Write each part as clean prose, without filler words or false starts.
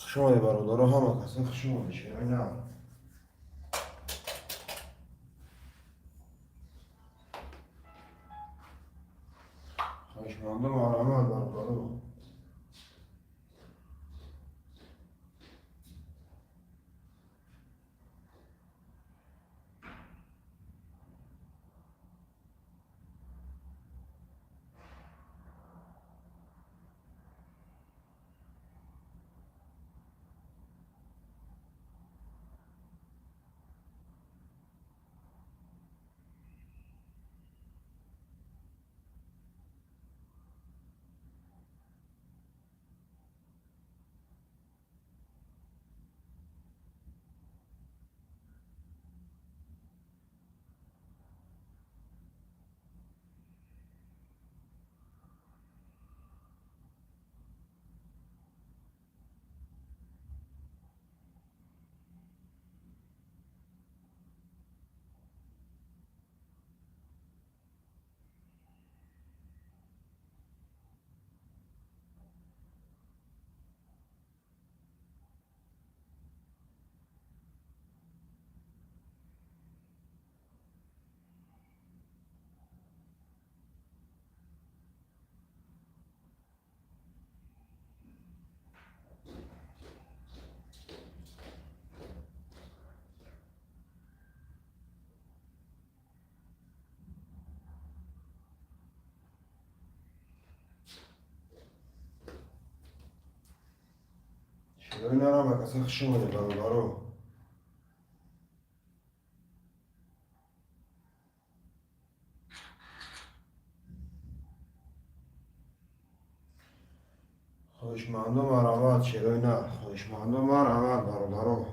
شما برادر هم کسی شما میشه نه خوشمندم آرامت برادر شروع نرم کسی شما برادر خوشمندم آرامت شروع نه خوشمندم آرامت برادر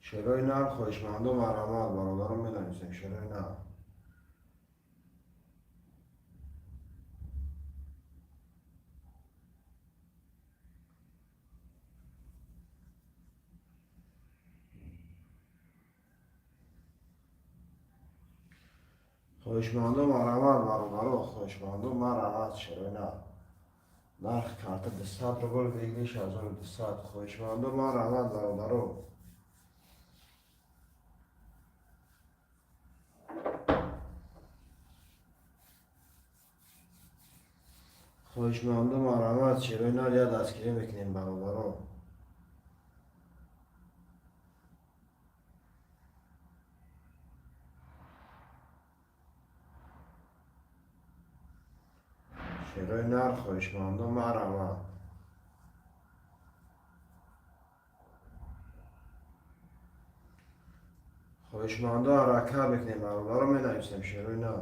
شروع نه خوشمندم آرامت برادر میدانستم شروع نه خوشمندم آرامت برادر خوشمندم آرامت شروع نه نرخ کارت 200 روبل بگیش 1200 خوشمندم آرامت برادر خوشمندم آرامت شروع نه یا دستگیری میکنیم برادر شروع نر خوشمندم آرامت خوشمنده حرکت بکنیم برادر رو می نویسیم شروع نه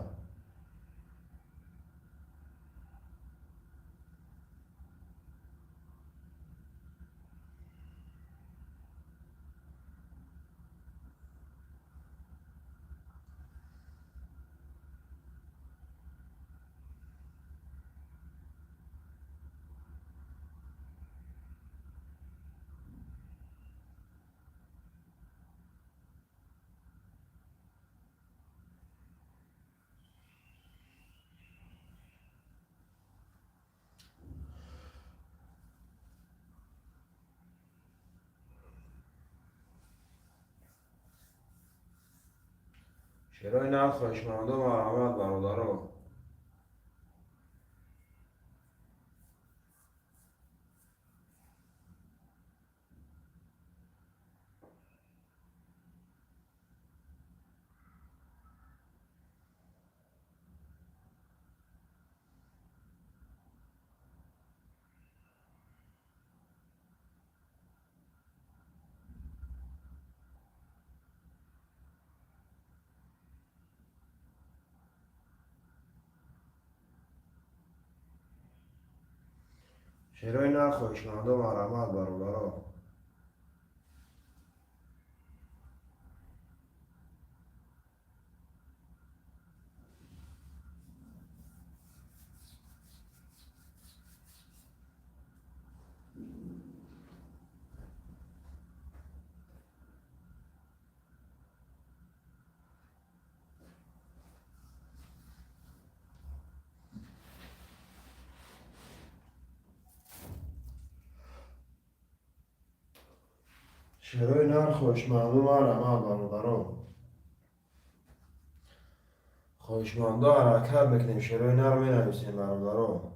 شروع نه خوشمندم آرامت برادر رو شروع نه خوشمندم آرامت برادر رو شروع نر خوشمندو مرا برادرو. خوشمندو حرکت میکنیم، شروع نر می نویسیم برادرو.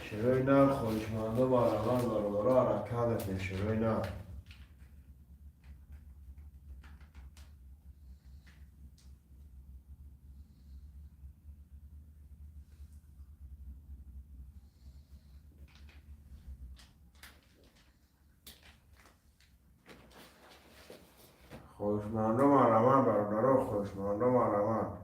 شروع نر خوشمندو برادرو حرکت میکنیم، شروع نر. خوشمندو مرا برادرو، خوشمندو مرا.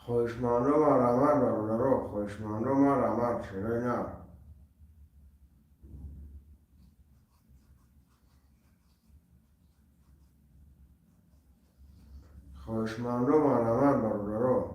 خوشمندو مرا برادرو، خوشمندو مرا شروع نر. خوشمندو مرا برادرو.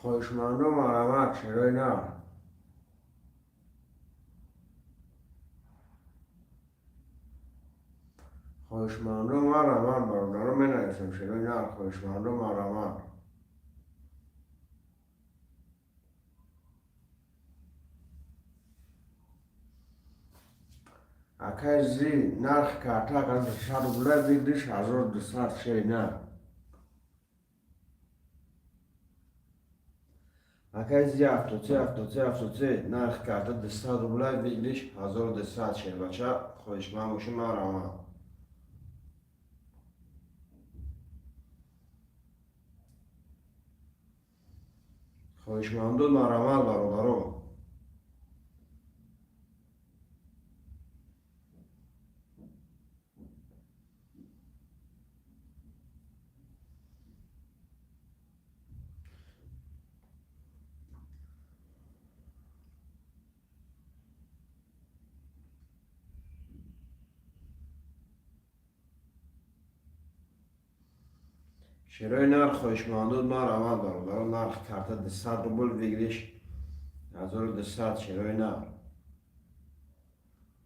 خوشمندو مرا شروع نر. خوشمندو مرا برادرو می نویسیم، شروع نر. خوشمندو مرا. اکای زی نرخ کارتا کنه شهر بلای بیدیش 1200 شی نه. اکای زی هفتوچه نرخ کارتا 200 بلای بیدیش 1200 شی بچه. خوشمند باشی مرا. خوشمندو مرا برادرو. شروع نر خوشمندو مرا برادرو. نرخ کارتا 200 روبل بیدیش 1200 شروع نر.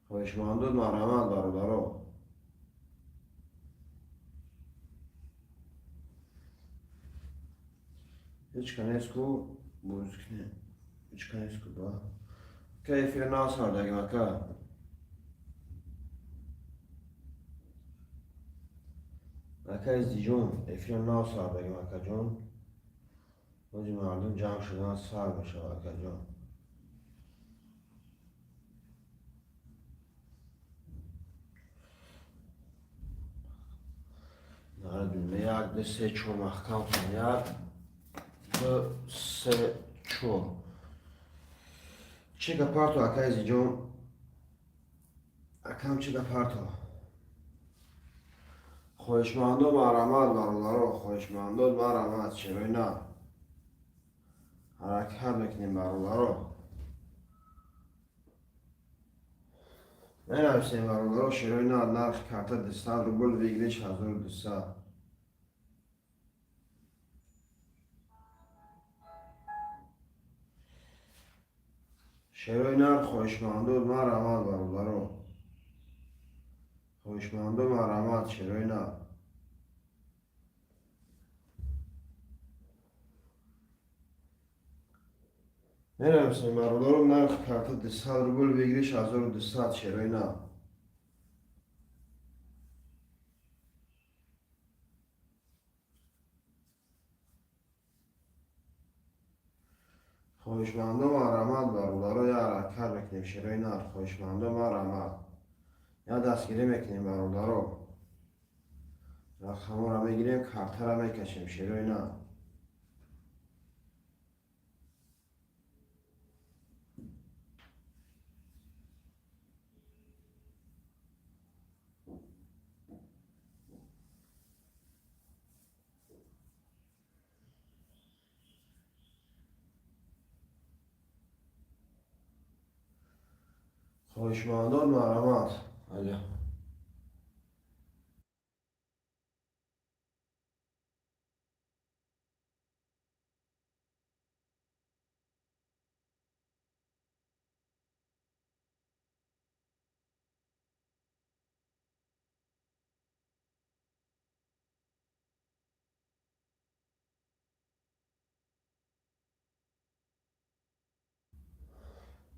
خوشمندو مرا برادرو. هیچ کنیسکو بوزکنه. هیچ کنیسکو با. کیفی ناس هردگی مکه. اکای زی جون افیان ناس هردگی مکه جون. بازی مردم جمع شدن سر میشه اکا جون. نردون میاد به 3 چو محکم کنید. به 3 چو. چی گپارتو اکای زی جون. اکام چی گپارتو. خوشمندو مرا برادرو، خوشمندو مرا چروی نه. حرکت میکنیم برادرو. من نویسیم برادرو شروع نه. نرخ کارتا 200 روبل بیدیش 1200. شروینر خوشمندود مرحمت برادرو. خوشمندود مرحمت شروینر. نمی‌دونم برادرم نرخ کارت 200 روبل بگیریش 1200 شروینر. خوشمندم مرحمت برادرو یا حرکت بکنیم شروینر. خوشمندم مرحمت یا دستگیری میکنیم برادرو. رقم را میگیریم کارت را میکشیم شروینر. خوشمندان مرحمت علی.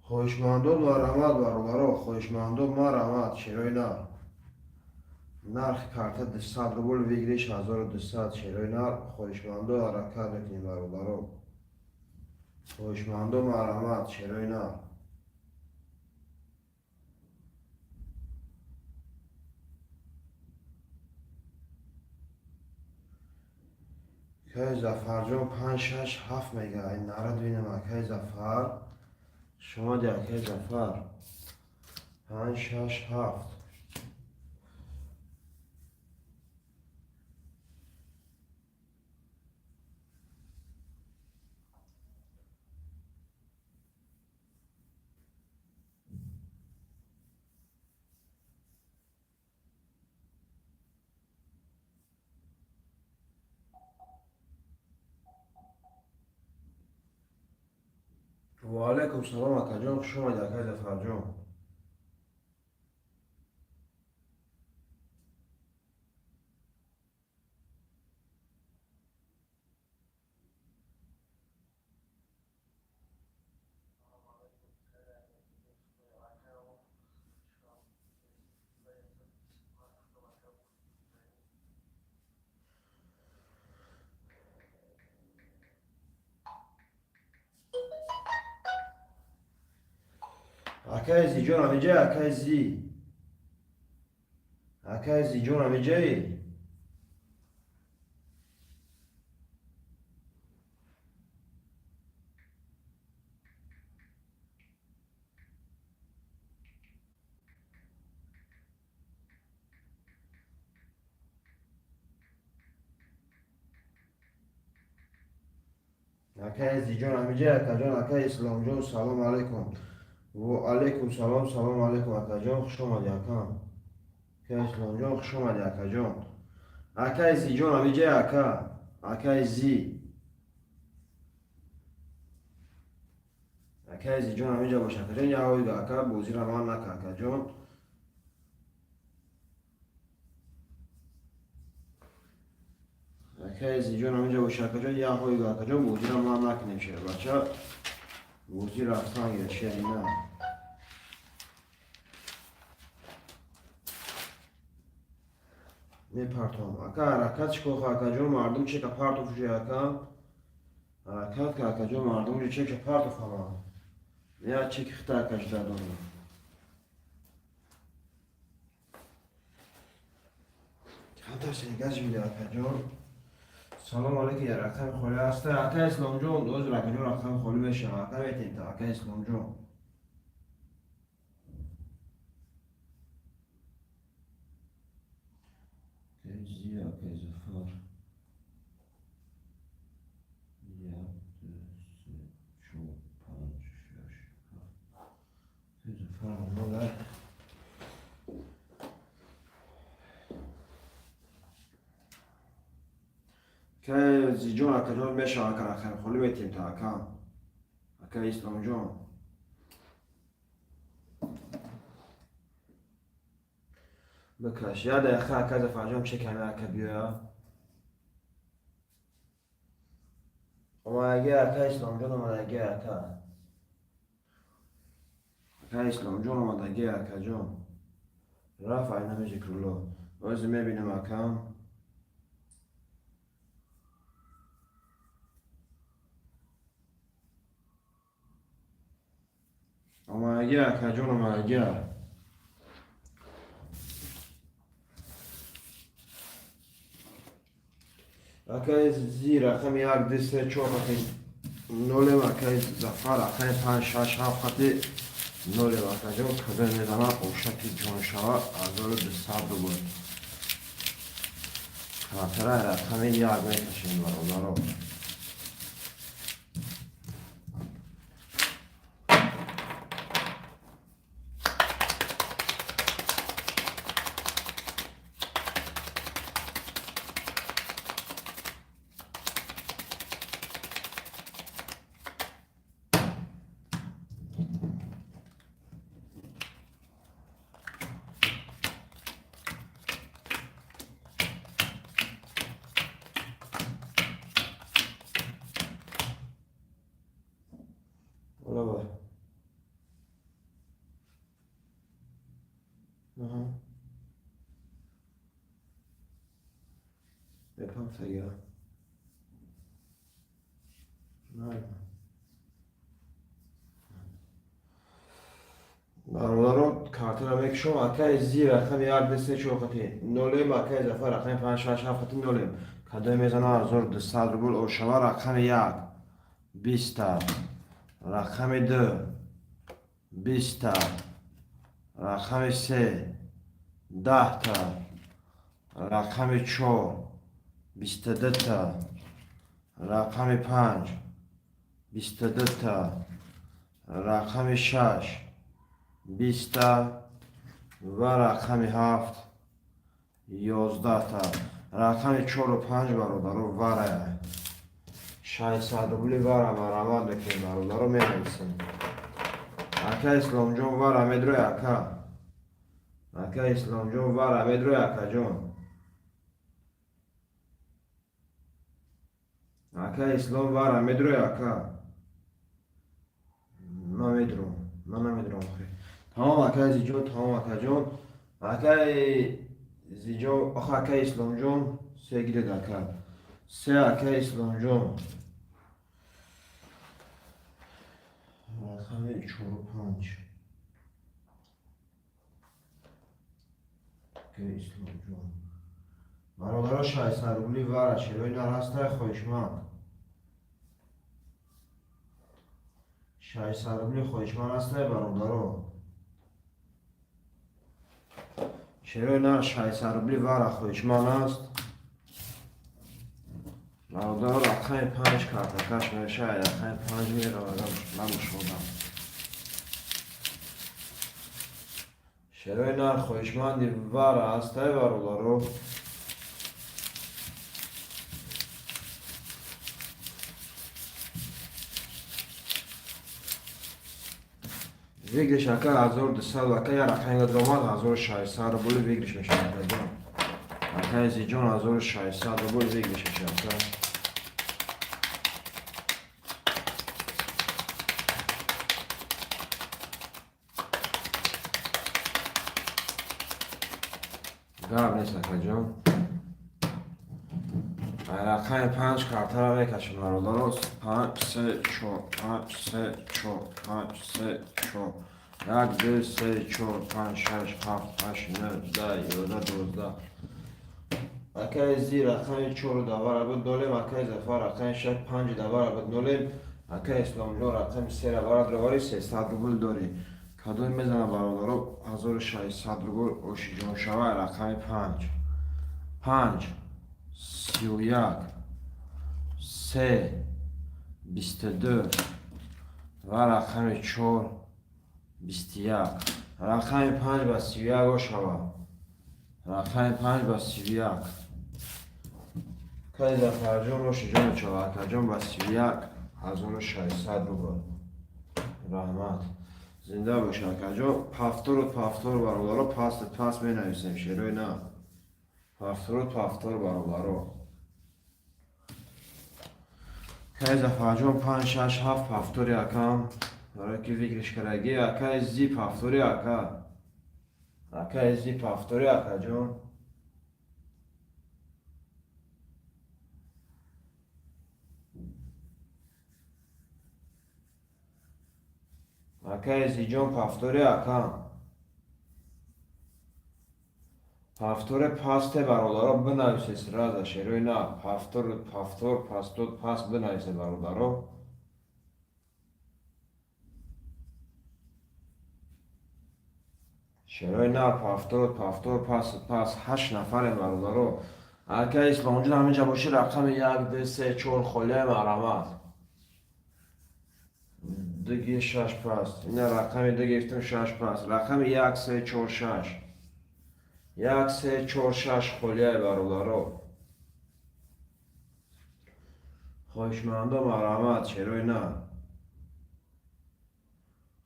خوشمندان مرحمت برادرو. خوشمندان مرحمت شروینر. نرخ کارت 200 روبل بگیریش 1200 شروینر. خوشمندان حرکت بکنیم برادرو. خوشمندان مرحمت شروینر. که زفر جان 5 6 7 میگه این نرد بینم که زفر شما دیگه که زفر 5 6 7. و علیکم سلام اکا جان خوش آمدید اکا زفر جان. اکا زی جان همیجه اکا زی. اکا زی جان همیجه. اکا زی جان همیجه اکا جان. اکا اسلام جان سلام علیکم. و علیکم سلام سلام علیکم اکا جان خوش آمدید اکا. اکا اسلام جان خوش آمدید اکا جان. اکا زی جان همیجه اکا. اکا زی. اکا زی جان همیجه باشه اکا جان. یا هایی اکا بوزی را من نکا اکا جان. اکا زی جان همیجه باشه اکا جان. یا هایی اکا جان بوزی را من نکنیم شده بچه. بوزی رفتن گرد شده نه. نه پرتام اکا حرکت چکو اکا جان مردم چه که پرتو فشه اکا. حرکت که اکا جان مردم چه که پرتو فهمم. نه چه که خطا کش دادم. خطا سنگاز بیده اکا جان. سلام علیکم یا رقم خالی هسته اکا اسلام جان. دوز رقم جان رقم خالی بشه اکا میتیم تا اکا اسلام جان. کجی اکا زفر. یک دو سه چهار پنج شش هفت. زفر ماله. که زی جان اکا جان میشه اکا رقم خالی میتیم تا اکا. اکا اسلام جان. بکش یاد اخی اکا زفر جان چه کنه اکا بیا اومدگی اکا اسلام جان اومدگی اکا اسلام جان اومدگی اکا جان رفع نمیشه کرلو باز میبینم اکا اومدگی اکا جان اومدگی اکا زیر اکا میاد دسته چوبتی نوله اکا زفر اکا پنج شش هفت خطی نوله اکا جان کده میزنه اوشتی جان شوا ازول بسر دو بود خاطره اکا می یاد میکشیم برو برو بپم تگه نه برادران کارت را میکشم اکای زیر اکای یاد دسته چوکتی نولیم اکای زفر اکای پنج شش هفتی نولیم کدوم میزنه ازور دست ربول او شما رقم یک بیستا رقم دو بیستا رقم سه ده تا رقم چهار بیست و دو تا رقم پنج بیست و دو تا رقم شش بیستا و رقم هفت یازده تا رقم چهار و پنج برادرو وره 600 روبلی وره مرامت بکنیم برادرو میرسیم اکا اسلام جون وره میدروی اکا اسلام جون وره میدروی اکا جون اکا اسلام وره میدروی اکا من نمیدروم خیلی تمام اکا زی جون تمام اکا جون اکا زی جون آخه اکا اسلام جون سه گیرد اکا سه اکا اسلام جون رقم 4 و 5 که اسلام جون برادرها 600 روبلی وره شروع نرسته خویشمند 600 روبلی خویشمند هسته برادرها شروع نه 600 روبلی وره خویشمند است برادرها رقم 5 کرده کش میشه رقم 5 میره من شدم شروع نه خویشمندی وره هسته برادرها ویگرش اکا 1200 اکا یا رقم درآمد 1600 روبلی ویگرش میشه اکا جان اکا ازی جان 1600 روبلی ویگرش میشه اکا گرم نیست اکا جان رقم 5 کارت را میکشم برادرها 5 3 4 5 3 4 5 3 4 1 2 3 4 5 6 7 8 9 10 11 12 اکای زی رقم 4 داور بود نولیم اکای زفر رقم 6 5 داور بود نولیم اکای اسلام جان رقم 3 داور درواری 300 روبل داری کدوم میزنه برادرها 1600 روبل اوشی جان شوه رقم 5 31 3 22 و رقم 4 21 رقم 5 و 31 شوه رقم 5 و 31 که زفر جان اوشی جان چوه جان و 31 1600 روبل رحمت زنده باش اکا جان. پفتور برادرها پس می نویسیم شیروی نه. پفتور برادرها. که زفا جان 5 6 7 پفتوری اکام. برای که فکرش کرگی اکا زی پفتوری اکا. اکا زی پفتوری اکا جان. اکا زی جان پفتوری اکا. پفتور پاسته برادرها بنویسید سراز شیروی نه. پفتور پاس بنویسید برادرها. شیروی نه پفتور پاس 8 نفر برادرها. اکا اسلام جون همینجا باشه رقم 1 2 3 4 خله مرمت. دیگه 6 پاس. این رقم دیگه گفتم 6 پاس. رقم 1 3 4 6. 1 3 4 6 خله برادرها. خواهشمندم مرحمت شیروی نه.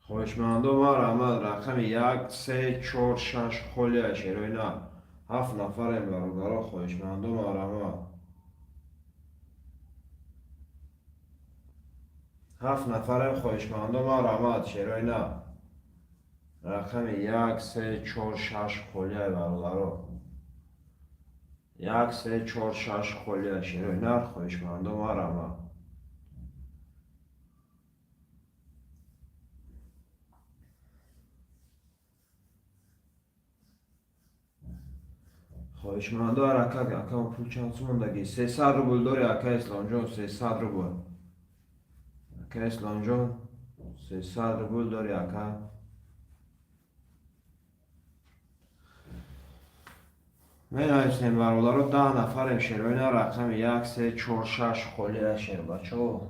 خواهشمندم مرحمت رقم 1 3 4 6 خله شیروی نه. 7 نفر برادرها خواهشمندم مرحمت. 7 نفر خواهشمندم مرحمت شیروی نه. رقم 1 3 4 6 خله برادرها. 1 3 4 6 خله شیروی نه خواهشمندم مرحمت. خواهشمندم حرکت اکا پول چند موندگی 300 روبل داری اکا اسلام جان. 300 روبل اکا اسلام جان. 300 روبل داری اکا. می نویسیم برادرها 10 نفریم شیروی نه. رقم 1 3 4 6 خله شیر بچه ها.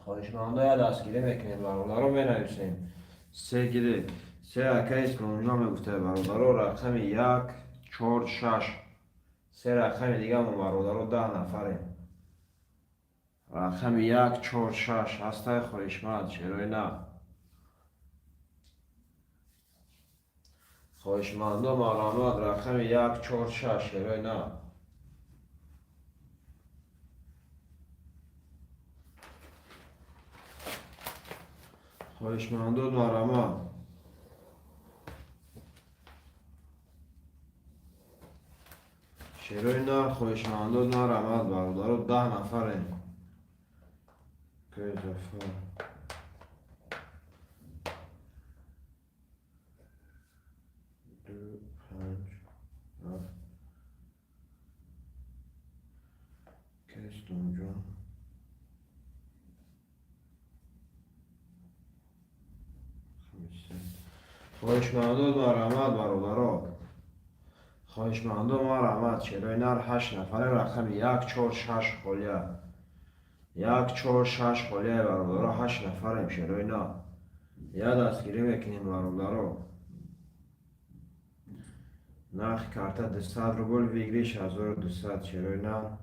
خواهشمندم یا دستگیری میکنیم برادرها می نویسیم. 3 گیره 3 اکا اسلام جان میگفته برادرها رقم 1 4 6. 3 رقم دیگه همون برادرها 10 نفریم. رقم 1 4 6 هسته خواهشمند شیروی نه. خواهشمندم مرحمت رقم 1 4 6 شیروی نه. خواهشمندم مرحمت شیروی نه. خواهشمندم مرحمت برادرها 10 نفریم. که دفعه 2 5 7 که اسلام جان. خواهشمندم مرحمت برادرها. خواهشمندم مرحمت شیروی نه 8 نفره. رقم 1 4 6 خله. 1 4 6 خله برادرها 8 نفریم شیروی نه. یا دستگیری میکنیم برادرها. نرخ کارت 200 روبل ویگریش 1200 شیروی نه.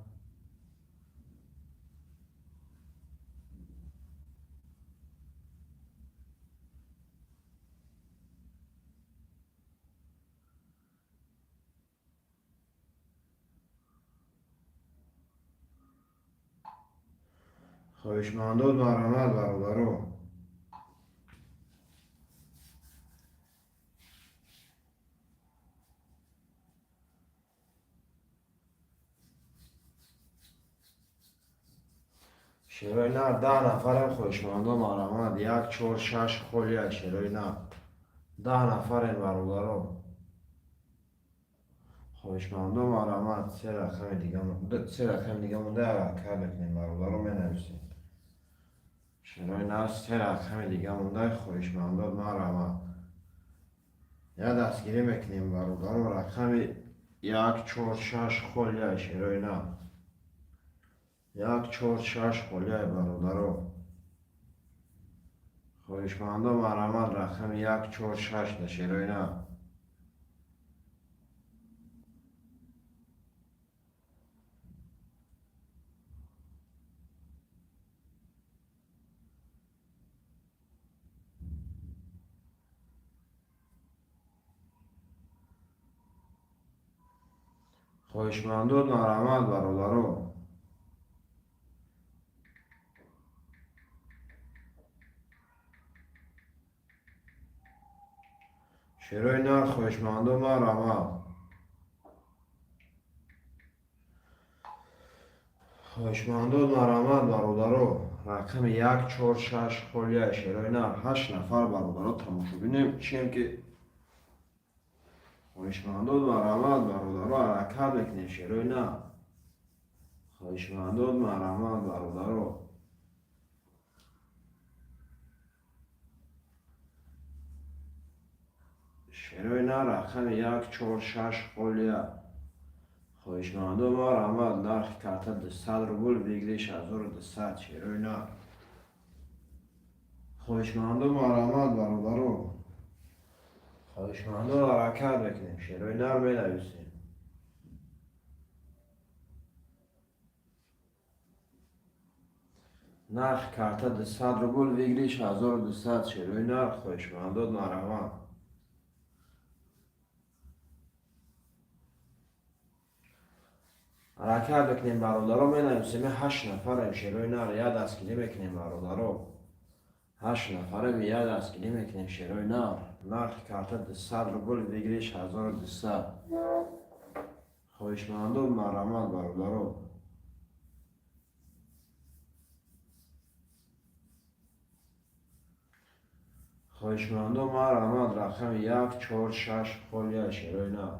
خواهشمندم مرحمت برادرها. شیروی نه 10 نفرم خواهشمندم مرحمت. 1 4 6 خله شیروی نه. 10 نفریم برادرها. خواهشمندم مرحمت. 3 رقم دیگه مونده حرکت میکنیم برادرها می نویسیم. شیروی نه 3 رقم دیگه مونده خواهشمندم مرحمت. یا دستگیری میکنیم برادرها. رقم 1 4 6 خله شیروی نه. 1 4 6 خله برادرها. خواهشمندم مرحمت رقم 1 4 6 شیروی نه. خواهشمندان مرحمت برادران. شیرای نر خواهشمندان مرحمت. خواهشمندان مرحمت برادران. رقم 146 خالیه شیرای نر 8 نفر برادران تماشا بینیم چیم که خواهشمندان مرحمت برادران حرکت بکنیم شیرای نر. خواهشمندان مرحمت برادران. شیرای نر رقم 146 خالیه. خواهشمندان مرحمت نرخ کرده 200 روبل بگیریش 1200 شیرای نر. خواهشمندان مرحمت برادران. خواهشمندان حرکت بکنیم شیرای نر می نویسیم. نرخ کرده 200 روبل بگیریش 1200 شیرای نر. خواهشمندان مرحمت. حرکت بکنیم برادران می نویسیم 8 نفر شیرای نر یه دستگیری میکنیم برادران. 8 نفر یه دستگیری میکنیم شیرای نر. نرخ کرده 200 روبل بگیریش 1200. خواهشمندان مرحمت برادران. خواهشمندان مرحمت رقم 146 خالیه شیرای نر.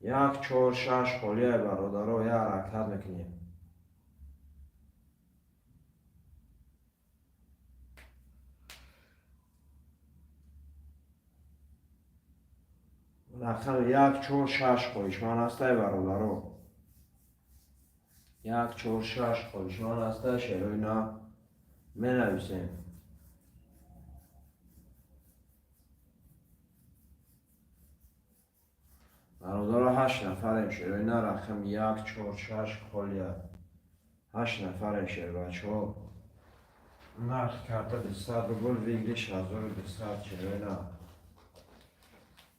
146 خالیه برادران یه حرکت میکنیم. رقم 146 خواهشمند هسته برادران. 146 خواهشمند هسته شیرای نر می نویسیم. برادران 8 نفر شیرای نر رقم 146 خالیه. 8 نفر شیر بچه ها. نرخ کرده 200 روبل بگیریش 1200 شیرای نر.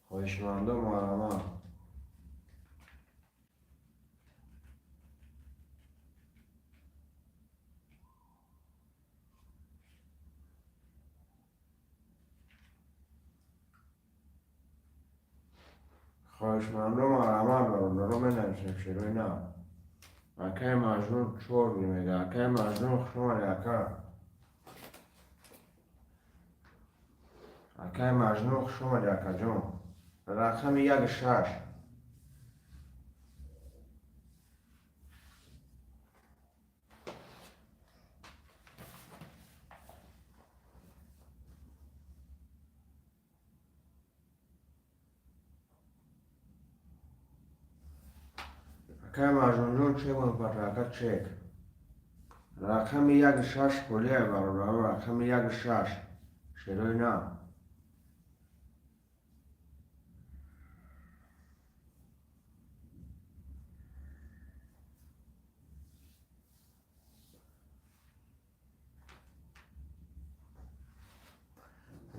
خواهشمندان مرحمت. خواهشمندان مرحمت برادران می نویسیم شیرای نر. اکه مجنون چور میگه اکه مجنون شما یکه. اکه مجنون شما یکه جان. رقم 16. اکه مجنون جان چه من پترکه چک. رقم 16 خالیه برادران. رقم 16 شیرای نر.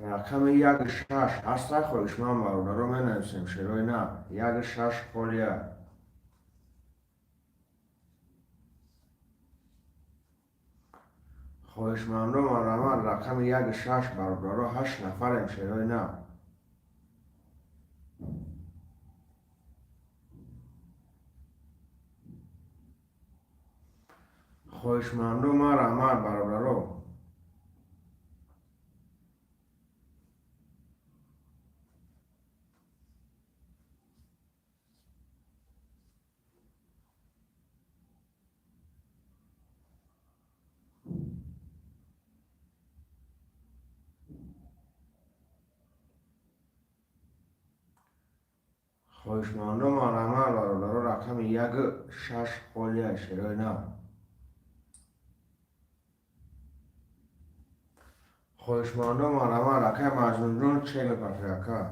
رقم 16 هسته خواهشمند برادران می نویسیم شیرای نر. 16 خالیه. خواهشمندان مرحمت رقم 16 برادران 8 نفریم شیرای نر. خواهشمندان مرحمت برادران. خواهشمندان مرحمت برادران رقم 16 خالیه شیرای نر. خواهشمندان مرحمت رقم مجنون جان چه پترکه.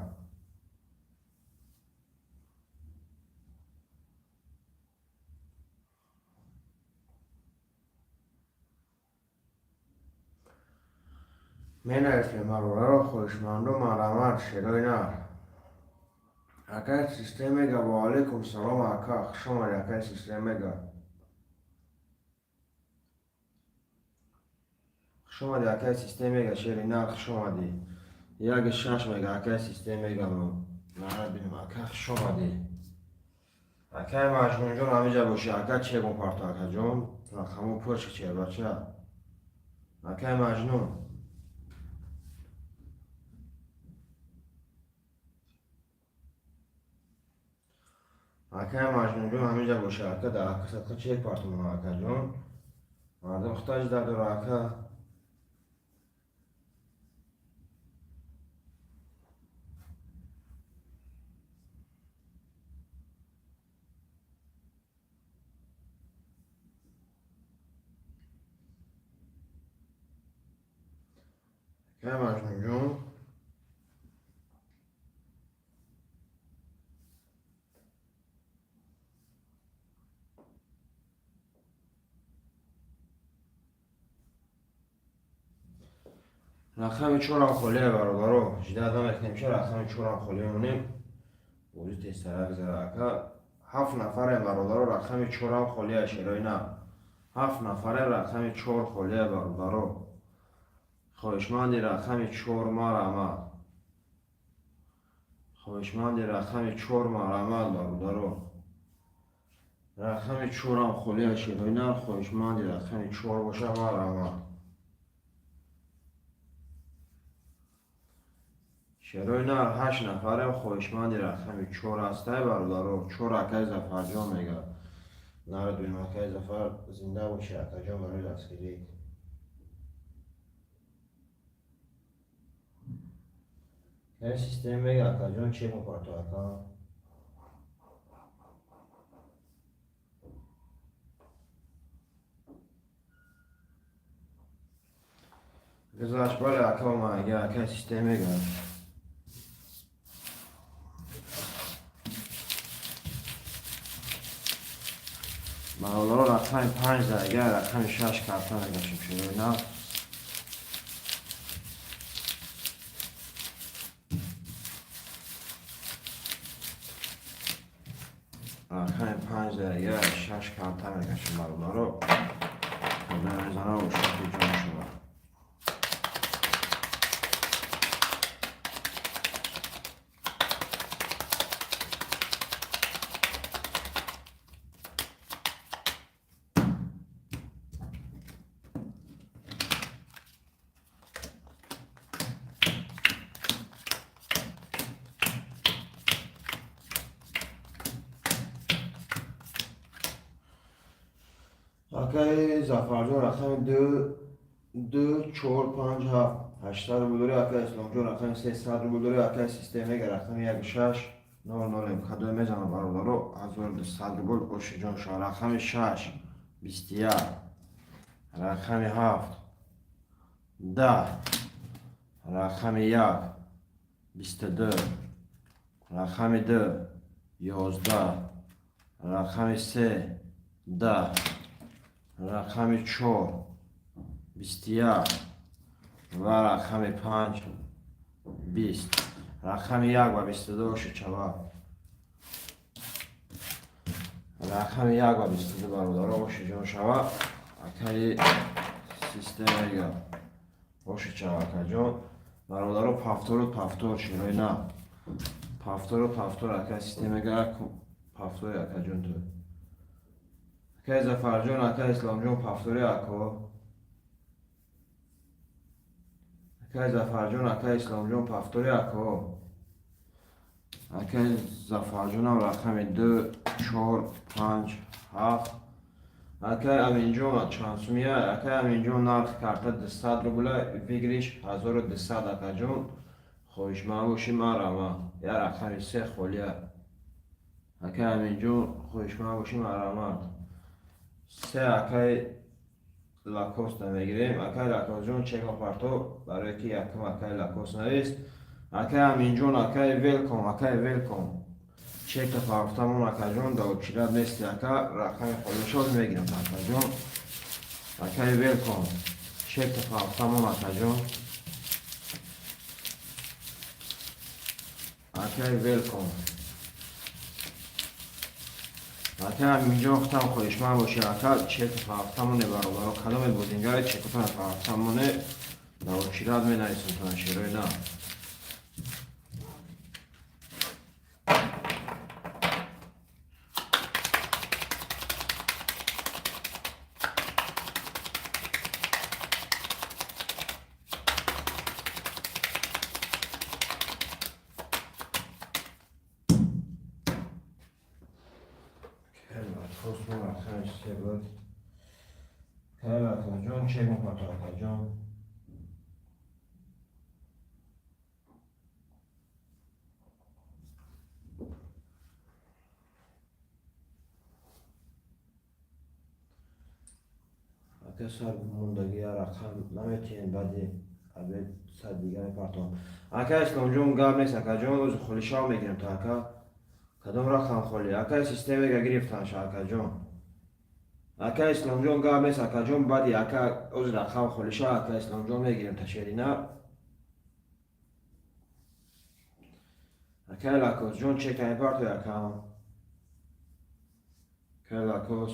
می نویسیم برادران. خواهشمندان مرحمت شیرای نر. اکای سیستم میگه و علیکم سلام اکا خوش آمدی اکای سیستم میگه خوش آمدی اکای سیستم میگه شیرینار خوش آمدی یک شش میگه اکای سیستم میگه نه بینیم اکای خوش آمدی اکای مجنون جون همینجا باشی اکای چه گم پارت اکا جون رقمو پرش چه بچه اکای مجنون اکای مجنون جون همینجا باشی اکا در اکا سطح چه پارتمون اکا جون مردم احتاج داره اکا اکای مجنون جون رقم چورم خالیه برادرو جده آدم یک نمیشه رقم چورم خالیه مونیم بوزی تیسترک زده اکا 7 نفره برادرو رقم چورم خالیه شیرای نه 7 نفره رقم چور خالیه برادرو خواهشمندی رقم چور مرمه خواهشمندی رقم چور مرمه برادرو رقم چورم خالیه شیرای نه خواهشمندی رقم چور باشه مرمه شیرای نه 8 نفره خواهشمندی رقم چور هسته برادرو چور اکای زفرجان میگه نرد بین اکای زفر زنده باشه اکا جان برای دستگیری که سیستم میگه اکا جان چه مکارتو اکا گذاشت بله اکا ما اگه اکا سیستم میگه برادرها رقم 5 درگه رقم 6 کارتون نگشیم شده نه رقم 5 درگه 6 کارتون نگشیم برادرها خدا میزنه و شکل جان شما اکای زفرجان رقم 2 4 5 7 8 رو بوداری اکای اسلام جان رقم 300 رو بوداری اکای سیستم میگه رقم 1 6 0 0 خدا میزنه برادرو 1200 رو بود اوشی جان شما رقم 6 21 رقم 7 10 رقم 1 22 رقم 2 11 رقم 3 10 رقم 4 21 و رقم 5 20 رقم 1 و 22 شچوا رقم 1 و 22 برادر باشه جان شوا اکای سیستم یا باشه چوا اکا جان برادر پفتور شیرای نه پفتور اکای سیستم یا پفتور اکا جان تو اکای زفر جان اکای اسلام جان پفتوری اکا اکای زفر جان اکای اسلام جان پفتوری اکا اکای زفر جان هم رقم 2 4 5 7 اکای امین جان چانسومیه اکای امین جان نرخ کرده 200 رو بله بگیریش 1200 اکا جان خوش ما باشی ما رما یا رقم 3 خولیه اکای امین جان خوش ما باشی ما رما 3 اکای لاکوست نمیگیریم اکای لاکوست جون چک آپارتو برای که یکم اکای لاکوست نویست اکای امین جون اکای ویلکوم چک تفاوتمون اکای جون دو چیلاد نیست اکا رقم خودشون میگیرم اکای جون اکای ویلکوم چک تفاوتمون اکای جون اکای ویلکوم اکا اینجا وقتم خوشمن باشه اکا چک فافتمونه برابر کدام بودینگای چکتون فافتمونه دو چیراد می نایستون تون شیروی نه First one I kind of said, but kind of like John check my part like John. اکثر موندگی رقم نمیتین بعدی ابد صد دیگر پارتون. اکا اسلام جون گام نیست اکا جون روز خلیشا میگیرم تا اکا کدام رقم خلی اکا سیستمی که گرفتنش اکا جون. اکا اسلام جون گام نیست اکا جون بعدی اکا روز رقم خلیشا اکا اسلام جون میگیرم تا شیرینا. اکا لاکوس جون چک این پارتو اکا. اکا لاکوس.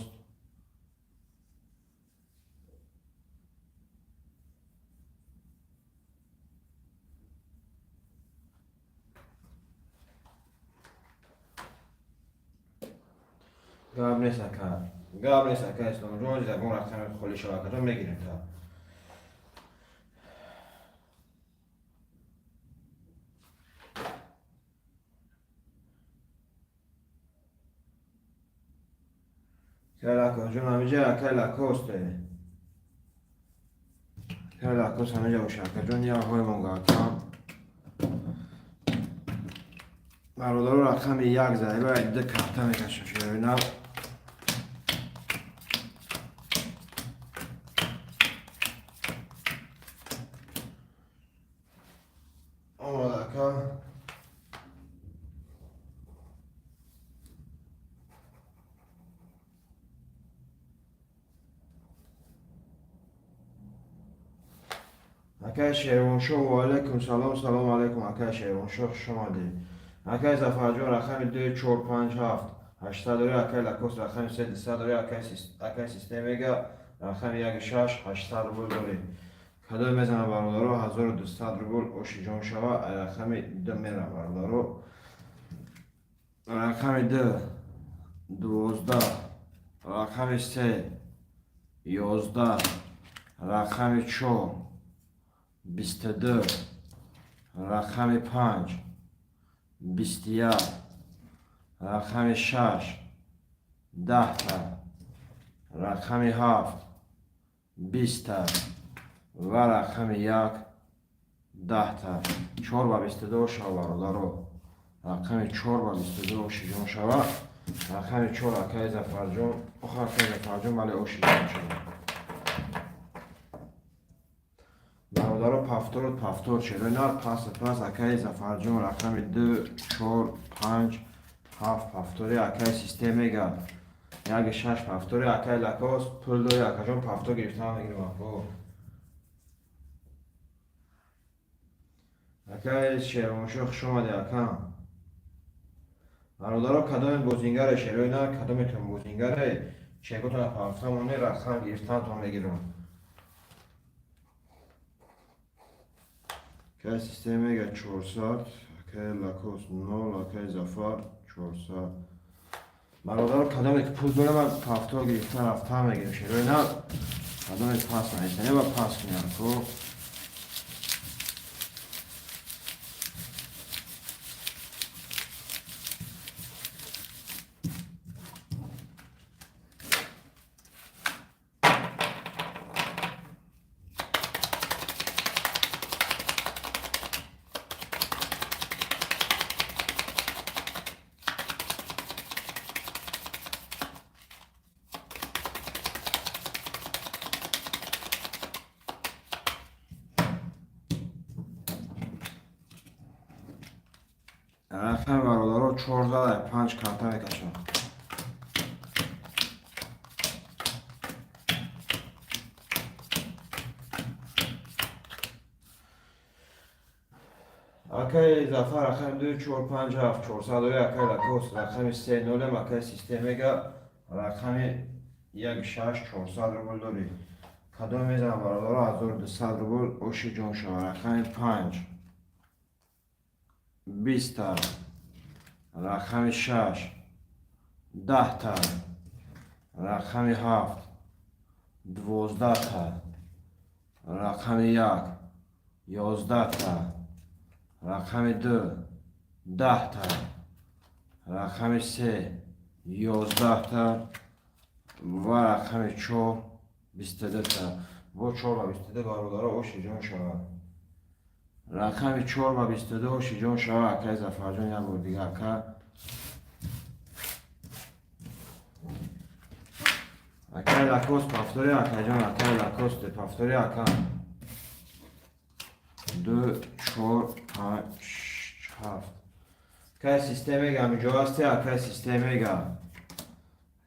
گام نیست اکا اسلام جون زبون رقم خلیشا اکا جون میگیرم تا. Kalakost جون همینجا کلاکوسته کلاکوست همینجا باشه که جون یا های مونگا کام برادر رقم یک زده باید ده کارتا میکشم شده بینم آماده کام اکای شیرون شو و علیکم سلام علیکم اکای شیرون شو شما دی اکای زفر جون رقم 2457 800 داری اکای لاکوست رقم 300 داری اکای سیستمیگا رقم 16 800 روبل داری کدو میزنم برادرو 1200 روبل اوشی جون شوا رقم 2 میرم برادرو رقم 2 12 رقم 3 11 رقم 4 22 رقم 5 21 رقم 6 10 رقم 7 20 و رقم 1 10 4 و 22 شو برادرو رقم 4 و 22 شیجون شو رقم 4 اکای زفر جون اخر اکای زفر جون ولی او شیجون شو برادر پفتور چرا نه پس اکای زفر جون رقم 2 4 5 7 پفتوری اکای سیستمی گا یک 6 پفتوری اکای لاکوس پول دوی اکا جون پفتور گرفتم میگیرم اپو اکای شیرون شوخ شما دی اکا برادر کدام بوزینگر شیروی نه کدام تون بوزینگر چگوتون پفتمونه رقم گرفتم تو میگیرم که سیستمی که 400 که لاکوست 0 که زفر 400 برادر کدام که پول داره من پفتو گرفتن رفتم میگیرم شیروی نه کدام پاس نایستنه و پاس کنیم کو رقم برادر 14 5 کارتا میکشم اکای زفر رقم 2 4 5 7 400 اکای لاکوست رقم 3 0 اکای سیستمی که رقم 16400 روبل داری. کدام میزنم برادر 1200 روبل اوشی جان شما. رقم 5 20 تا. رقم 6 10 تا. رقم 7 12 تا. رقم 1 11 تا. رقم 2 10 تا. رقم 3 11 تا و رقم 4 22 تا. با 4 و 22 برادر اوشی جان شما. رقم 4 و 22 اوشی جان شما. اکای زفر جان یک بار دیگه اکا. اکای لاکوست پافتوری اکا جان. اکای لاکوست پافتوری اکا. 2 4 5 7. اکای سیستمی گم اینجا هستی اکای سیستمی گم.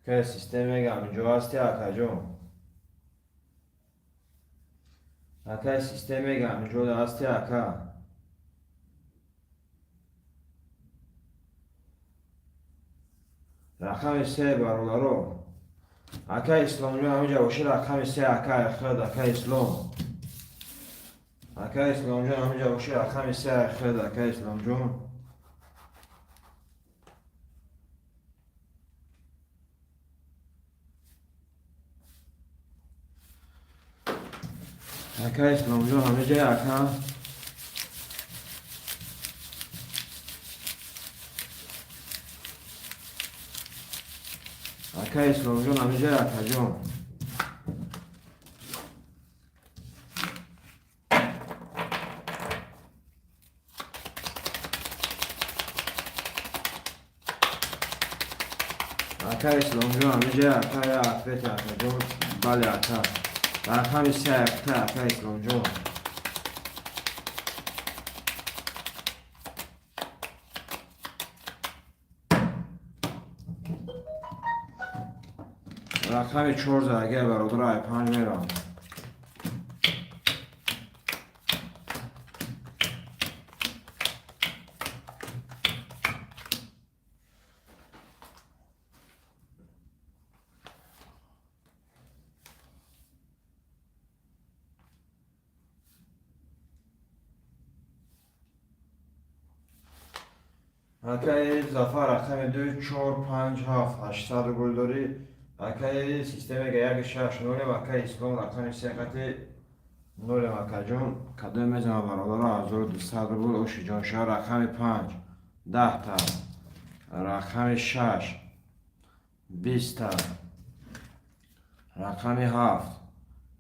اکای سیستمی گم اینجا هستی اکا جان. اکای سیستمی گم اینجا هستی اکا. رقم 3 برادرو. اکا اسلام جان همینجا باشی. رقم 3 اکا خود اکا اسلام. اکا اسلام جان همینجا باشی. رقم 3 خود اکا اسلام جان. اکا اسلام جان همینجا اکا. اکا اسلام جان همینجا اکا جان. اکا اسلام جان همینجا اکا یا افریت اکا جان. بله اکا. رقم 3 اکا اکا اسلام جان. رقم 4 زرگه برادر 5 میرم. اکای زفر رقم 2 4 5 7 800 گل داری. اکای سیستم که 1 6 9 و اکای اسلام رقم 3 قطع 0 اکا جان. کدام میزنم برادر 1200 گل اوشی جان شما. رقم 5 10 تا. رقم 6 20 تا. رقم 7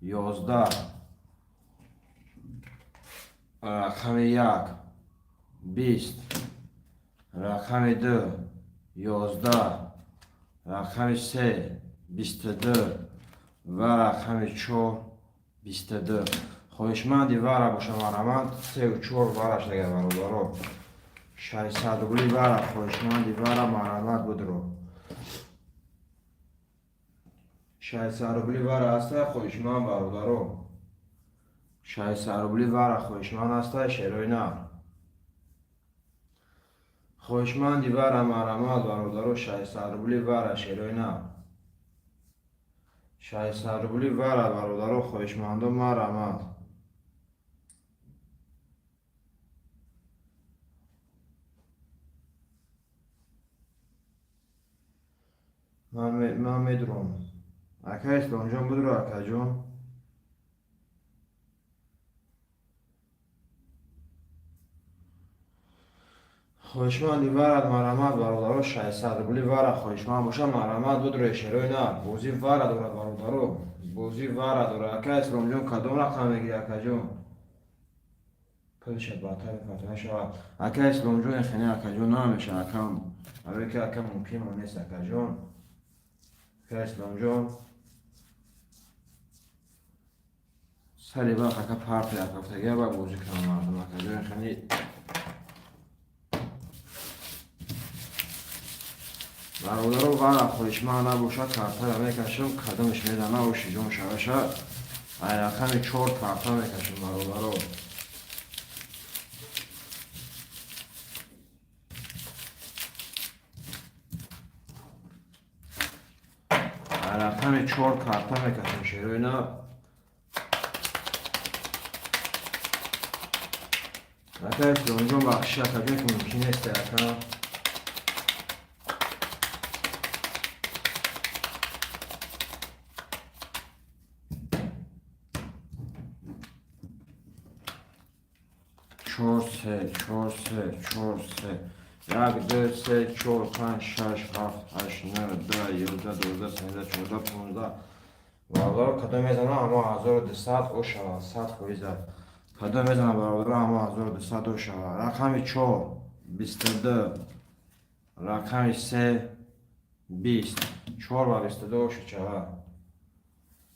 11. رقم 1 20. رقم 2 11. رقم 3 22 و رقم 4 22. خواهشمندی وره باشه مرمند 3 و 4 ورش دیگه برادرها. 600 گلی وره خواهشمندی وره مرمند بود رو. 600 گلی وره هسته خواهشمند برادرها. 600 گلی وره خواهشمند هسته شیروی نه. خواهشمندی وره مرمند برادرها. 600 گلی وره شیروی نه. 600 گلی وره برادرها خواهشمندم مرمند. من میدونم. اکا اسلام جان بود رو اکا جان. خواهشمندی ورد مرمد برادرها. 600 گلی ورد خواهشمند باشه مرمد بود رو اشاره نه. بوزی ورد داره برادرها. بوزی ورد داره. اکا اسلام جان کدام رقم میگیری اکا جان؟ پلش باتر فتنه شود. اکا اسلام جان خیلی اکا جان نمیشه اکا. اوه که اکا ممکن نیست اکا جان. اکا اسلام جان سری با اکا پارتی اکا فتگه با بوزی کنم مردم اکا جان خیلی. برادرها وره خواهشمند نباشد کارتا میکشم کدامش میدم نباشی جان شوه شد. رقم 4 کارتا میکشم برادرها. رقم 4 کارتا میکشیم شروع اینا. اکا اسلام جون بخشی اکا جون که ممکن است اکا. چهار سه چهار سه چهار سه یک دو سه چهار پنج شش هفت هشت نه ده یازده دوازده سیزده چهارده پانزده برادر کدام میزنم اما 1200 او شود 100 خویی زد. کدام میزنم برادر اما 1200 او شود. رقم 4 22 رقم 3 20 4 و 22 او شود.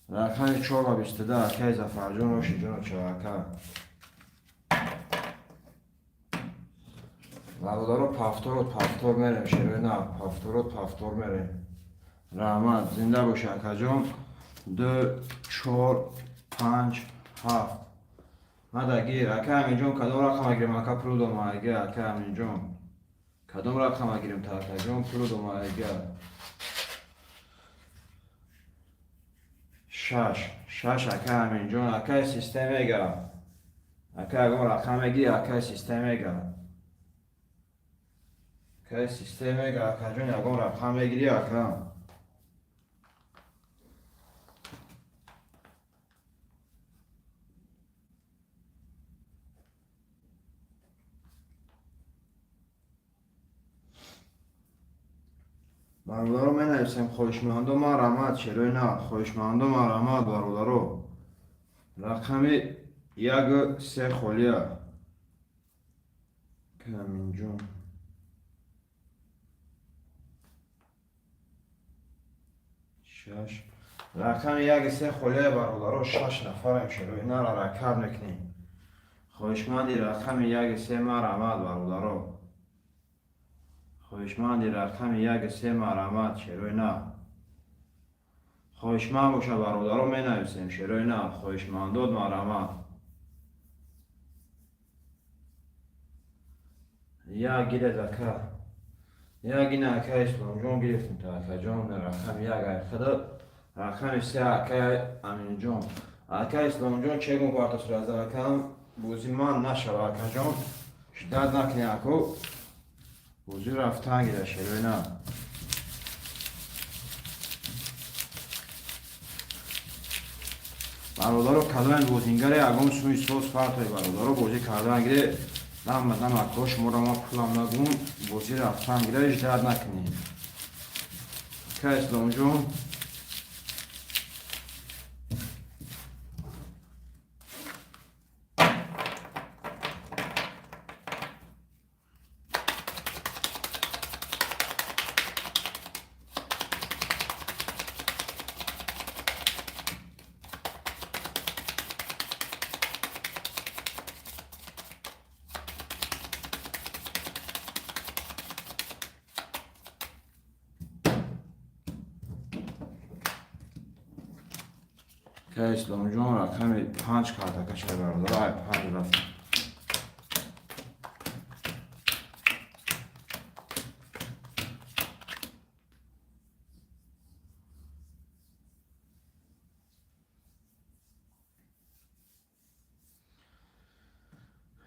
رقم 4 و 22 اکی زفر جون او شد شود. برادر پفتور میریم شروع نه پفتور میریم. رحمت زنده باشه اکا جون. 2 4 5 7 ماذا گیر اکا همین جون کدام رقم گیریم اکا پرود و مایگه اکا همین جون کدام رقم گیریم تا اکا جون پرود و مایگه 6 اکا همین جون اکا سیستم میگه اکا اگم رقم گیر اکا سیستم میگه اکا سیستم میگه اکا جون اگم رقم میگیری اکا. برادرو می نویسیم خوشمندم رحمت شروع نه خوشمندم رحمت برادرو. رقم 1 3 خالیه همین جون. رقم 1 3 خالیه برادرو 6 نفریم شروع نه را رکب نکنیم. خوشمندی رقم 1 3 رحمت برادرو. خوشمندی رقم 1 3 رحمت شروع نه. خوشمند باشه برادرو می نویسیم شروع نه خوشمندود رحمت. یا گیره زکه یا گینه اکا اسلام جون گرفتیم تا اکا جون رقم 1 خدا رقم 3 اکا امین جون اکا اسلام جون چه گون کارت صورت اکا بوزی من نشو اکا جون شدت نکنی اکو بوزی رفتن گیره شروع نه. برادرو کدام بوزینگره اگم سوی سوز فرطای برادرو بوزی کردن گیره نم اکاش مورا ما پولم نگون بوزی رفتن گیره اجداد نکنی که اسلام جون. که اسلام جون رقم 5 کارت کشه برادر 5 رفت.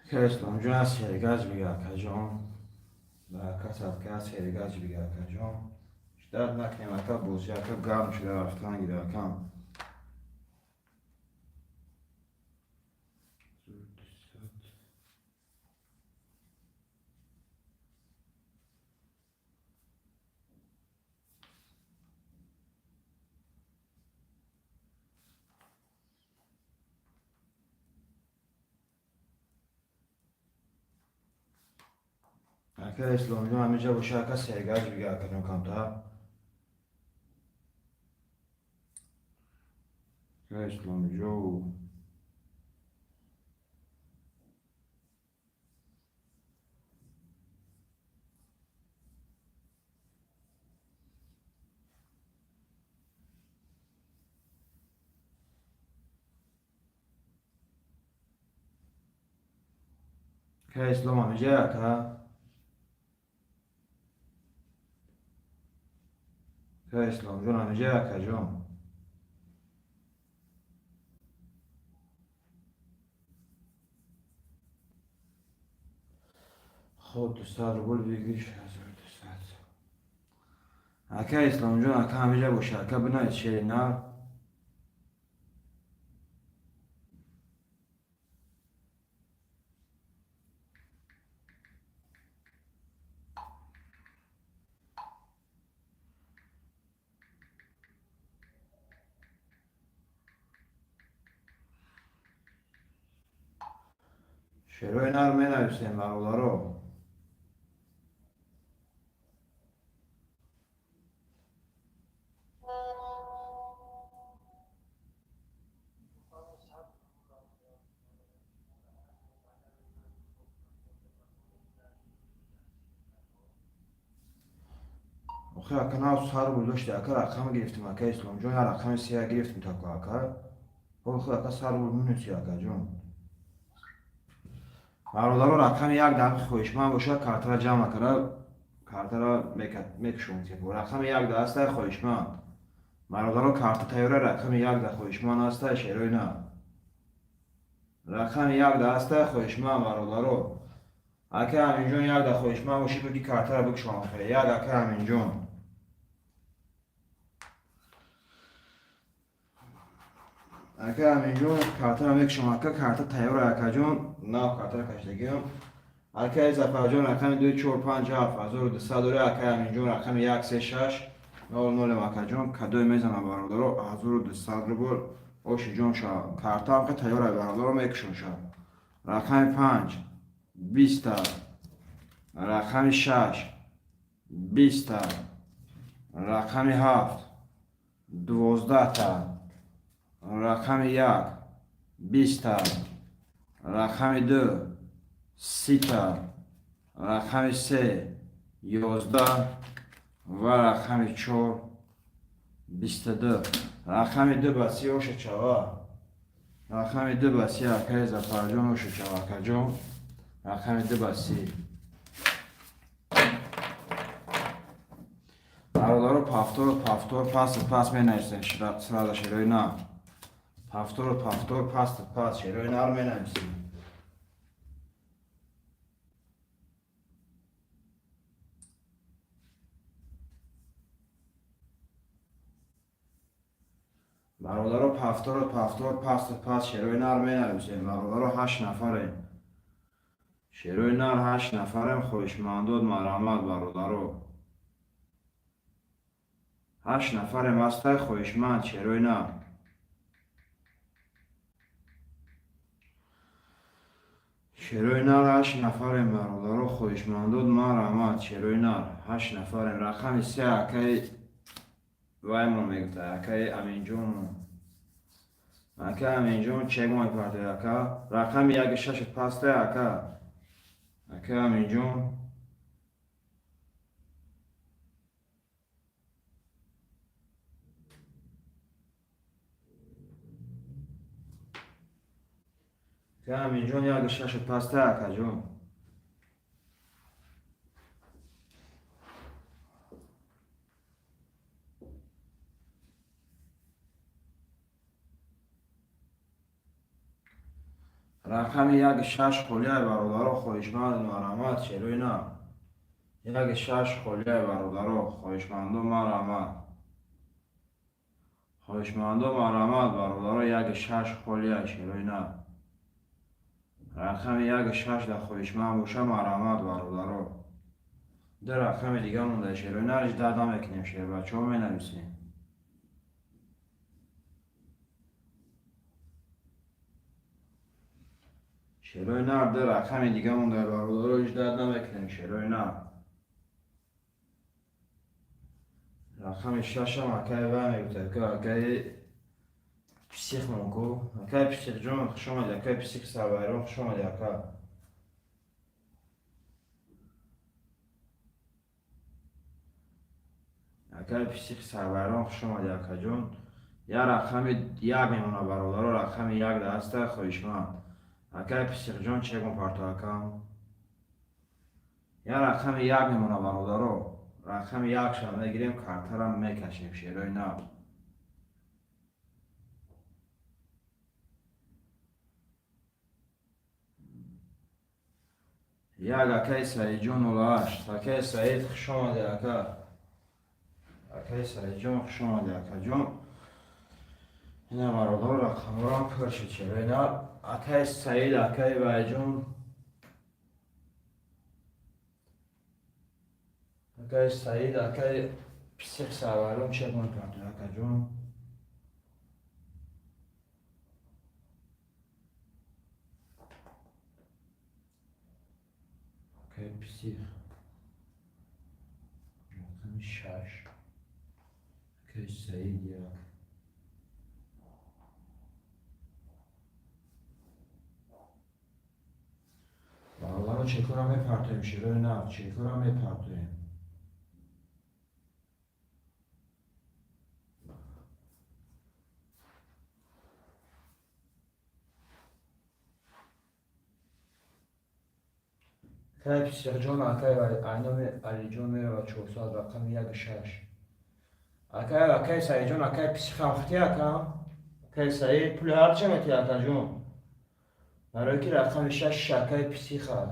که اسلام جون از سرگاز بگه اکا جون برکت که از سرگاز بگه اکا جون شدت نکنیم اکا بوزی اکا گرم شده رفتن گیره اکا. اکا اسلام جون همیشه باشه اکا سرگاز بگه اکا جون کمتر. که اسلام جون که اسلام همیشه اکا که اسلام جون همیشه اکا جون خود دوستات رو گل بگیش هزار دوستات. اکا اسلام جان اکا همه جا باشه اکا بناید شیر نه. شیروی نر می نویسیم برادر رو. آخه اکا نه سر گذاشته اکا رقم گرفتیم اکا اسلام جان یا رقم سیاه گرفتیم تا که اکا. آخه اکا سر گذاشته اکا جان. برادر رو رقم یک دقیقه خویش من باشه کارت را جمع کرده. کارت را میکشون که رقم یک دسته خویش من. برادر رو کارت تیاره رقم یک ده خویش من هسته شیروی نه. رقم یک دسته خویش من برادر رو. اکا همین جان یک ده خویش من باشه بگی کارت را بکشون آخه یک اکا همین جان. اکا همین جان کارت را میکشون اکا کارت تیاره اکا جان نه کارت را کشتگیم. اکا اضافه جان رقم 24577 داره اکا همین جان رقم 136 00 اکا جان کدوی میزنم برادر رو 1200 روبل اوشی جان شا کارت هم که تیاره برادر رو میکشون شا رقم 5 20 رقم 6 20 رقم 7 12 رقم 1 20 رقم 2 30 رقم 3 11 و رقم 4 22 رقم 2 بسی اوش چوا رقم 2 بسی اکای زفرجان اوش چوا اکا جان رقم 2 بسی برادر پفتور پس می نویسن سرادا شیروی نه پفتور پس شیروی نه رو می نویسن. برادر پفتور پس شیروی نر می نویسیم برادر 8 نفره شیروی نر 8 نفرم خوشمندود مرحمت برادر 8 نفرم هسته خوشمند شیروی نر شیروی نر 8 نفرم برادر خوشمندود مرحمت شیروی نر 8 نفرم رقم 3 اکای وایمون میگفته اکای امین جون اکا همین جون چگونه پرده اکا رقم 1 6 پسته اکا همین جون اکا همین جون 1 6 پسته اکا جون رقم 1 6 خلیه برادر خویشمند مرحمت شیروی نه 1 6 خلیه برادر خویشمند مرحمت برادر 1 6 خلیه شیروی نه رقم 1 6 در خویشمند باشه مرحمت برادر در رقم دیگه مونده شیروی نه رج دادا میکنیم شیر بچه ها می نویسیم شیروی نر در رقم دیگه مونده برادر رج دادا میکنیم شیروی نر رقم 6 هم اکای وای میگوته که اکای پسیخ مونکو اکای پسیخ جون خوش آمدی اکای پسیخ سربایران خوش آمدی اکای پسیخ سربایران خوش آمدی اکا جون یا رقم 1 میمونه برادر رقم 1 دسته خویشمند اکای پسیخ جون چگون پارتو اکا یا رقم 1 میمونه برادر رقم 1 شم میگیریم کارتر هم میکشیم شیروی نه یک اکای سعید جان 08. اکای سعید خوش آمده اکا. اکای سعید جان خوش آمده اکا جان. این برادر رقم را پرشید چرا اینا اکای سعید اکای وای جان. اکای سعید اکای پسیخ سوالم چه کن کرده اکا جان. اکای پسیخ رقم 6. اکای سعید یک. برادر چه کنم میپرتیم شروع نه چه کنم میپرتیم. اکای پسیخ جان اکای اینام علی جان میره و 400 رقم 16. اکای سعید جان اکای پسیخ اختی اکا. اکای سعید پول هر چه میتی اکا جان. برای که رقم 6 اکای پسیخه.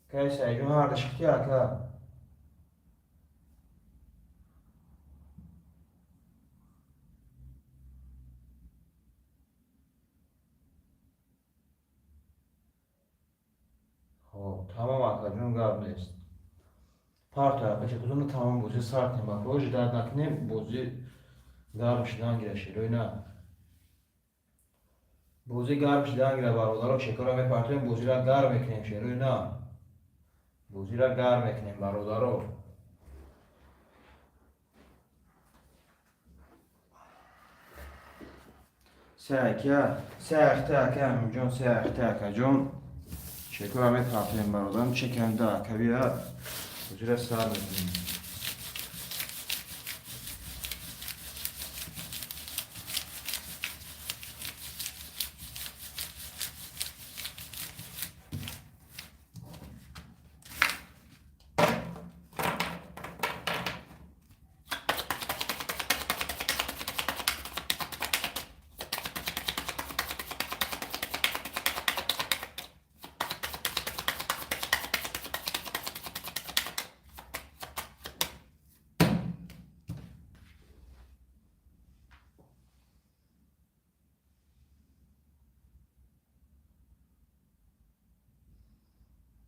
اکای سعید جان هر دشکتی اکا. خب تمام اکا جون گرد نیست. پارت اکا چه کدوم تمام بوزی سرد نیم اکا اوج درد نکنیم بوزی گرم شدن گیره شیروی نه. بوزی گرم شدن گیره برادر رو شکر رو میپرتیم بوزی را گرم میکنیم شیروی نه. بوزی را گرم میکنیم برادر رو. سه اخته اکا همین جان سه اخته اکا جان. شکر رو میپرتیم برادرم چه کنده اکا بیا. بوزی را سر میکنیم.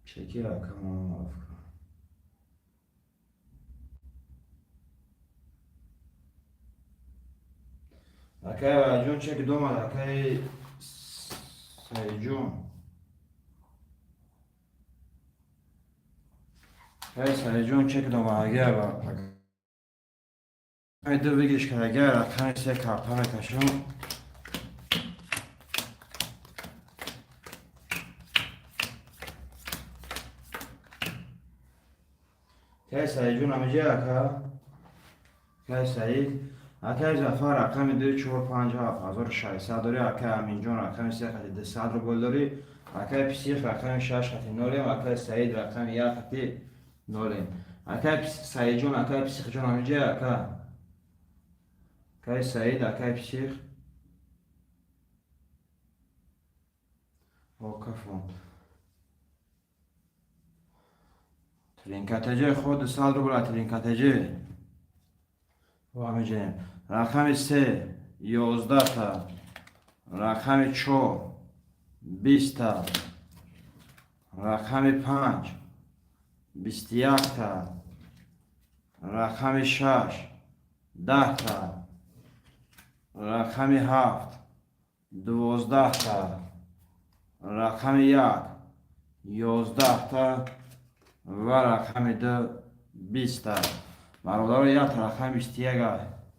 چکی اکا معاف کن. اکای وای جون چک دومد اکای سعید جون. اکای سعید جون چک دومد اگر اکای دو بگیش که اگر اکای سه کارتون کشم. اکای سعید جون همه اکا. اکای سعید اکای زفر رقم 2457 داری اکای امین جان رقم 3 خطی 200 رو گل داری. اکای پسیخ رقم 6 خطی 0 اکای سعید رقم 1 خطی 0. اکای سعید جان اکای پسیخ جان همینجا اکا. اکای سعید اکای پسیخ کفون ترینکتجه خود سال رو برای ترینکتجه و همینجا رقم 3 11 تا رقم 4 20 تا رقم 5 21 تا رقم 6 10 تا رقم 7 12 تا رقم 1 11 تا و رقم 2 20 تا برادر یک رقم 21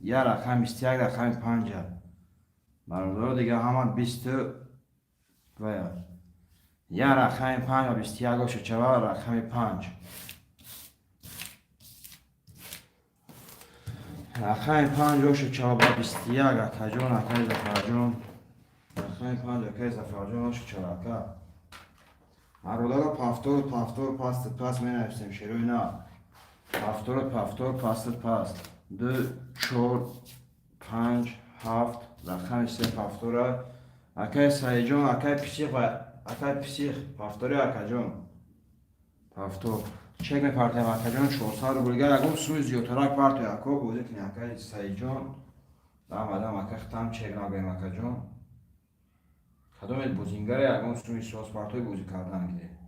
یک رقم 21 رقم 5 برادر دیگه همان 20 و یک رقم 5 و 21 و شچوا رقم 5 رقم 5 و شچوا با 21 اکجون اکای زفرجون رقم 5 اکای زفرجون و شچوا اکا برادر پفتور پاست می نویسیم شروع نه پفتور پاست 2 4 5 7 رقم 3 پفتوره اکای سعید جان اکای پسیخ و اکای پسیخ پافتوری اکجون پافتور چک میپارتیم اکجون 400 رو بلگر اگم سوی زیوتراک پارتی اکو بوده کنی اکای سایجون دام آدم اکا ختم چک نگویم اکجون خدمت بوزینگره اگم سوی سوز پارتوی بوزی کردن گیده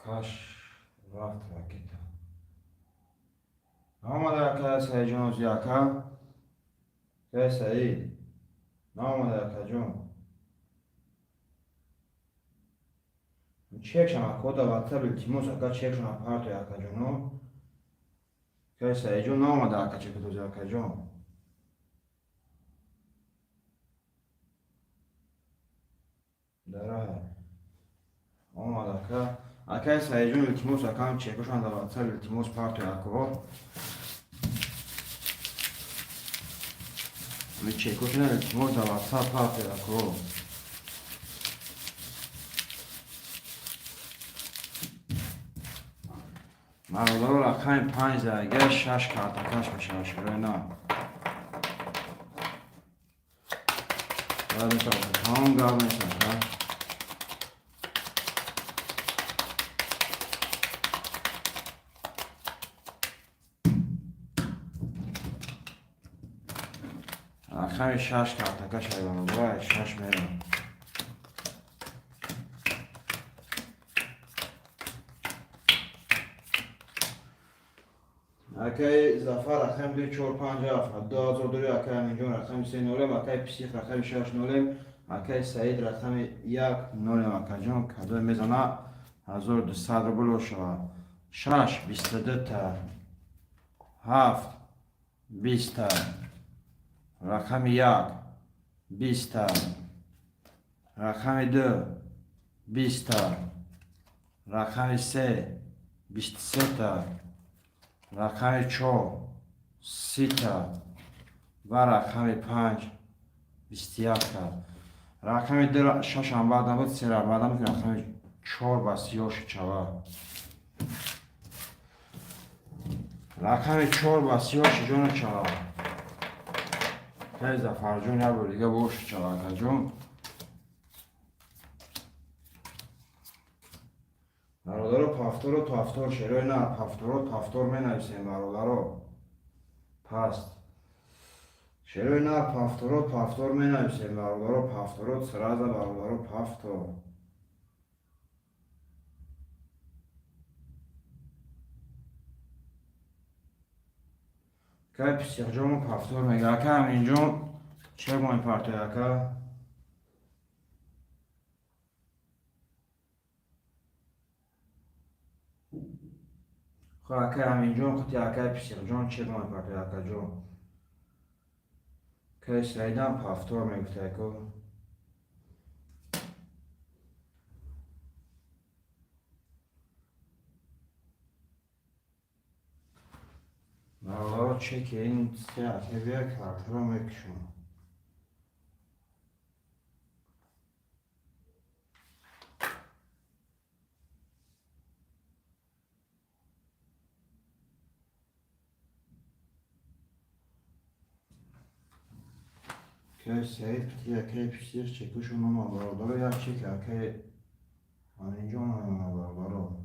کاش رفت راکیتا نامده اکا سایجون زیاکا که سعید نامده اکا جون چک شما کودا واتساپ التیموس اکا چک شما پارتوی اکا جونو که سایجون نامده اکا چک دوزی اکا جون داره آمد اکا سایجون التیموس اکا چکشان در واتساپ التیموس پارتوی اکا می چکشان التیموس در واتساپ پارتوی اکا مرادارو رقم 5 درگه 6 کارتکش میشه شروع نه باید میتونم تمام گاه میتونم رقم 6 کارتکش هایبان برای 6 میرم اکای زفر رقم 2 4 5 7 2002 اکای همینجون رقم 3 نولم اکای پسیخ رقم 6 نولم اکای سعید رقم 1 نولم اکای جون کدوی میزنه 1200 رو بلو شوا 6 22 تا 7 20 تا رقم 1 20 تا رقم 2 20 تا رقم 3 23 تا رقم 4 30 تا و رقم 5 21 تا رقم 2 6 هم بعد بود 3 را بعد هم رقم 4 با 38 چوا رقم 4 با 38 جون چوا که زفر جون یا بود دیگه بوش چوا جون برادرو پافتور و تافتور شروع نه پافتور و تافتور می نویسیم برادرو پست شروع نه پافتور و تافتور می نویسیم برادرو پافتور و سراز برادرو پافتور که پسیخ جون پافتور میگه که همینجون چه باید پارتوی که خواه که همینجون خطی که پسیخ جون چه باید پارتوی که جون که سریدن پافتور میگفته که برادرو چه که این سیاحتی بیا کارتر رو میکشون که سعید پتی که پسیخ چکشون اما برادرو یا چه که همینجون اما برادرو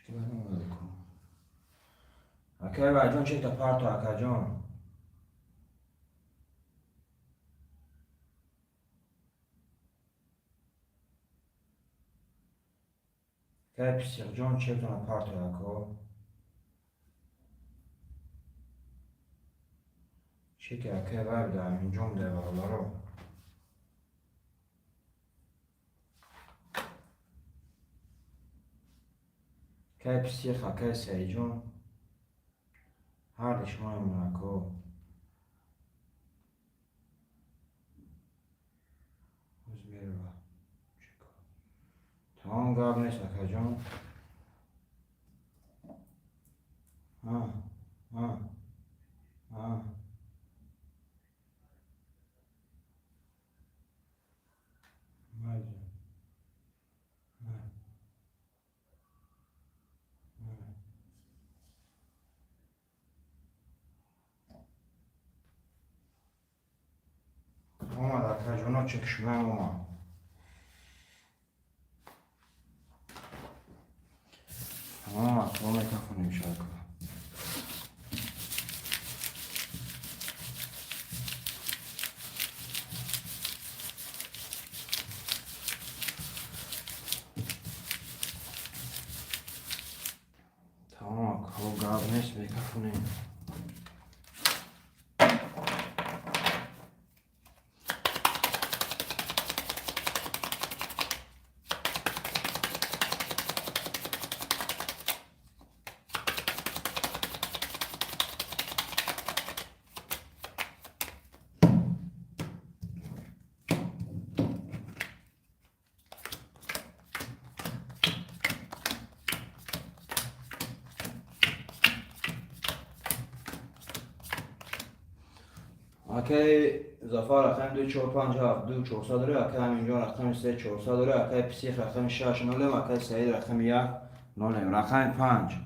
چه که برادرو اکای باجون چه تا پارتو اکا جون که پسیخ جون چه تا پارتو اکا چه که اکای باید همینجون ده برادرو که پسیخ اکای سعی جون هر شما موناکو. تمام قاب نیست اکا جان. ها ها ها ماجه. اومد اکا جانا چکشمه اومد. تمام اکا میکافونیم شاکا. تمام اکا قاب نیست میکافونیم. اکای اضافه رقم 2457 2400 داره. اکای همینجا رقم 3400 داره. اکای پسیخ رقم 6 نولم. اکای سعید رقم 1 نولم. رقم 5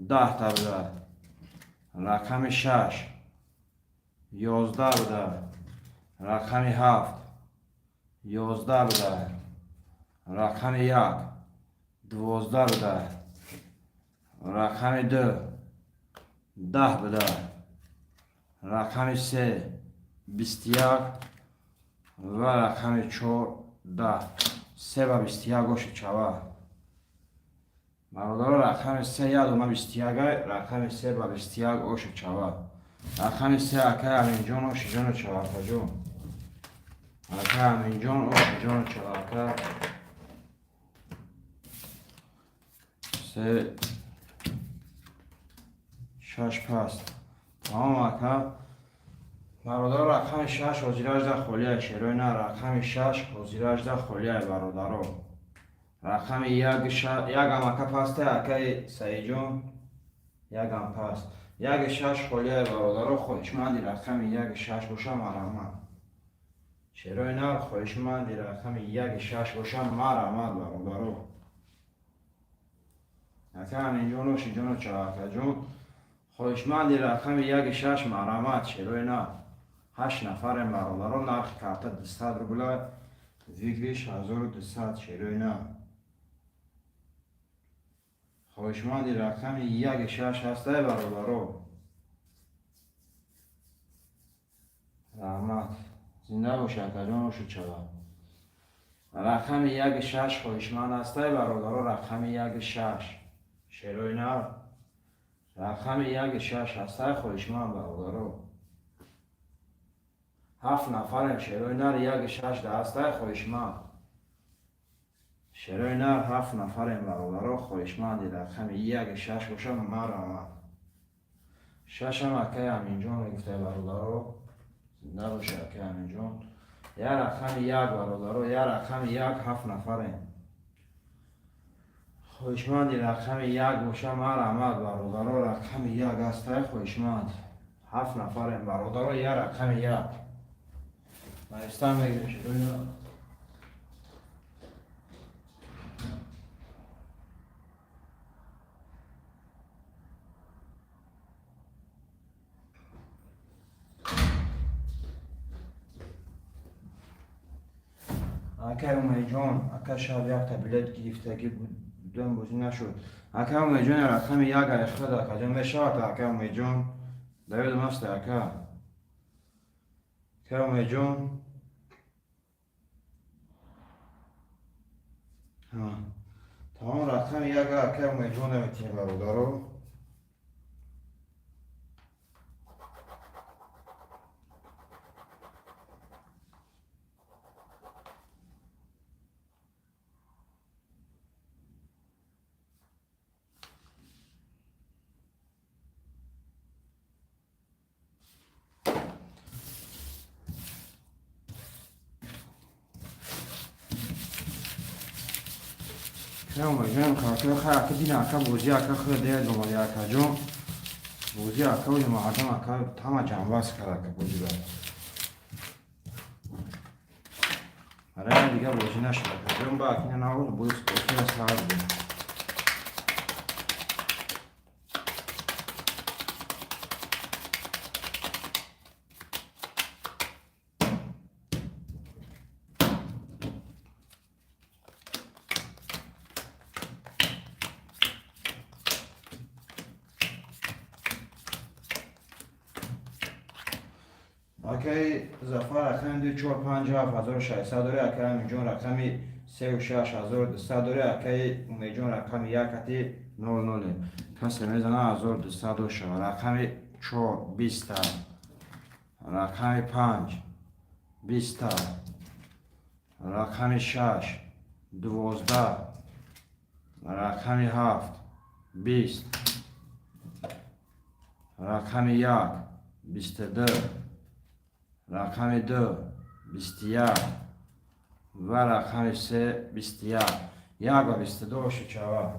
10 تا بده. رقم 6 11 بده. رقم 7 11 بده. رقم 1 12 بده. رقم 2 10 بده. رقم 3 21 و رقم 4 10. 3 و 21 گوش چوا برادر. رقم 3 یادم 21 رقم 3 و 21 گوش چوا. رقم 3 اکای همین جان اوش جان چوا جون. اکای همین جان اوش جان چوا اکای 3 6 پس تمام اکای برادر. رقم 6 حاضیرش در خلیه شیروی نه. رقم 6 حاضیرش در خلیه برادر. رقم 1 هم اکا پسته اکای سعی جون 1 هم پست. 1 6 خلیه برادر خوشمندی. رقم 1 6 باشم مرحمت شیروی نه. خوشمندی رقم 1 6 باشم مرحمت برادر. اکا همین جون وشی جون چهارکا جون خوشمندی. رقم 1 6 مرحمت شیروی نه. 8 نفر برادران. نرخ کارت 200 روبله. ویگریش 1200 شیروی نه. خوشمندی. رقم 1 6 هسته برادر. رحمت زنده باشه اکا جان وشو چوا. رقم 1 6 خوشمند هسته برادر. رقم 1 6 شیروی نه. رقم 1 6 هسته خوشمند برادر. 7 نفرم شیروی نر. 1 6 دسته خوشمند شیروی نر. 7 نفرم برادر خوشمندی. رقم 1 6 باشم مرحمت. 6 هم اکای همین جان گفته برادر. زنده باشه اکای همین جان. یا رقم 1 برادر. یا رقم 1 7 نفرم خوشمندی. رقم 1 باشم مرحمت برادر. رقم 1 هسته خوشمند 7 نفرم برادر. یا رقم 1 مایستان بگیرم شیروی نر. اکا اومی جان اکا شب 1 تا بلیت گرفتگی بودم بازی نشد. اکا اومی جان رقم 1 اخراج اکا جان بشود. اکا اومی جان دوید مست اکا. اکا اومی جان تمام رقم 1 اکا اومی جان نمیتیم برادر. Calma, já cartão aqui de na cabo já carro de do mal ya cajon. Bozi aka o ma adam aka tama canvas kara ka bozi ba. Ara diga bozi na shaka. Jon ba akina na o bozi ko kina sabe. اوکی زفر رقم 2457,600 داره اکی امیجون رقمی 36,200 داره اکی امیجون رقمی یکتی 00 کسی میزنه 1200 رقمی 4 20 رقمی 5 20 رقمی 6 12 رقمی 7 20 رقمی 1 22 رقم 2 21 و رقم 3 21 1 و 22 شچوا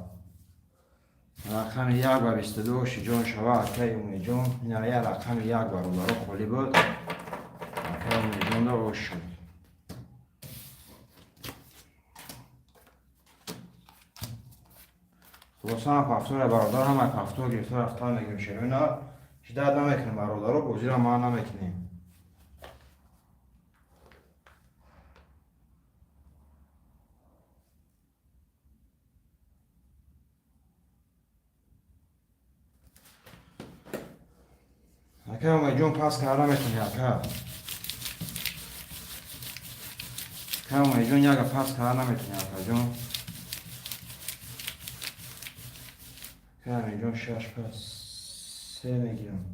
رقم 1 و 22 جون شوا که اون جون اینا یا رقم 1 برابر خالی بود که اون جون رو شد خلاصا پافتور برادر هم پافتور گرفته رفتن میگیم شروعنا شدت نمیکنیم برادر رو بوزی رو ما نمیکنیم اکه اومه جون پاس کارا میتونی اکه اومه جون یکه پاس کارا نمیتونی اکه جون که اومه جون 6 پاس 3 میگیرم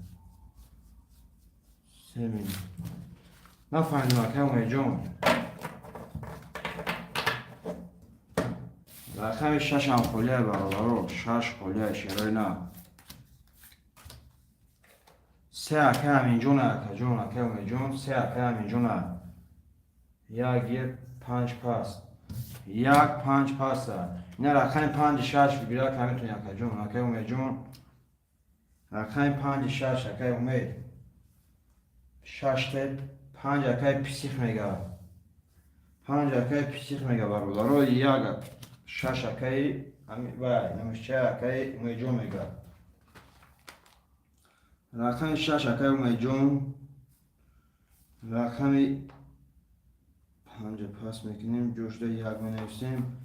3 میگیرم نفهمیدم اکه اومه جون رقم 6 هم خلیه برابر 6 خلیه شیرای نه 3 اکه همین جونه اکه جون اکه اومه جون 3 اکه همین جونه یک 5 پاس 5 پاس اینا رقم 5 6 بگیره که میتونی اکه جون اکه اومه جون رقم 5 6 اکه اومه 6 5 اکه پیسیخ میگه 5 اکه پیسیخ میگه برادر یک 6 اکه وای نمیشه اکه اومه جون میگه رقم 6 اکه اومه جون رقم 5 پاس میکنیم جوشده یک مینویسیم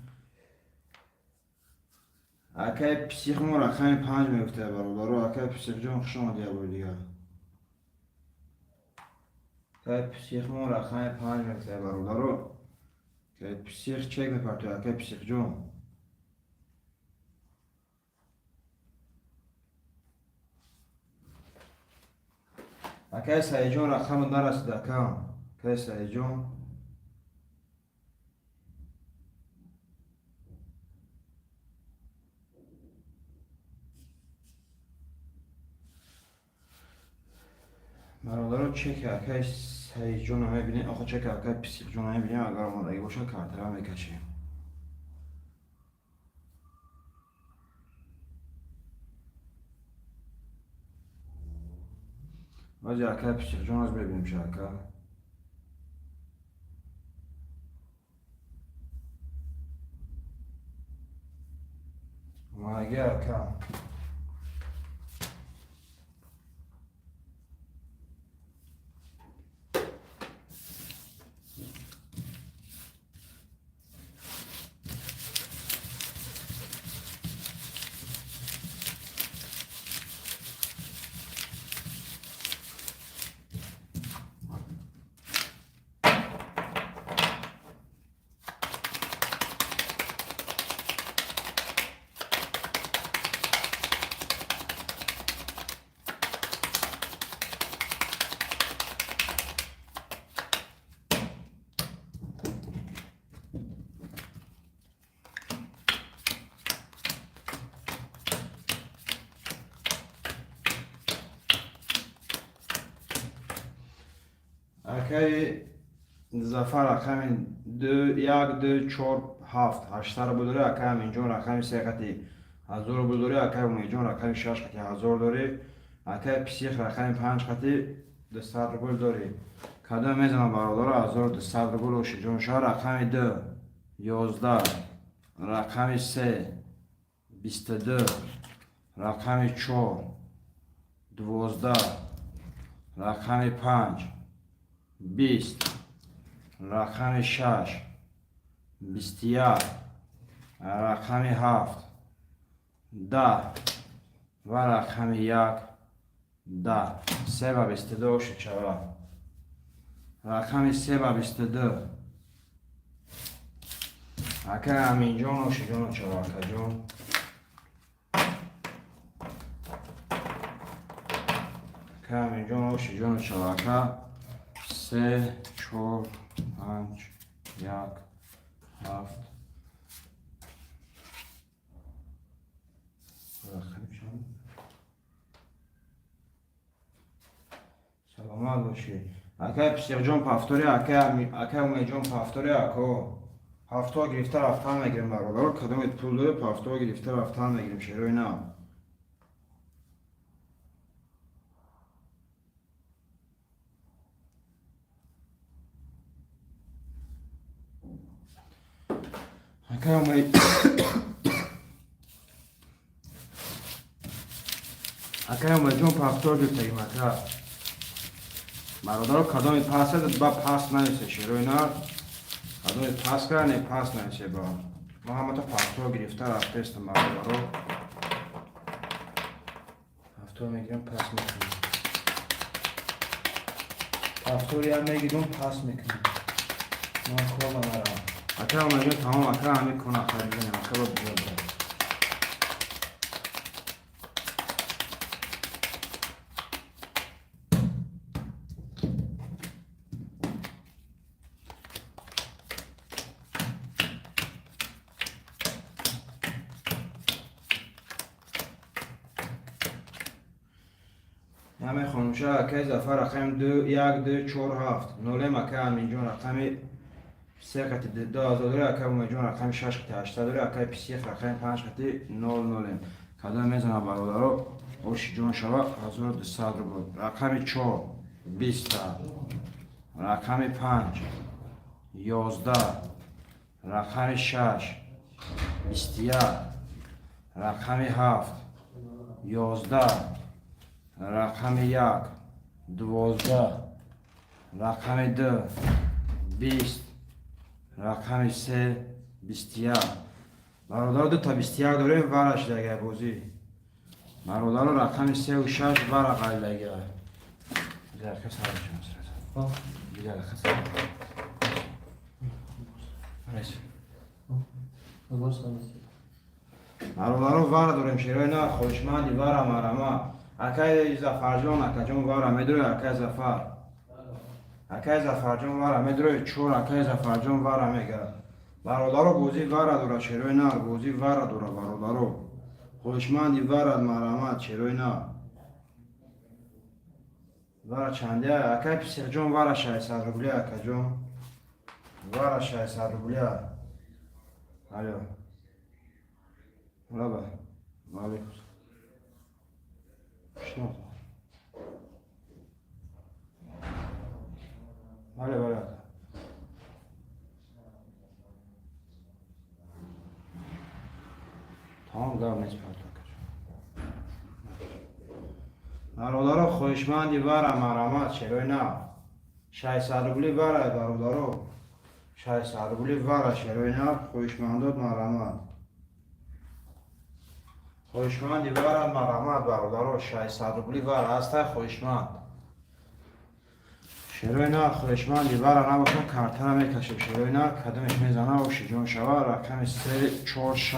اکه پیسیخ ما رقم 5 میفته برادر اکه پیسیخ جون شما دیگه بود دیگه اکه پیسیخ ما رقم 5 میفته برادر اکه پیسیخ چک میپرده اکه پیسیخ جون اکه سعی جون رقم نرسید اکه سعی جون برادر چک اکه سعی جون هم میبینیم آخه چک اکه پیسیخ جون هم میبینیم اگر ما دیگه باشه کارتر هم میکشیم واسه اکه پیسیخ جون از ببینیم چه اکه ما اگه اکه اکه زفر رقم 2 1 2 4 7 8 رو بداری اکای امین جان رقم 3 قطعی 1000 رو بداری اکای امین جان رقم 6 قطعی 1000 داری اکای پسیخ رقم 5 قطعی 200 روبل داری کدام میزنم برادر 1200 روبل و جان شاه رقم 2 11 رقم 3 22 رقم 4 12 رقم 5 20 رقم 6 21 رقم 7 10 و رقم 1 10 3 و 22 شد شود رقم 3 و 22 اکر امین جان و شجان و چواکه جان اکر امین جان و شجان و چواکه 3 4 5 1 7 سلامت باشی اکای پسیق جان پافتوری اکای اومی جان پافتوری اکو هفته گرفته رفتن میگیریم برادر کدومت پول داره پافتو گرفته رفتن میگیریم شروع نه اکای اومی اکای اومی جان پافتو گرفته ایم اکا برادر کدومت پاس داد با پاس نمیشه شروع نه کدومت پاس کنه پاس نمیشه با ما همه تا پافتو گرفته رفته استم برادر پافتو میگیرم پاس میکنم پافتوری هم میگیرم پاس میکنم ما کلا مرا اکای اومی جان تمام اکا همین کنه خریدن اکا با بیاد همه خانوشه اکای زفر رقم 2 1 2 4 7 نولم اکای امین جان رقم 3 قطعی 2000 داره اکای اومی جان رقم 6 قطعی 8 داره اکای پسیخ رقم 5 قطعی 0 نولم کدام میزنه برادر اوشی جان شوا 1200 رو بود رقم 4 20 رقم 5 11 رقم 6 21 رقم 7 11 رقم 1 12 رقم 2 20 رقم 3 21 برادر دو تا 21 داریم ورش دیگه بازی برادر رقم 3 و 6 ورق دیگه بیدر کس هر شما بیدر کس برادر ور داریم شیرای نه خوشمندی ور مرما اکای زفر جان اکای جان ور میدروی اکای زفر اکای زفر جان ور میدروی چور اکای زفر جان ور میگه برادر بوزی ور داره شیرای نه بوزی ور داره برادر خوشمندی ور مرما شیرای نه ور چنده اکای پسیق جان ور 600 روبلی اکای جان ور 600 روبلی الو مرحبا وعلیکم شنو بله بله تمام گام نیست برادر خوشمندی ور مرامت چرا نه 600 روبلی ور برادر 600 روبلی ور چرا نه خوشمندات مرامت خوشمندی ور مرامت برادر 600 روبلی ور هسته خوشمند شروع نه خوشمندی ور نباشه کارتر میکشه شروع نه کدومش میزنه و شجون شوه رقم 3 4 6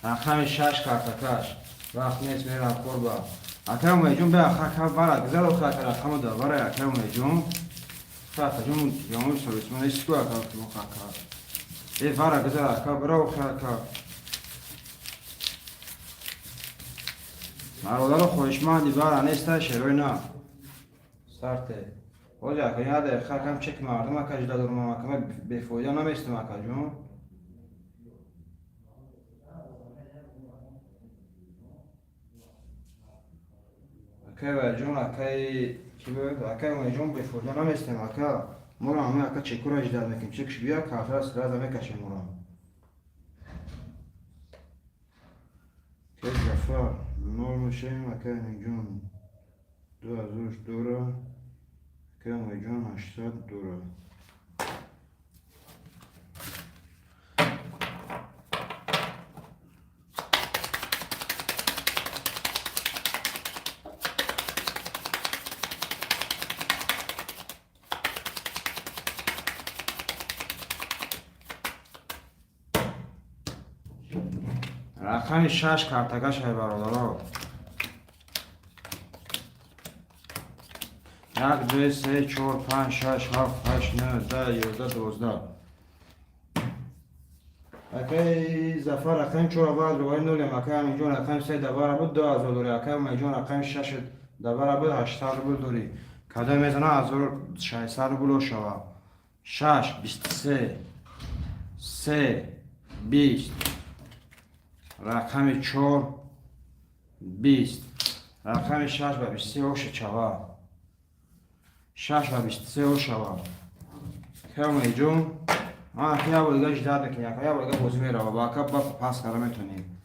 رقم 6 کارتکش وقت نیست میرم قربا اکرم میجون به اخر برد گذر و خاطر رقم داوره اکرم میجون خاطر جون یامون سرویس من ایستگو اکرم که مخاطر ای ور گذر اکرم برا و خاطر مرادر خوشمندی ور نیسته شروع نه سرته Hoca ya da hakam çekme ardım akajda durma makama befoyda namestim akajun. Akay vajun akay kibe akay vajun befoyda namestim aka. Mora ama aka çekura ejder mekim çekiş biya kafra sıra da mekaşe mora. Kez zafer normal şey akay vajun 2003 dura akay vajun 80 dura. رقم 6 کارتگاش های برادرها 1 2 3 4 5 6 7 8 9 10 11 12 اکی زفر رقم 4 بعد روی نول مکان اینجا رقم 3 دوباره بود 2000 دوری اکی اینجا رقم 6 دوباره بود 800 بود دوری کدا میزنه 1600 بلو شوا 6 23 3 20 رقم 4 20 رقم 6 و 23 اوش چوا 6 و 23 اوش شوا که میجون یا باید گاش داد که یا باید گاش میره و با کب با پاس کار میتونیم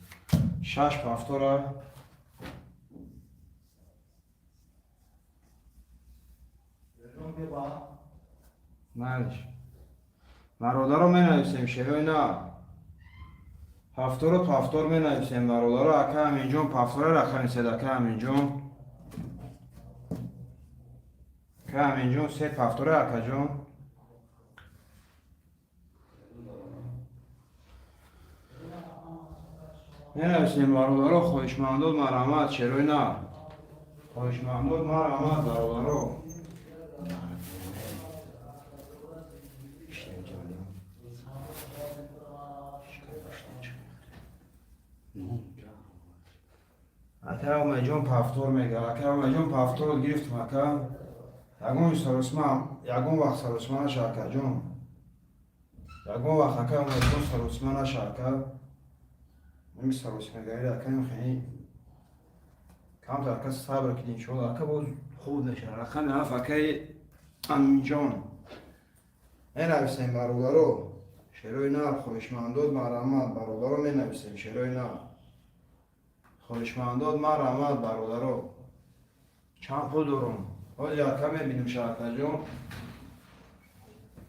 6 پافتورا مالش مرادارو می نویسیم شروع نه هفتور پافتور می نویسیم مرادارو اکا همینجون پافتور رقم 3 اکا همینجون که همینجون 3 پافتور اکا جون نویسیم برادرو خوشمندود مرحمت چروی نه خوشمندود مرحمت برادرو اکا اومجون پافتور میگه اکا اومجون پافتور گرفتم اکا یکون سروسمان یکون وقت سروسمان شاکا جون یکون وقت اکا اومجون سروسمان شاکا نمی سروسمان گایده اکا میخوایی کام تا اکا صبر کدین شد اکا باز خود نشه اکا نفت اکا امجون این نویسیم برادرو شروع نار خوشمندود مرحمت برادرو می نویسیم شروع نار خوشمندود مرحمت برادرو چند پول دارم باز یکا میبینیم شاکا جون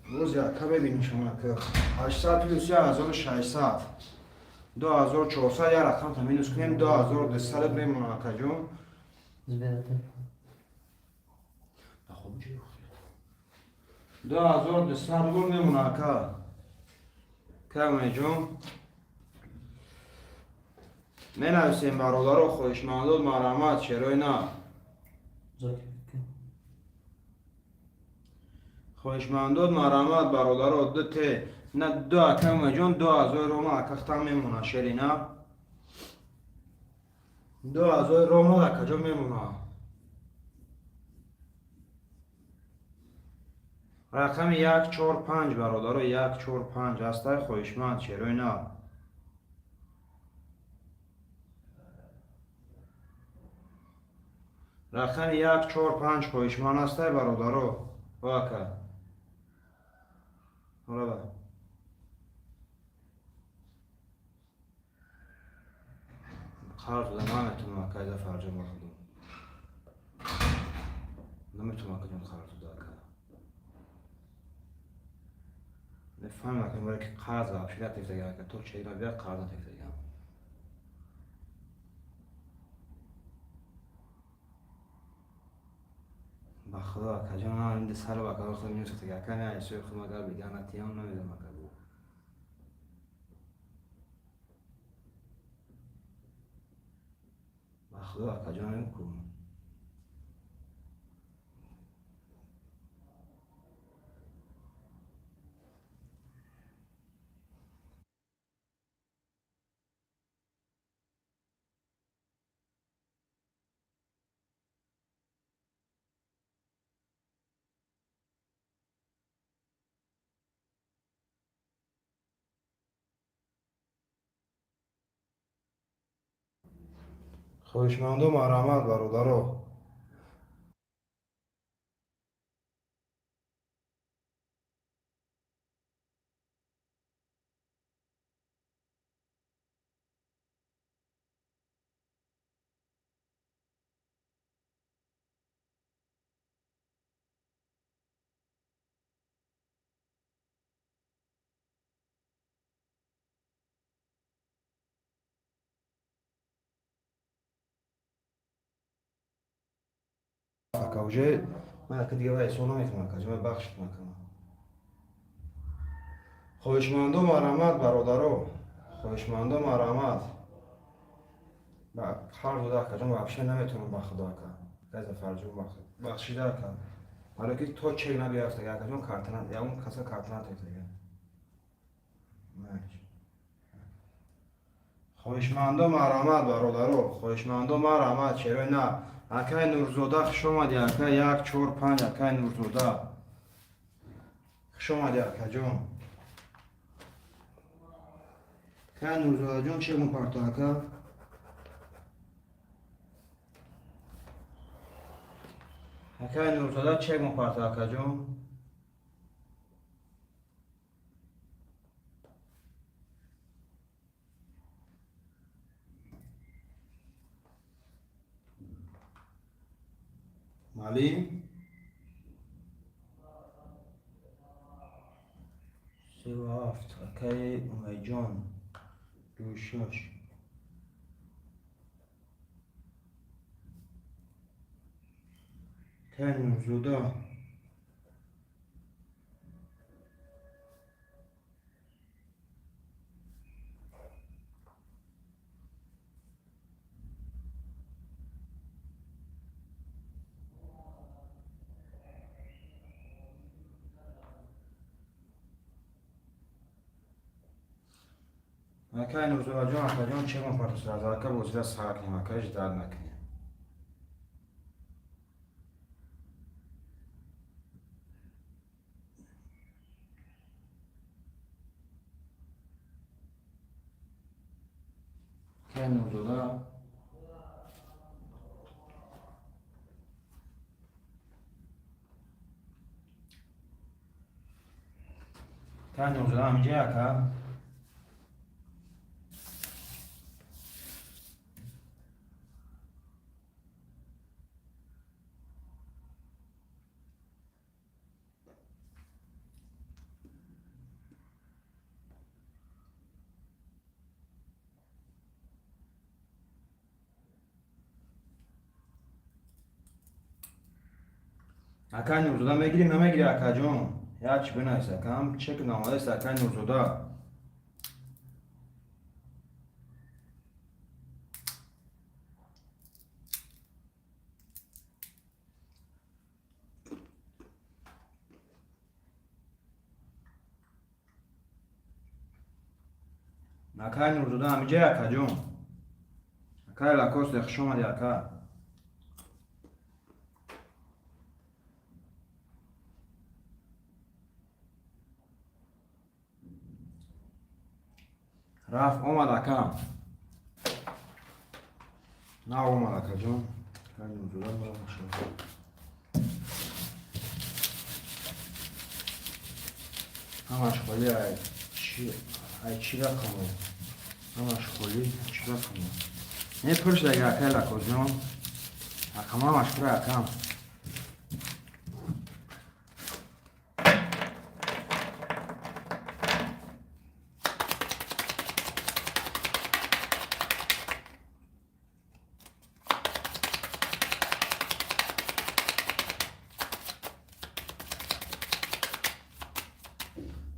روز یکا ببینیم شما که 800 پلوس 1600 2400 یا رقم تا مینوس کنیم 2200 بمیمونه اکا جون بخواب چی 2200 رو میمونه اکا کمه جون می نویسیم برادر خوشمندود مرحمت شروع نه خوشمندود مرحمت برادر دو تی نه دو کمه جون 2000 روم اکا ختم میمونه شری نه 2000 روم اکا جون میمونه رقم 145 برادر 145 هسته خوشمند شروع نه رقم 145 خوشمند هسته برادر واکه حالا با قرض دادم نمیتونم اکا ایده فرجه مخدوم نمیتونم اکا جون قرض داد اکا نفهم اکا برای که قرض افشیده تفته اکا تو چه اینا بیا قرض تفته گم بخدا اکا جون این سر با اکا خود میوسته اکا نه ایسوی خود مگر بگم نتیم نمیدونم اکا بو بخدا اکا جون نمیکنم خواهشمندم مرحمت برادرها. اکا وجه من اکا دیگه باید سوال نمیتونم اکا جمعه بخشت میکنم. خواهشمندم مرحمت برادرها. خواهشمندم مرحمت. با هر دو اکا جمعه بخشه نمیتونم بخدا اکا. گز فرجون بخشیده اکا. حالا که تو چه نبیافته اکا جمعه کارتنا یا اون کسا کارتنا تکلیه. ماش. خواهشمندم مرحمت برادرها. خواهشمندم مرحمت چرا نه. اکای نورزاده خوش اومدی اکا 1 4 5 اکای نورزاده. خوش اومدی اکا جون. اکای نورزاده جون چه مپارتا اکا؟ اکای نورزاده چه مپارتا اکا جون؟ مالی؟ 3 و 7 اکای امی جان 2 و 6 اکای نورزاده اکای نورزاده جان اکا جان چه مپارتا سر از اکا بوزیده ساعت نیم اکایش درد نکنیم. اکای نورزاده اکای نورزاده همینجا اکا. اکای نورزاده میگیری نمیگیری اکا جون؟ یا چی بنایست اکا هم چک ناماده است اکای نورزاده. اکای نورزاده همینجا اکا جون. اکای لاکوست خوش اومدی اکا. رفت اومد اکا. نه اومد اکا جون. اکای نورزاده برام شد. همش خالی ای چی رقمه. همش خالی چی رقمه. نه پرش دیگه اکای لاکوست جون. اکا ما همش پره اکا.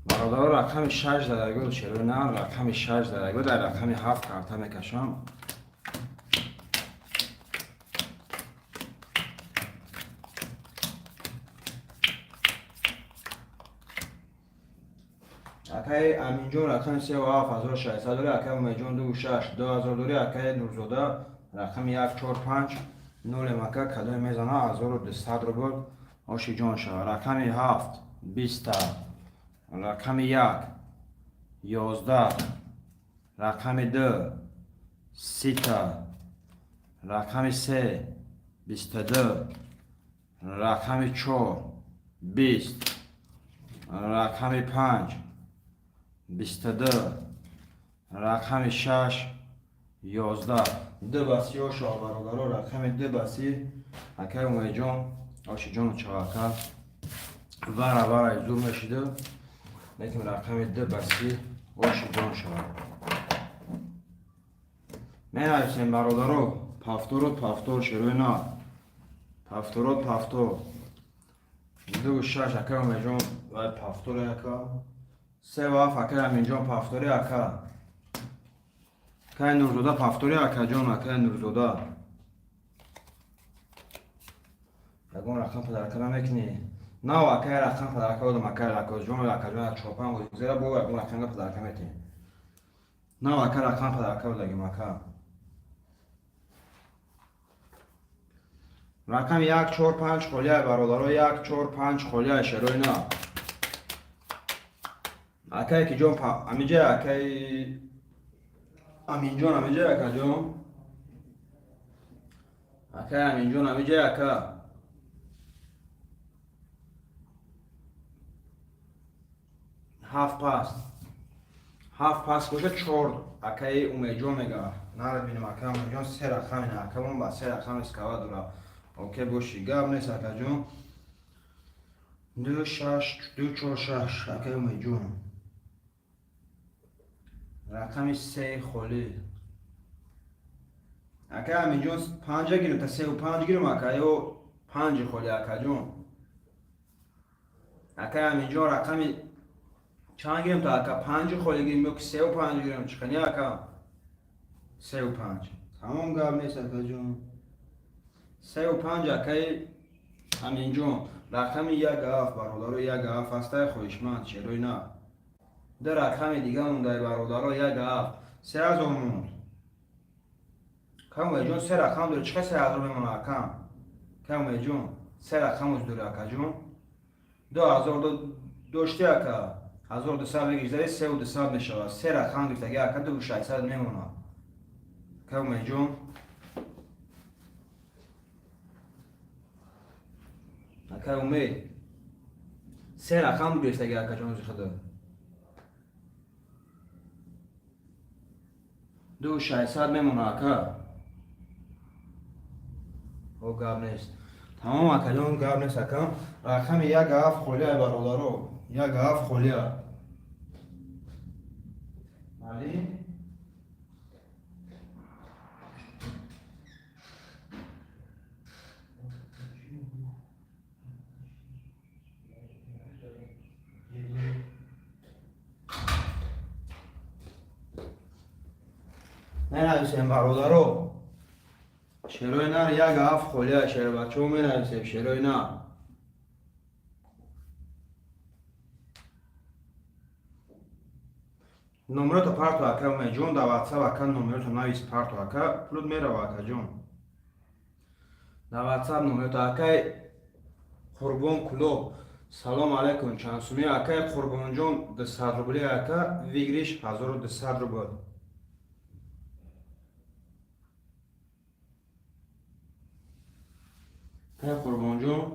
برادر رقم 6 درگو چرا نه رقم 6 درگو در رقم 7 کارتا میکشم. اکای امین جون رقم 3 و 7600 داره. اکای امین جون 2 و 6 2000 داره. اکای نورزاده رقم 1 4 5 نول مکه کدای میزنه 1200 روبل آشی جان شد. رقم 7 20 رقم 1 11 رقم 2 30 رقم 3 22. رقم 4 20. رقم 5 22. رقم 6 11. دو بسی ها شاه برادرها. رقم دو بسی اکای اومه جان آشی جان و چواکا وره زور میشیده، لیکن رقم دو بسی آشی جان شود. می نویسیم برادرها پافتور شروع نه پافتور دو شش اکای اومه جان و پافتور اکا سه و هفت اکای امین جان پافتوری اکا اکای نورزوده پافتوری اکا جان اکای نورزوده یکون رقم پدرکه نمیکنی نه اکای رقم پدرکه بودم اکای اکا جان چوپان بود زیرا بو یکون رقم پدرکه میکنی نه اکای رقم پدرکه بودم اکا رقم 1 4 5 خلیه برادرها 1 4 5 خلیه شروع نه اکای که جان امیجا اکای امین جان امیجا اکا جان اکای امین جان امیجا اکا هفت پاس باشه 4 اکای اومه جان میگه نه ببینیم اکای اومه جان سه رقم نه اکا اون با سه رقم اسکاوا داره اوکی باشی گم نیست اکا جان 2 6 2 4 6 اکای اومه جان رقم 3 خالی اکای امین جان 5 گیرم تا 3 و 5 گیرم اکای و 5 خالی اکا جان اکای امین جان رقم چند گیرم تا اکا 5 خالی گیرم که 3 و 5 گیرم چکنی اکا 3 و 5 تمام گم نیست اکا جان 3 و 5 اکای امین جان رقم 1 هفت برادرها 1 هفت هسته خویشمند چروی نه در رقم دیگه مونده برادرها 1 هفت 3000 موند کم جون 3 رقم داره چقدر 3000 میمونه اکا کم جون 3 رقم از داره اکا جون 2000 داشته اکا 1200 بگیش داره 3200 میشود 3 رقم گرفتگی اکا 2600 میمونه کم جون اکا امید 3 رقم گرفتگی اکا جون از خدا 2600 میمونه اکا او گاب نیست تمام اکا جان گاب نیست اکا رقم 1 هفت خلیه برادرها 1 هفت خلیه مالی می نویسیم برادرها شروع نه 1 هفت خلیه شروع بچه ها می نویسیم شروع نه نمره تو پارتو اکا می جون در واتساپ اکا نمره تو نویس پارتو اکا پلود می رو اکا جون در واتساپ نمره تو اکا قربان کلوب سلام علیکم چند سومی اکا قربان جون 200 روبلی اکا ویگریش 1200 روبل اکا قربان جون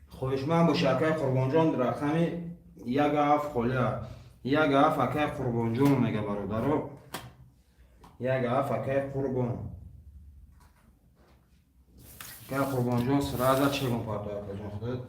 خوشمند باشه اکای قربان جان رقم 1 هفت خلیه 1 هفت اکای قربان جان میگه برادرها 1 هفت اکای قربان جان سرازه چه گم پاتو اکا جان خودت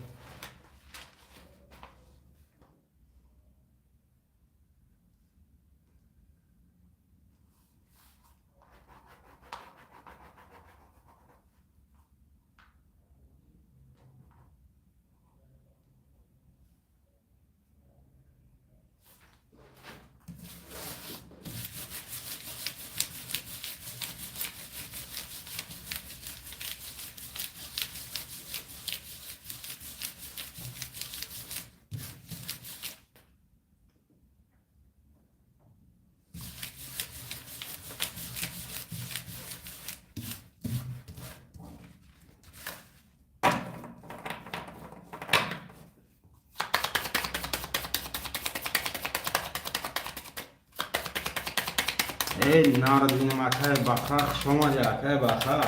خیلی نارد بینم اکای بخا شما دی اکای بخا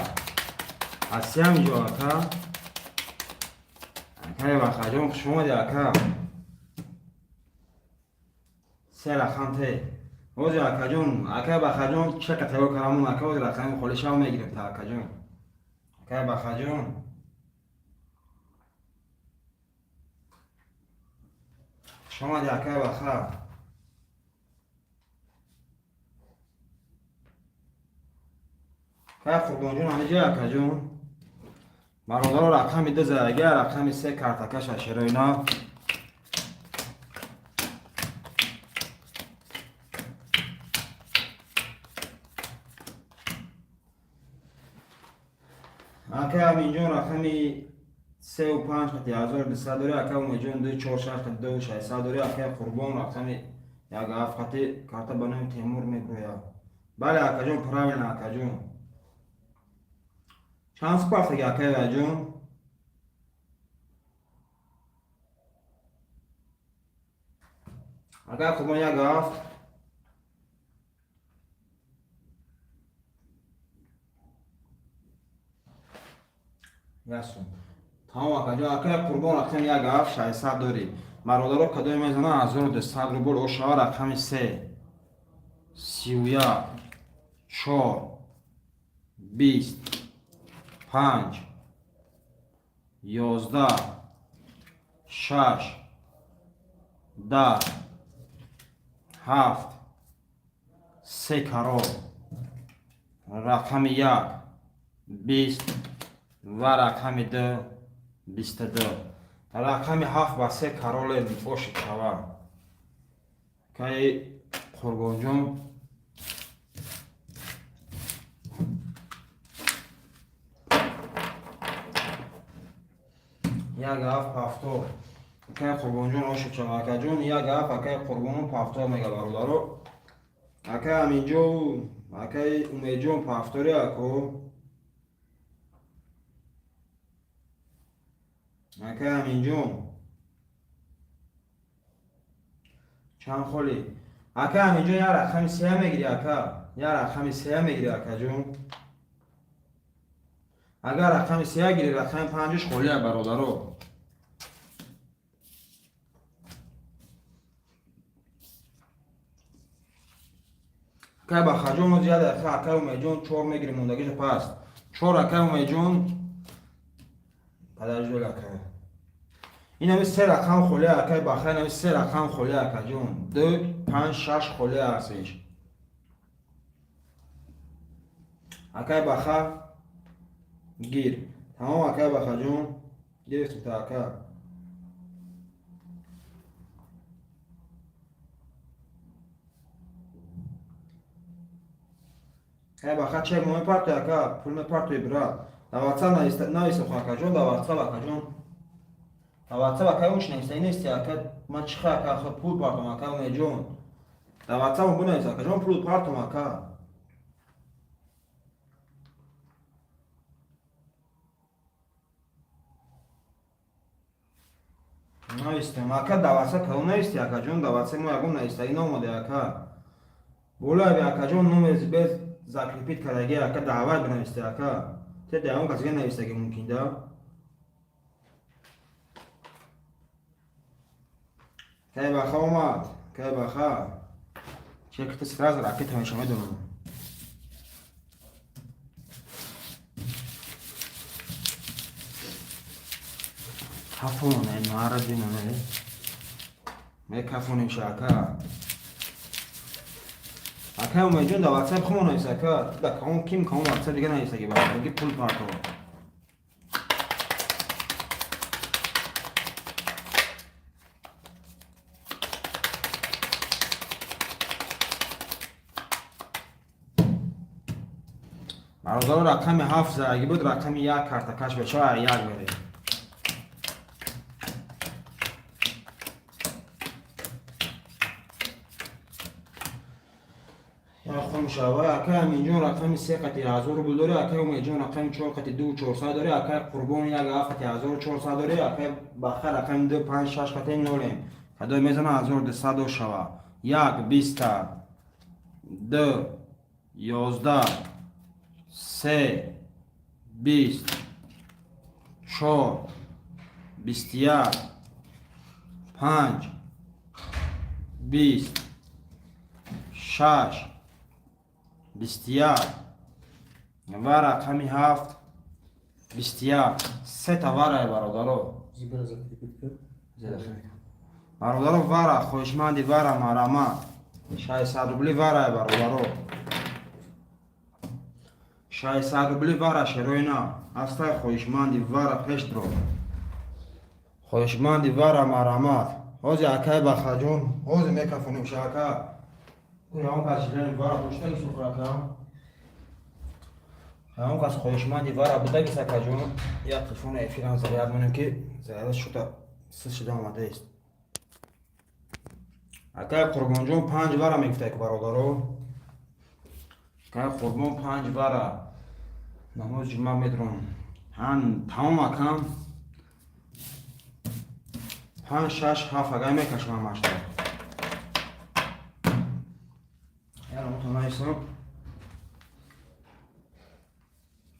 هستی همینجا اکا اکای بخا جون شما دی اکا سه رقم ته اوزی اکا جون اکای بخا جون چه کتگو کرامون اکا اوزی رقم خولی شما میگیرم تا اکا جون اکای بخا جون شما دی اکای بخا که قربان جون همه جا اکا جون برادر رقم دو زرگه رقم سه کارتکش اشاره اینا اکا همین جون رقمی 3 و 5 خطی 1200 داره اکا همین جون 2 4 6 خطی 2 600 داره اکا قربان رقمی یک هفت خطی کارتا بنام تیمور میگویا بله اکا جون پراوین اکا جون چند سپاس دیگه اکا جون اکا قربان یک هفت یاسون تمام اکا جون اکا قربان رقم یک هفت 600 داری برادر کدوی میزنه 1200 روبل و شعار رقم 3 31 4 20 5 11 6 10 7 3 کرور رقم 1 20 و رقم 2 22 رقم 7 و 3 کرور باشد شوم که قربان جون یک هفت هفتو که قربان جون آشد شما اکا جون یک هفت اکا قربان پافتو میگه برادرو اکا همینجا اکا امید جون پافتوری اکو اکا همینجا چند خولی اکا همینجا یک رقم 3 میگیری اکا یک رقم 3 میگیری اکا جون اگر رقم 3 گیری رقم 5 خولی برادرو که با خجون زیاده اکا امید جون 4 میگیری موندگیش پس 4 اکا امید جون پدر جول اکا این همی 3 رقم خولی اکا بخیر همی 3 رقم خولی اکا جون 2 5 6 خولی هستش اکا بخیر گیر تمام اکا بخیر جون گرفت تا اکا اکا بخیر چه مومی پارتو اکا پول پارتوی برا دا واتساپ نایست خو اکا جون دا واتساپ اکا جون دا واتساپ اکا اونش نیستی اکا من چخه اکا خود پول پارتو اکا اونی جون دا واتساپ بو نیست اکا جون پول پارتو اکا نیستم اکا دا واتساپ که اون نیستی اکا جون دا واتساپ مو یکم نیستی این اومده اکا بولا بی اکا جون نومز بیز زاکریپیت کردگی اکا دعوت بنویستی اکا ته دیگه کسی نویسته که ممکن ده که بخوا اومد که بخوا چه کتی سراز راکت همیشه میدونم کفونه نوارد بینونه می کفونه میشه اکا اکا اومد جون دا واتساپ خمون نویسته اکا دا کام کیم کام واتساپ دیگه نویسته که باید بگی پول پارتو برادر رقم 7 زرگی بود رقم 1 کارتکش به چه 1 بره یا خون شاوه اکا همینجون رقم 3 قطعی 1000 روبل داره اکا همینجون رقم 4 قطعی 2 400 داره اکا قربان 1 قطعی 1400 داره اکا بخیر رقم 2 5 6 قطعی نولیم کدوی میزنه 1200 شاوه 1 20 2 11 3 20 4 21 5 20 6 21 و رقم 7 21 سه تا وره برادرو برادرو وره خوشمندی وره مرمت 600 روبلی وره برادرو 600 روبلی وره شروینا هسته خوشمندی وره پیش درو خوشمندی وره مرمت حوزی اکای بخجون حوزی میکفونیم شاکا کوی همون کسیلین وره پوشتگی سفره کم همون کس خوشمندی وره بودگی سکا جون یا تلفون افیران زریاد منیم که زریاد شده سه شده آمده است اکای قربان جون 5 وره میگفته که برادرو اکای قربان 5 وره نماز جمعه میدرون هن تمام اکم 5 6 7 اگه میکشم همشتا یعنی مطمئن ایستم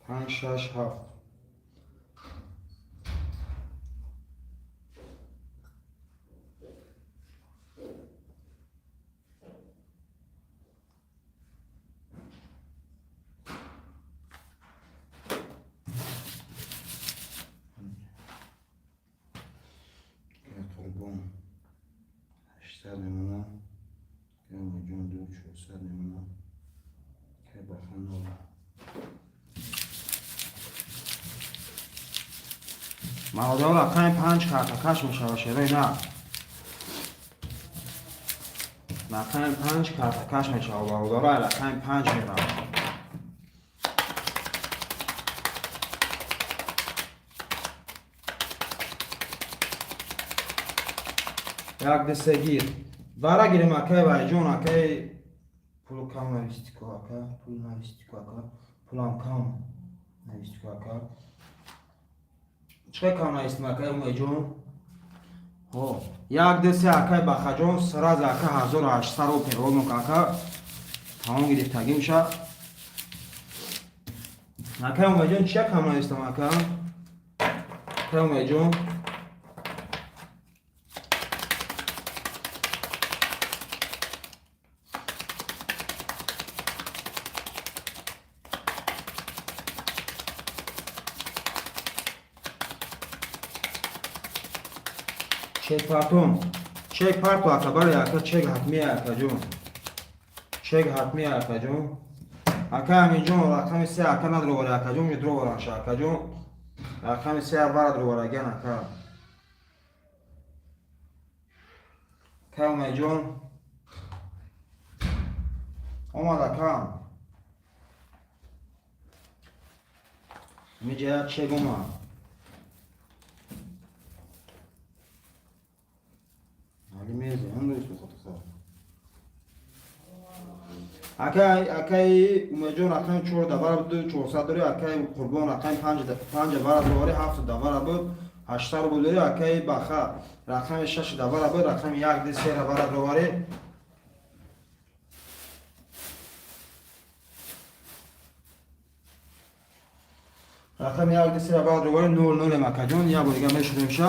5 6 7 قربان 800 میمونه که میلیون دو 400 میمونه که بخون مادر رقم 5 کارتکش میشه شروع نه رقم 5 کارتکش میشه مادر رقم 5 میره یک دسته گیر وره گیریم اکای بای جون اکای پولو کم نویستی که اکا پول نویستی که اکا پولم کم نویستی که اکا چه کم نویستیم اکای اومی جون یک دسته اکای بخا جون سراز اکا 1800 رو پیرول که اکا تمام گرفتگی میشه اکای اومی جون چه کم نویستم اکا اکای اومی جون چک پارتون چک پارتو اکا برای اکا چک حتمی اکا جون چک حتمی اکا جون اکا همین جون رقم 3 اکا ندرو ولی اکا جون میدرو ورانش اکا جون رقم 3 اول درو ورگن اکا اکا همین جون اومد اکا میجه چک اومد اکای اومجون رقم 4 دوباره بود 400 داری اکای قربان رقم 5 دوباره دوباره 7 دوباره بود 8 بود داری اکای بخا رقم 6 دوباره بود رقم 1 دی 3 دوباره دوباره رقم 1 دی 3 دوباره دوباره 00 مکجون یا بود دیگه میشه میشه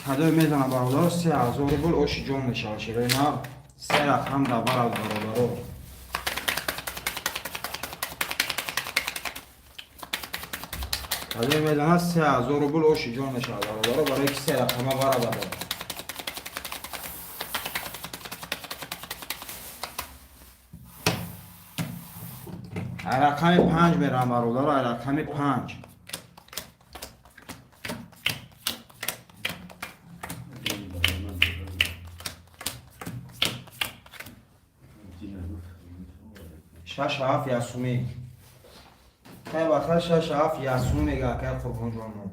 کدو میزنه برادر 3000 بول اوش جون میشه شیرای نه 3 رقم دوباره برادر کدو میزنه 3000 بول اوش جون میشه برادر برای که 3 رقم برابر رقم 5 میرم برادر رقم 5 شش هفت یاسومی که بخیر 6 7 یاسومی میگه که قربان جانم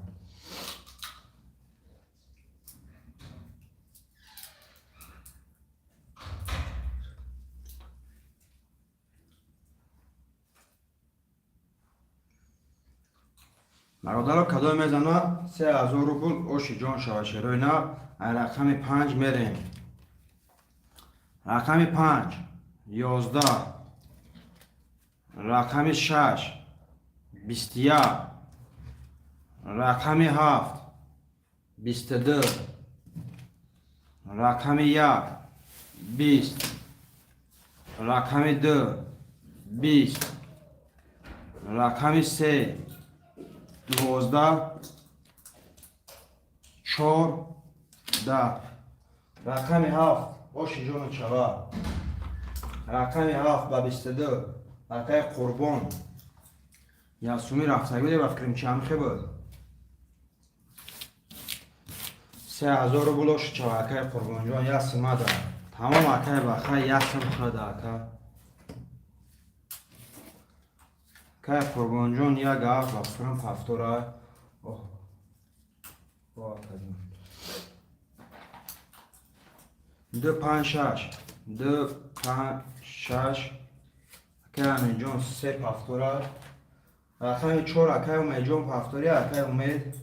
برادر کدو میزنه 3000 روبل اوشی جان شوشه روی نه رقم 5 میریم رقم 5 11 رقم 6 21 رقم 7 22 رقم 1 20 رقم 2 20 رقم 3 12 14 رقم 7 باشی جون چوا رقم 7 با 22 رقم قربان یاسومی رفتگی بوده و فکرم چه همخه بود 3000 رو بلوش چوا اکای قربان جون یاسم ده تمام اکای بخواه یاسم خورده اکا اکای قربان جون یک هفت با فکرم پفتوره اوه اوه کدوم 2 5 6 2 5 6 اکای همین جون 3 پفتوره رقم 4 اکای امید جون پفتوری اکای امید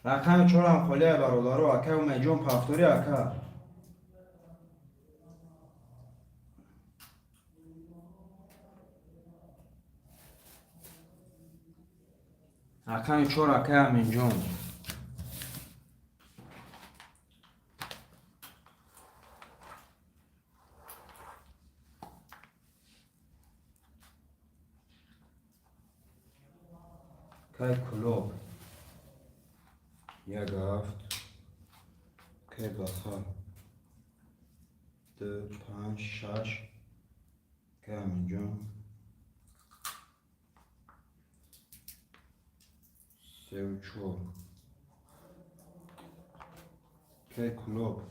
رقم 4 هم خالی برادرو اکای امید جون پفتوری اکا رقم 4 اکای همین جون اکای کلوب یک هفت اکای بخار 2 5 6 اکای همین جون 3 و 4 اکای کلوب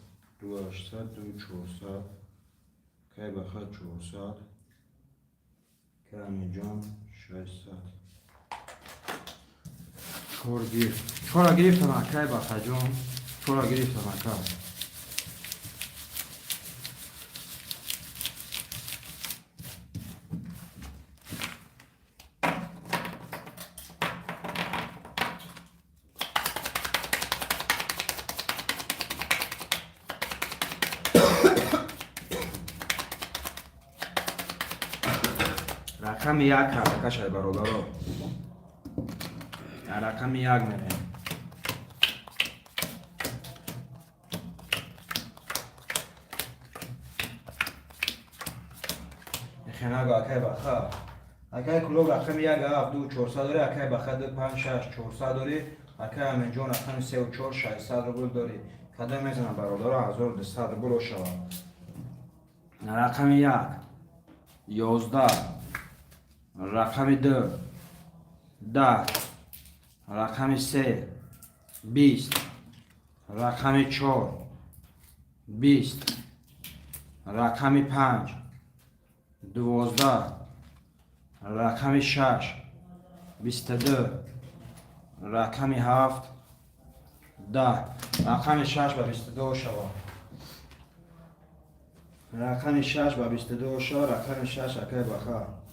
2 800 2 400 اکای بخار 400 اکای همین جون 600 4 گرفت 4 گرفتم اکای بخار جون 4 گرفتم اکای رقم 1 حرکش های برادرو رقم 1 میره میخینه گا اکای بخار اکای کلوب رقم 1 7 2 400 داری اکای بخار 2 5 6 400 داری اکای همین جون رقم 3 و 4 600 رو بول داری کده میزنه برادرو 1200 رو بولو شوا رقم 1 11 رقم 2 10 رقم 3 20 رقم 4 20 رقم 5 12 رقم 6 22 رقم 7 10 رقم 6 با 22 شوا رقم 6 با 22 شوا رقم 6 اکای بخار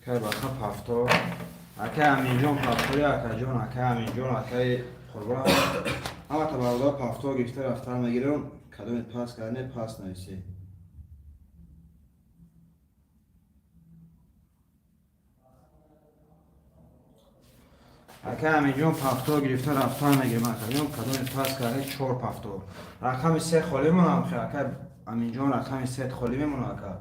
اکای بخار پفتور اکای همین جون پفتوری اکای جون اکای همین جون اکای قربان اما تا برادر پفتور گرفته رفتن میگیرم کدومت پاس کرده پاس نویسی اکای همین جون پفتور گرفته رفتن میگیرم کدومت پاس کرده 4 پفتور رقم 3 خالی مونم خیلی اکای همین جون رقم 3 خالی میمونه اکای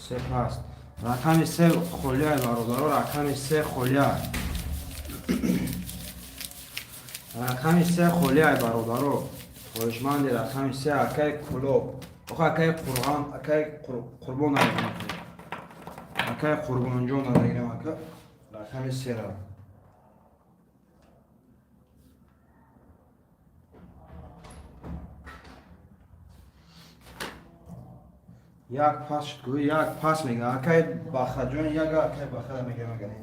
سپاس رقم 3 خالی های برادرها رقم 3 خالی های رقم 3 خالی های برادرها خواهشمند رقم 3 اکای کلوب آخه اکای قرآن اکای قربان نگیرم اکای قربان جون نگیرم اکای رقم 3 را یک پاس گوی یک پاس میگه اکای بخار جون یک اکای بخار میگه مگنی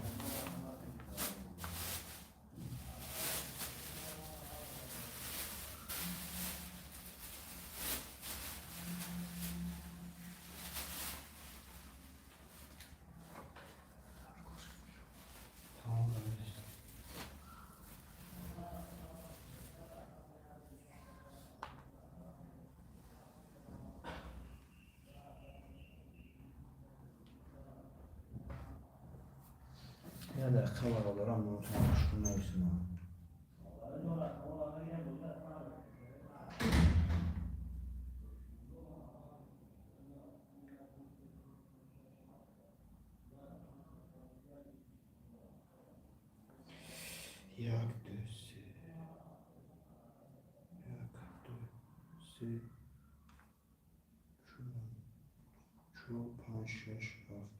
یه دقیقه برادرم نمیتونم مشکل نویسم. یک دو سه یک دو سه چهار پنج شش هفت.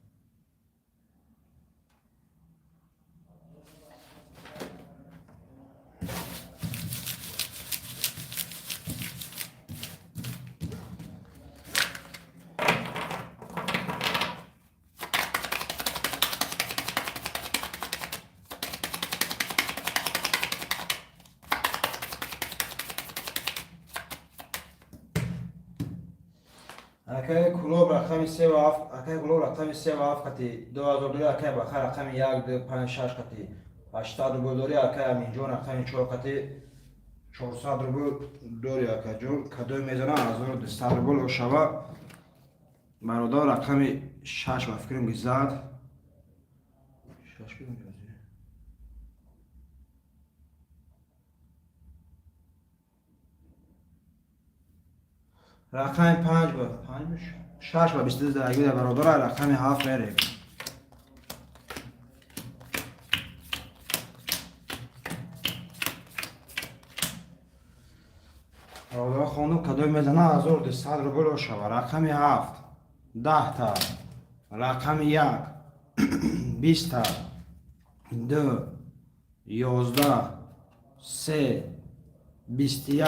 اکه کلوب رقم 3 و 7 اکه کلوب رقم 3 و 7 قطی 2000 دوری اکه بخیر رقم 1 2 5 6 قطی 80 روبل دوری اکه همین جون رقم 4 قطی 400 روبل دوری اکه جون کدوی میزنه 1200 روبل و شبه برادر رقم 6 و فکرم زد 6 بدون جازی رقم 5 و 5 6 و 22 درگیر برادر رقم 7 میره برادر خوندم کدوی میزنه 1200 روبل و شبه رقم 7 10 تا رقم 1 20 تا 2 11 3 21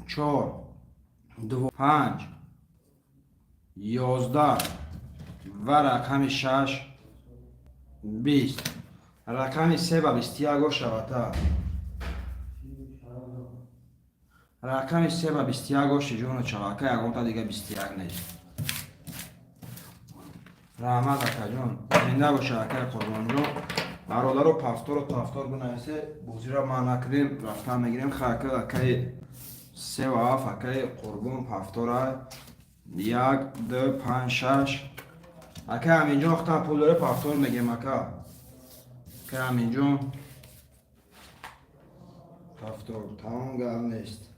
4 2 5 11 و رقم 6 20 رقم 3 و 21 شوتا رقم 3 و 21 شجون چواکه یکم تا دیگه 21 نیست رحمت اکا جون زنده باشه اکا قربان جون برادر رو پفتور بنویسه بوزی را ما نکریم رفتن میگیریم خاکه اکای 3 و 7 اکای قربان پفتور 1 2 5 6 اکا همینجا وقتا پول داره پفتور میگیم اکا همینجا پفتور تمام گل نیست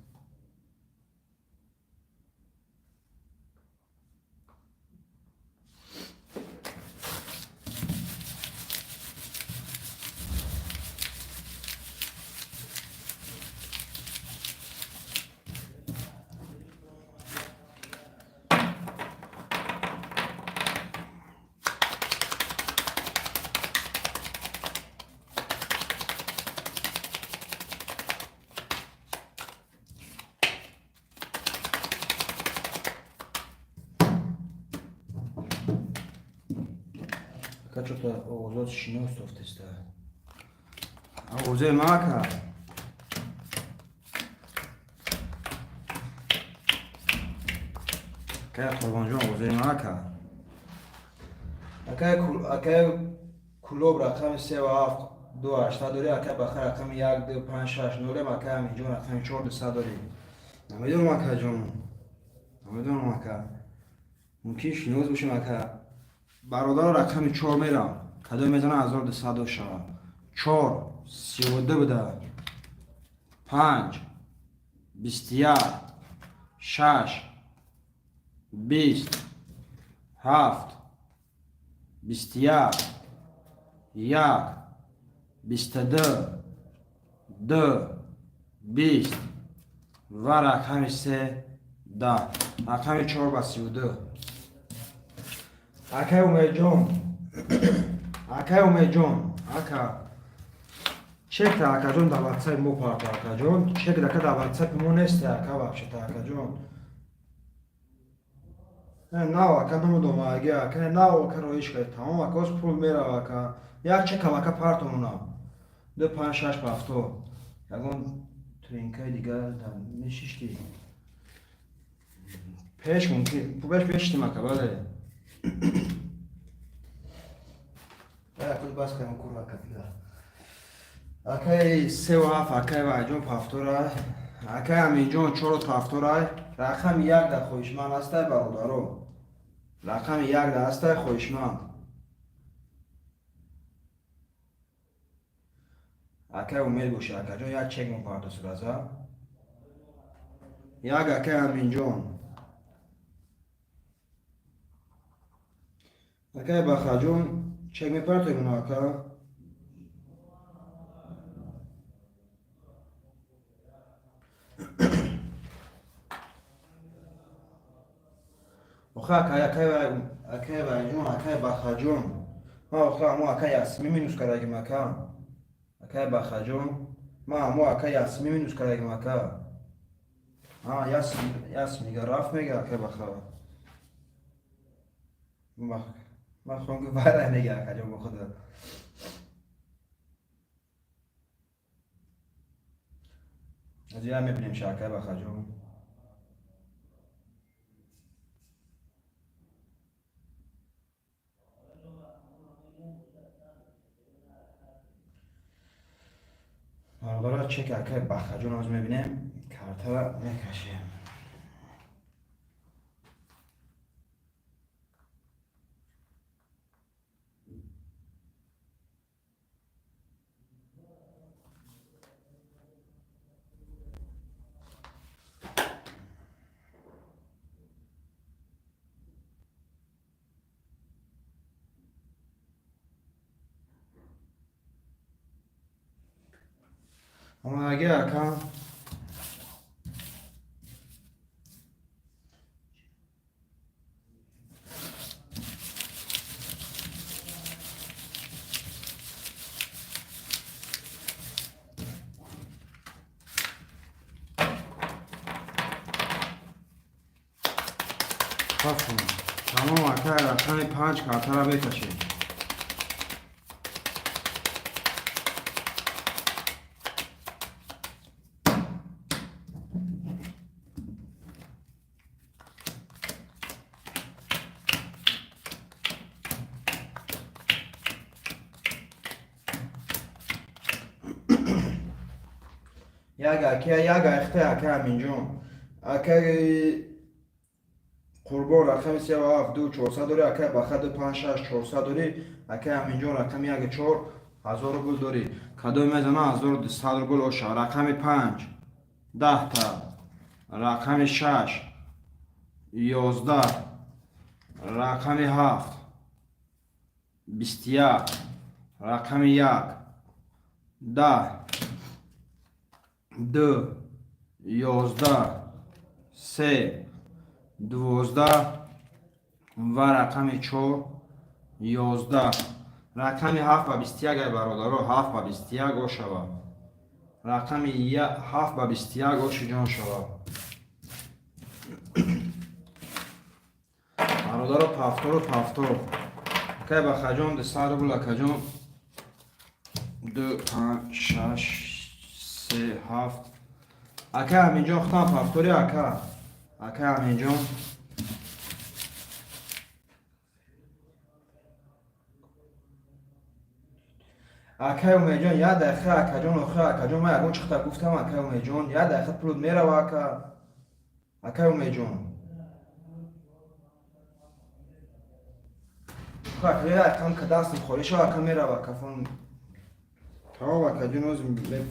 Что-то вот шиностов теста. А уже мака. Как قربانجون уже мака. اکه کلوب رقم 3 و 7 2 8 داری اکه بخیر رقم 1 2 5 6 9 اکه همینجون رقم 4 200 داری. نمیدونم اکه جون. نمیدونم اکه. ممکن شنوز باشیم اکه برادر رقم 4 میرم کدوم میزنه 1200 شوه 4 32 بده 5 21 6 20 7 21 1 22 2 20 و رقم 3 10 رقم 4 و 32 اکه اومد جون اکه چک تا اکه جون در واتساپ مو پارتا اکه جون چک دکه در واتساپ مو نیست اکه وابشه تا اکه جون نه اکه نمودم اکه نه اکه رویش که تمام اکه از پول میره اکه یک چک اکه پارتا مونا 2 5 6 پافتو یکون ترینکای دیگه در میشیشتی پیش ممکن پیشتیم اکه بله باز کنم کورا کفیلا اکه 3 و 7 اکه و جون پافتوره اکه همینجون 4 پافتوره رقم 1 در خویشمن هسته برادرو رقم 1 در هسته خویشمن اکای امید باشه اکا جان یک چک میپرده سرازا یک اکای امین جان اکای بخا جان چک میپرده من اکا اخا اکای با جان اکای بخا جان ما اخا مو اکای اسمی مینوس کرده مکا اکای بخا جان ما مو اکای اسمی مینوس کرده مکا یاس میگه رفت میگه اکای بخا ما خونگو بره میگه اکا جان بخدا از یه هم میبینیم شاکه بخا جان برای چک اکای بخا جان از میبینیم کارتا میکشیم اما اگه اکا خفون تمام اکا رقم 5 کارتا را بکشیم یک اخته اکا همین جون اکا قربان رقم 37 دو 400 داری اکا بخا 2 5 6 400 داری اکا همین جون رقم 1 4 1000 گل داری کدوم میزنه 1200 گل اوشا رقم 5 10 تا رقم 6 11 رقم 7 21 رقم 1 10 2 11 3 12 و رقم 4 11 رقم 7 و 21 برادرو 7 و 21 او شوا رقم 7 و 21 او جان شوا برادرو پفتور که با خجام دستار بولا کجام 2 5 6 3 7 اکا همینجا ختم پفتوری اکا همینجا اکا اومی جان یاد دقیقه اکا جان ما یکون چختا گفتم اکا اومی جان یاد دقیقه پلود میره و اکا اومی جان اکا یاد اکا که دست میخوری شو اکا میره و کفون تمام اکا جان از میکن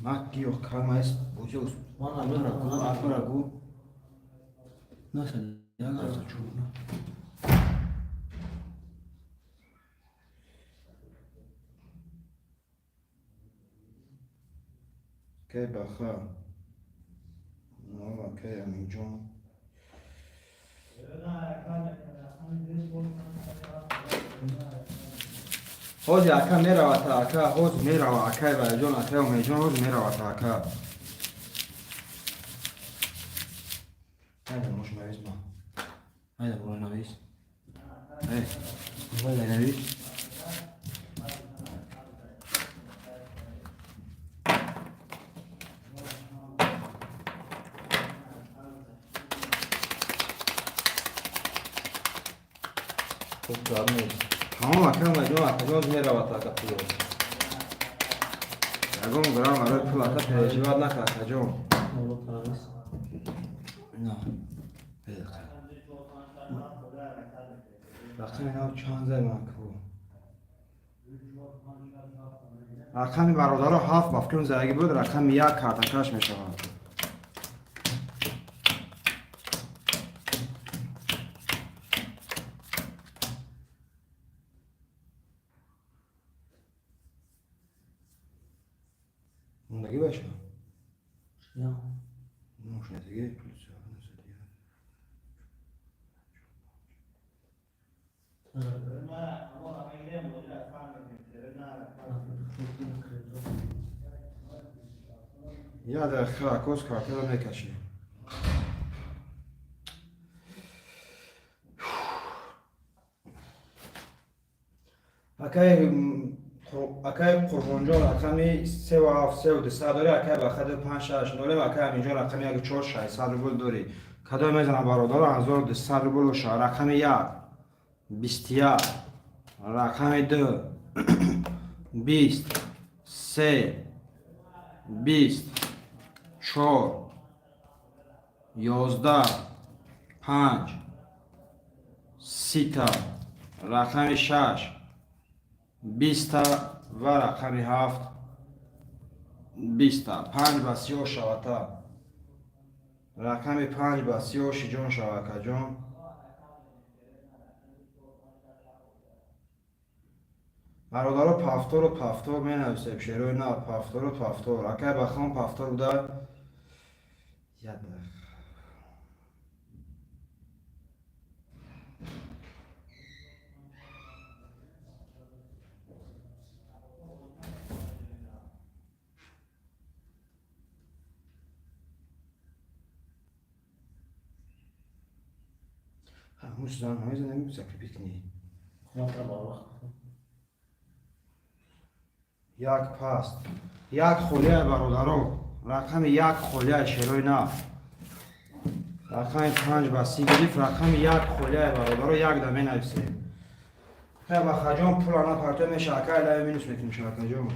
ما گیو کلمه است بوجوز وانا برا گو nasıl ya nasıl çoğuna که بخا نام که همین جان حوز اکا میره و تا اکا حوز میره و اکا و جان اکا و می جان حوز میره و تا اکا هذا مش نویس ما هذا هو نويس ايه ولا نويس خب عمي تمام اکا و جان اکا حوز میره و تا اکا پلو یکم گرام آره پل اکا پیشیواد نکا اکا جان والله خلاص نه رقم اینا چند زای مکبو رقم برادر 7 با فکر زدگی بود، رقم 1 کارتکش می شود. موندگی باشه یا نوشنه دیگه. یا در خراکوز کارتر رو میکشی. اکای قربانجان رقمی 3 و 7 3 و 200 داری، اکای بخد 5 6 نولیم، اکای اینجا رقمی اگه 4 600 روبل داری کدای میزنم برادر 1200 روبل شد. رقم 1 21 رقم 2 20 3 20 4 11 5 30 رقم 6 20 و رقم 7 20 5 با 30 شوتا. رقم 5 با 30 جان شوکا جان. برادر پافتور می نویسه شروع نه پافتور اکای بخوام پافتور بوده یاد هموش زن هایی زن نمیبوزه که بیکنی یک پاست یک خولیه برادرو رقم 1 خولیه شروع نه رقم 5 با 30 گریف رقم 1 خولیه برادرو 1 دمه نویسیم که با خجام پولانا پرتو میشه اکای لای مینوس میکنیم شاکا جام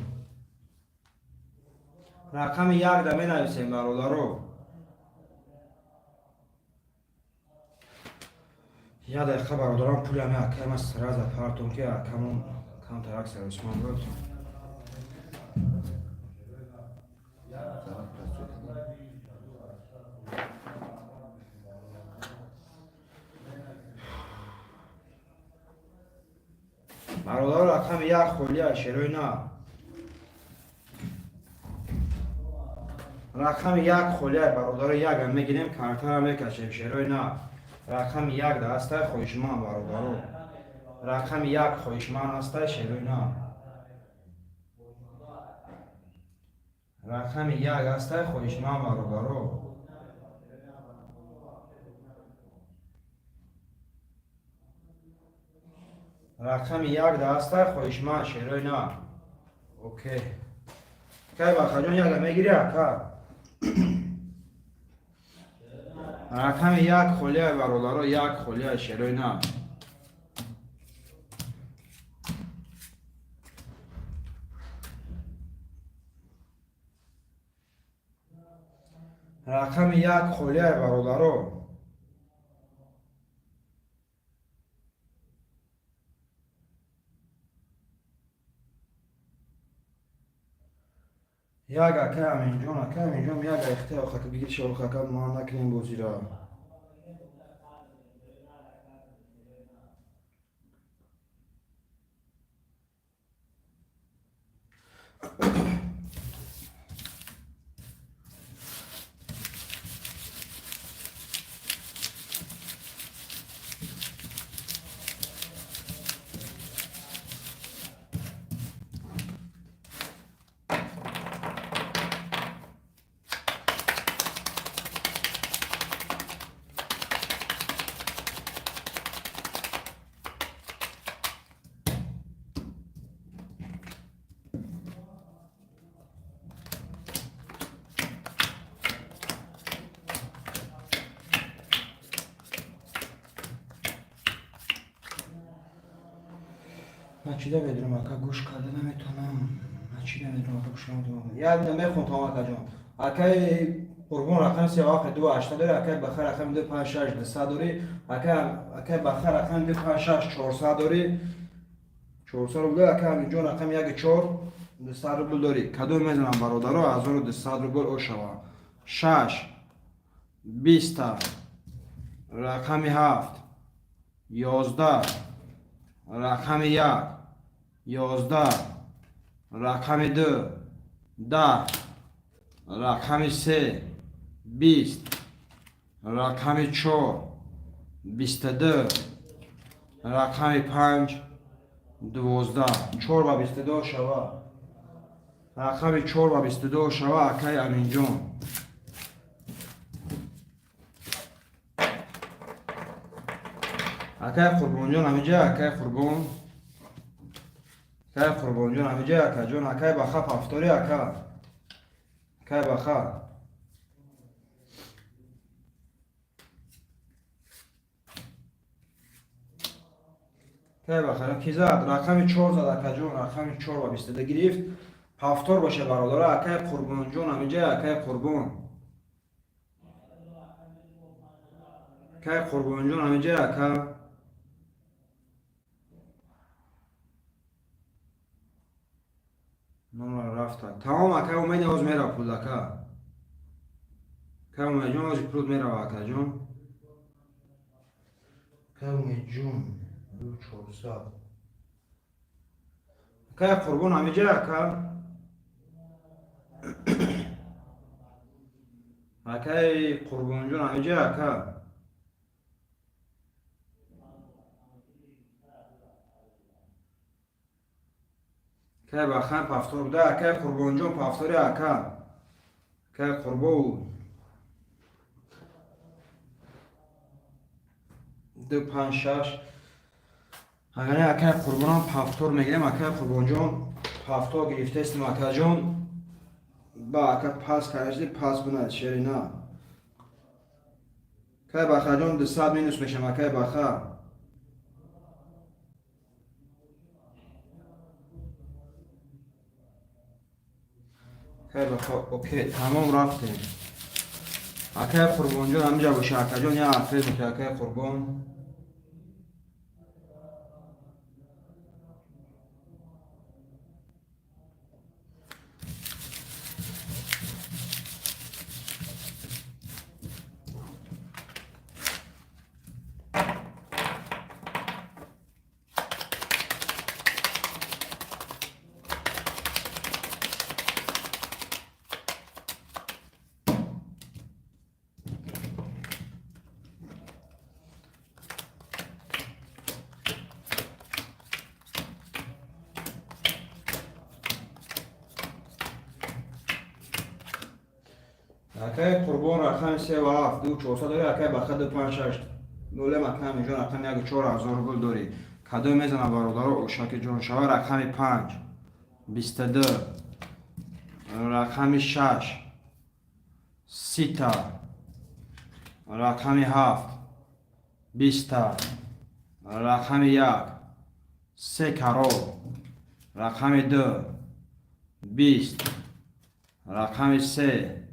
رقم 1 دمه نویسیم برادرو. یا دقیقه برادران پولی همه اکیم از سراز پرتون که اکمون کم ترک سرسمان بود. برادر رقم 1 خولیه شروع نه رقم 1 خولیه برادر 1 هم میگیریم کارتر هم میکشیم شروع نه رقم 1 دسته خویشمان برادرو رقم 1 خویشمان هسته شروع نه رقم 1 هسته خویشمان برادرو رقم 1 دسته خویشمان شروع نه اوکی که با خجان 1 میگیری اکا رقم 1 خولیه برادرو 1 خولیه شروع نه رقم 1 خولیه برادرو یک اکه همینجان یک اخته آخه که بگیر شاول خاکم ما نکنیم بوزی را من چی نمیدونم اکا گوش کرده نمیتونم من چی نمیدونم اکا گوش نمیدونم یاد نمیخون تا اکا جان اکای قربون رقم 3 آخر 2 8 داره اکای بخیر رقم 2 5 6 200 داری اکای بخیر رقم 2 5 6 400 داری 400 رو بده اکای اینجا رقم 1 4 200 рубл дорӣ. Кадом мезанам бародаро 1200 рубл о шава. 6 20 рақами 7 11 рақами 1 11 рақами 2 10 рақами 3 20 рақами 4 22 рақами 5 12 4 ба 22 шава. рақами 4 ба 22 шава акай Аминҷон. акай Қурбонҷон ҳамиҷа акай Қурбон. акай Қурбонҷон ҳамиҷа акаҷон. акай баха пафтори ака. акай баха. акай баха. Ки зад? рақами 4 зад акаҷон. рақами 4 ба 22 гирифт. пафтор боша бародара акай Қурбонҷон ҳамиҷа акай Қурбон. акай Қурбонҷон ҳамиҷа ака. номер рафта. Тамом акай умеди ҳоз мера пул ака. акай умеҷон ҳози пул мерава акаҷон. акай умеҷон 400. акай Қурбон ҳамиҷа ака. акай Қурбонҷон ҳамиҷа ака. акай бахан пафтор буда акай Қурбонҷон пафтори ака. акай Қурбон 256. агар акай Қурбонам пафтор мегирем акай Қурбонҷон пафтор гирифтестим акаҷон. ба ака пас карашди пас бунад шерина. акай бахаҷон 200 минус мешам акай баха. акай баха окей тамом рафтем. акай Қурбонҷон ҳамиҷа боша акаҷон я афрез мекунад акай Қурбон. акай Қурбон рақами 37 2400 дори. акай баха 256 долем акай Аминҷон рақами 4000 рубл дори. кадом мезанам бародаро ушаки ҷон шава. рақами 5 22 рақами 6 30 рақами 7 20 рақами 1 3 карол рақами 2 20 рақами 3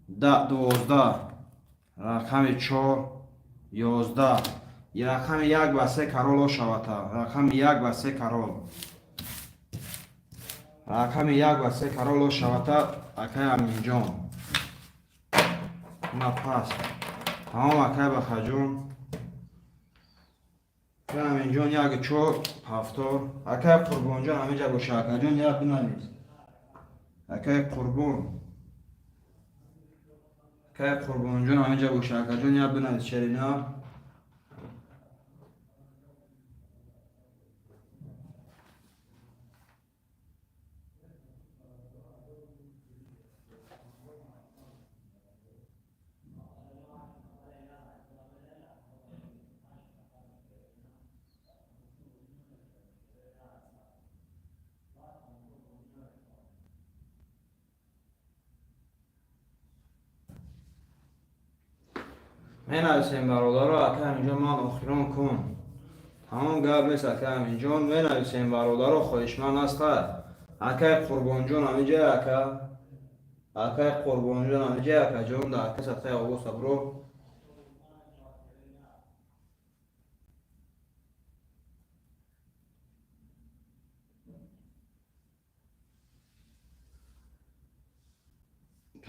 12 рақами 4 11 рақами 1 ба 3 карол шавата. рақами 1 ба 3 карол. рақами 1 ба 3 карол шавата акай Аминҷон. на пас тамом акай бахаҷон. акай Аминҷон 1 4 пафтор. акай Қурбонҷон ҳамиҷа боша акаҷон як бинавис. акай Қурбон. акай Қурбонҷон ҳамиҷа боша акаҷон як бинавис шерина. менависем бародаро акай Аминҷон ман охирон кун. тамом гап нест акай Аминҷон. менависем бародаро хоҳишманд аста. акай Қурбонҷон ҳамиҷа ака. акай Қурбонҷон ҳамиҷа акаҷон. дар ака сатҳаи овоз сабро.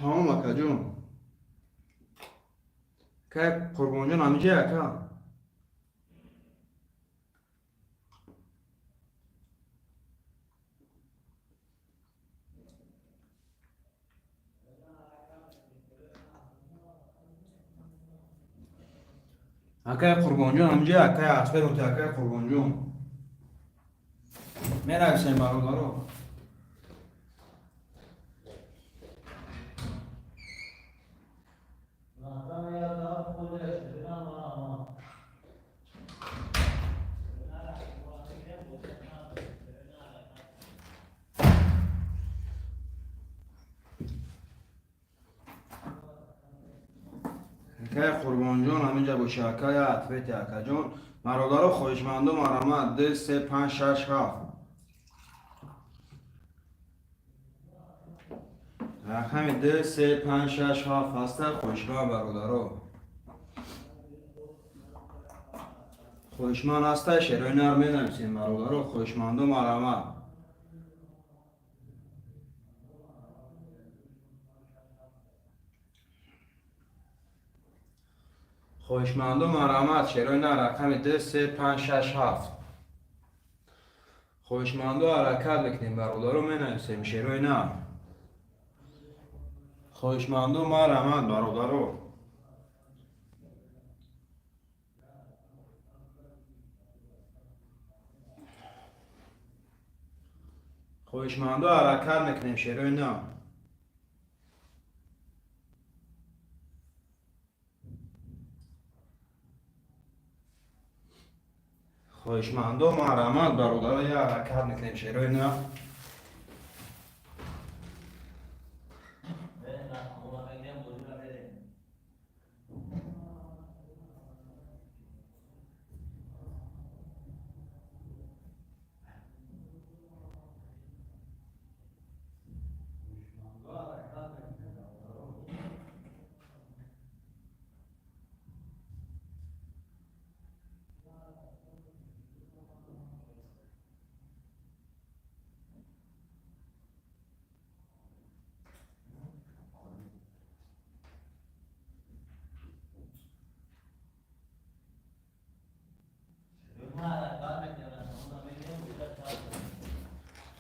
تمام اکا جون. که قربان جون همینجا اکا. اکا قربان جون همینجا اکا اصفه رو اکا قربان جون. می‌نویسیم برادرو. که قربان جون همینجا با شکای عطفت اکا جون. برادرو خوشمندم مرحمت 2 3 5 6 7. رقم 2 3 5 6 7 هست. خوشمند برادرو. خوشمند هسته شروع نر می‌نویسیم برادرو. خوشمندم مرحمت. خوشمندم مرحمت شروع نر رقم 2 3 5 6 7. خوشمندو حرکت بکنیم برادرو می‌نویسیم شروع نر. خوشمندم مرحمت برادرو. خوشمندو حرکت میکنیم شروع نر. خوشمندو مرحمت برادرو یه حرکت میکنیم شروع نر.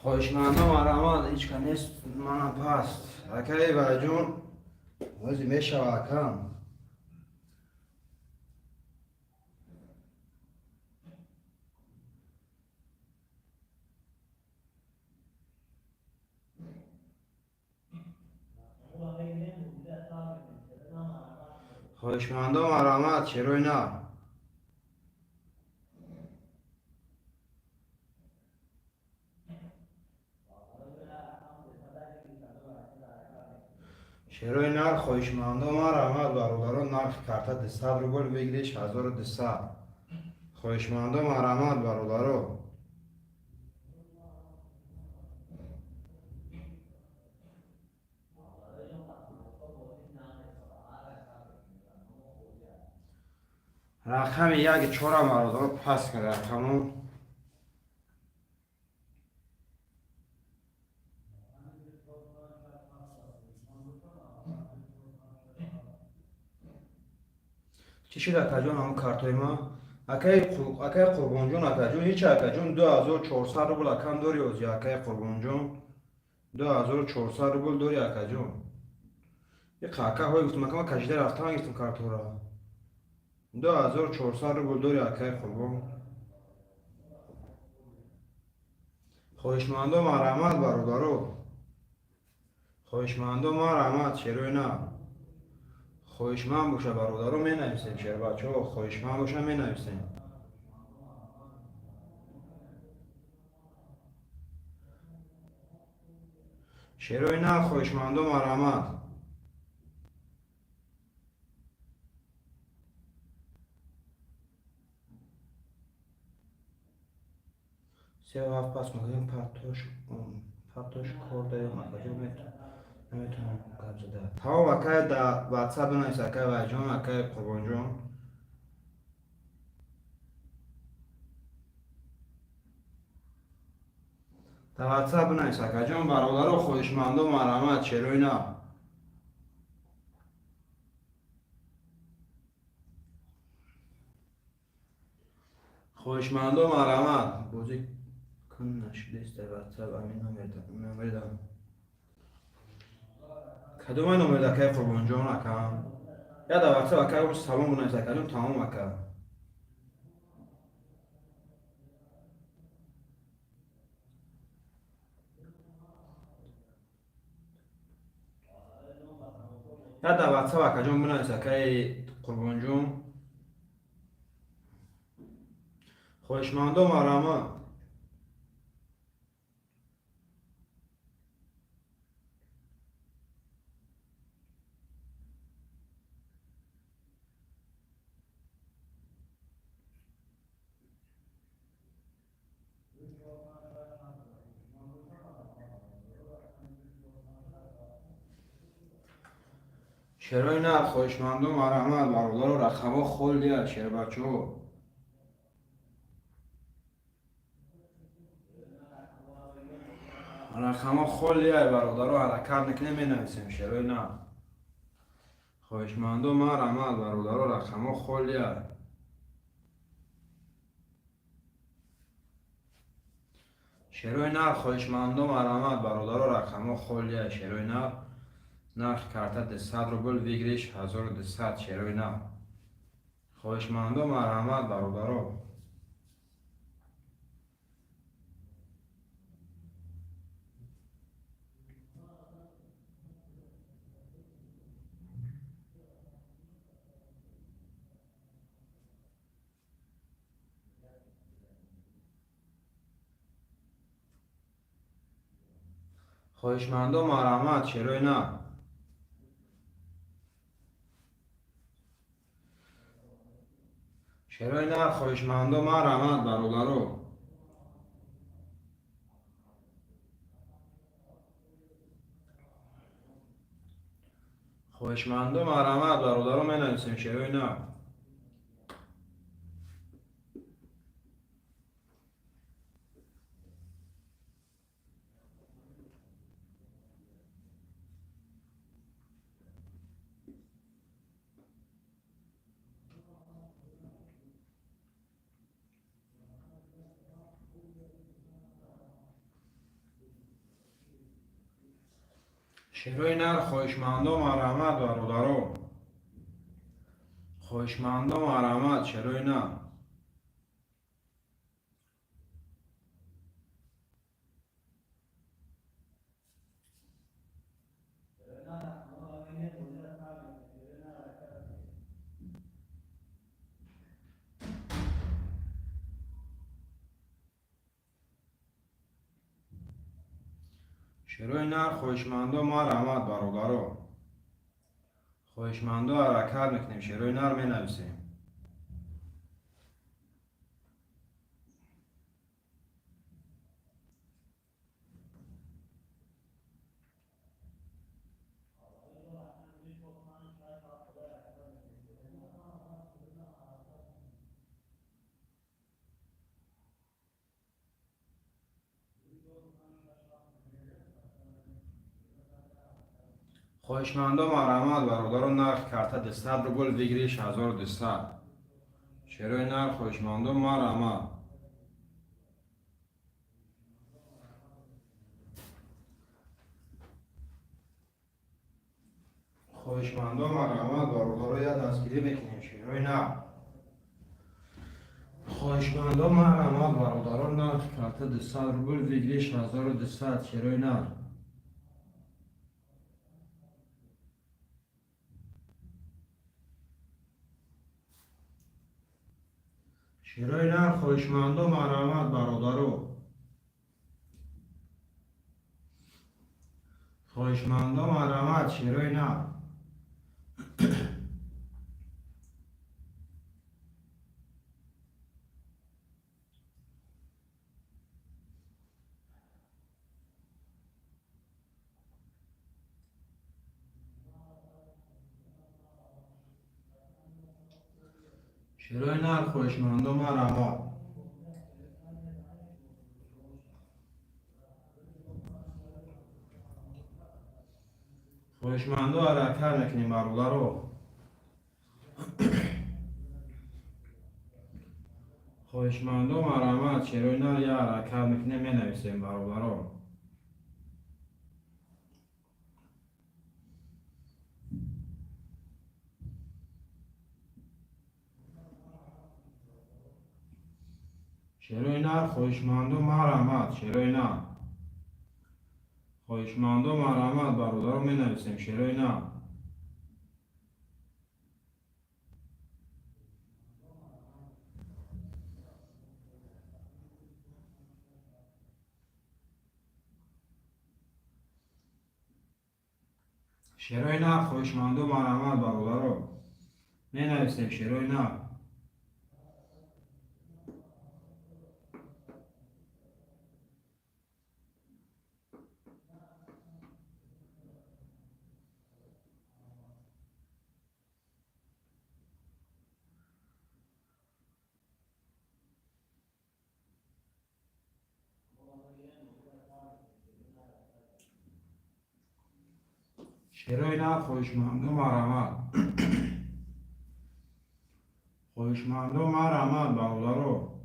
خوشمندم مرحمت هیچ کنیست منم پست. اکای با جون وزی میشه اکم. خوشمندم مرحمت شروع نر. شروع نر خوشمندم مرحمت برادرو نرخ کارت 200 روبل بگیریش 1200. خوشمندم مرحمت برادرو. رقم 1 4 برادرو پس کن رقمو. چی شد اکا جون همون کارتای ما؟ اکای قربان جون اکا جون هیچ اکا جون 2400 روبل اکم داری اوزی اکای قربان جون. 2400 روبل داری اکا جون. یه قاکا های گفتم اکا ما کشیده رفتم گفتم کارتو را. 2400 روبل داری اکای قربان. خوشمندم مرحمت برادرو. خوشمندم مرحمت شروع نه. خوشمند باشه برادرو می نویسیم شعر بچه ها. خوشمند باشه می نویسیم. شعر نه خوشمندم مرحمت. سه و هفت پس مگه پرتوش کرده یا مگه نمیتونم قبضه ده تمام اکای در واتساپ بنویس اکای وجان اکای قربان جان. در واتساپ بنویس اکای جان برادر خوشمندم مرحمت چروی نه. خواهشمندم مرحمت بازی کن نشده است در واتساپ همین نمره دارم کدوم نمره دا که قربان جان اکم یا در واتساپ اکم سلام بونایست کدوم تمام اکم یا در واتساپ اکم جان بونایست که قربان جان خواهشمندم مرحمت چرا نه خواهشمندم مرحمت برادر و رقم خول دید چرا بچه ها رقم خول دید برادر و حرکت نکنه می نویسیم چرا نه خواهشمندم مرحمت برادر و رقم خول دید شروع نر خواهشمندم مرحمت برادر و رقم خول دید شروع نر نرخ کارت 100 روبل ویگریش 1200 شروع نر خواهشمندم مرحمت برادر خواهشمندم مرحمت شروع نر شروع نر خواهشمندم مرحمت برادر خواهشمندم مرحمت برادر می نویسیم شروع نر شروع نر خواهشمندم مرحمت برادر خواهشمندم مرحمت شروع نر شروع نر خواهشمندم مرحمت برادر خواهشمندم حرکت میکنیم شروع نر می نویسیم خواهشمندم مرحمت برادر نرخ کارت 100 روبل ویگریش 1200 شروع نر خواهشمندم مرحمت خواهشمندم مرحمت برادر یا دستگیری بکنیم شروع نر خواهشمندم مرحمت برادر نرخ کارت 100 روبل ویگریش 1200 شروع نر شروع نر خواهشمندم مرحمت برادر خواهشمندم مرحمت شروع نر شروع نر خواهشمندم مرحمت خواهشمندم حرکت نکنیم برادر خواهشمندم مرحمت شروع نر یا حرکت میکنه می نویسیم برادران. شروع نر خواهشمندم مرحمت شروع نر خواهشمندم مرحمت برادران می نویسیم شروع نر شروع نر خواهشمندم مرحمت برادران می نویسیم شروع نر شروع نر خواهشمندم مرحمت خواهشمندم مرحمت برادران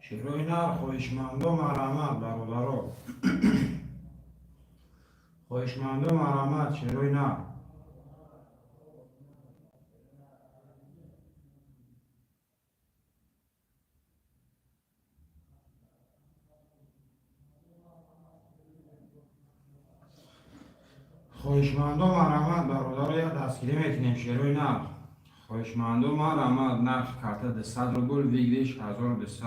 شروع نر خواهشمندم مرحمت برادران خواهشمندم مرحمت شروع نر خواهشمندم مرحمت برادران یک دستگیری میکنیم شروع نر خواهشمندم مرحمت نقش کرده ده 100 روبل ویگریش 1200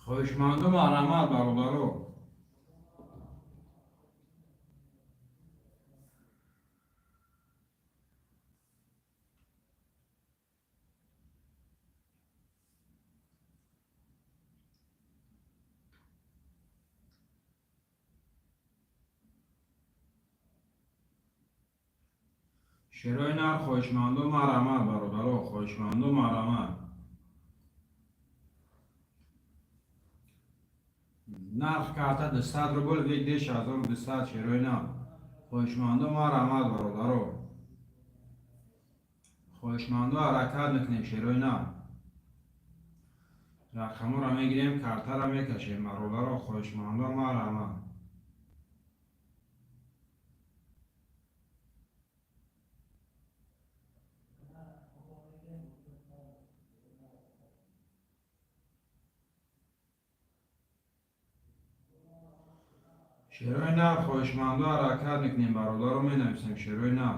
خواهشمندم مرحمت برادران شروع نر خواهشمندم مرحمت برادران خواهشمندم مرحمت نرخ کرده ده 100 روبل ویگریش 1200 شروع نر خواهشمندم مرحمت برادران خواهشمندم حرکت میکنیم شروع نر رقم را میگیریم کارت را میکشیم برادران خواهشمندم مرحمت شروع نر خواهشمندم حرکت میکنیم برادران می نویسیم شروع نر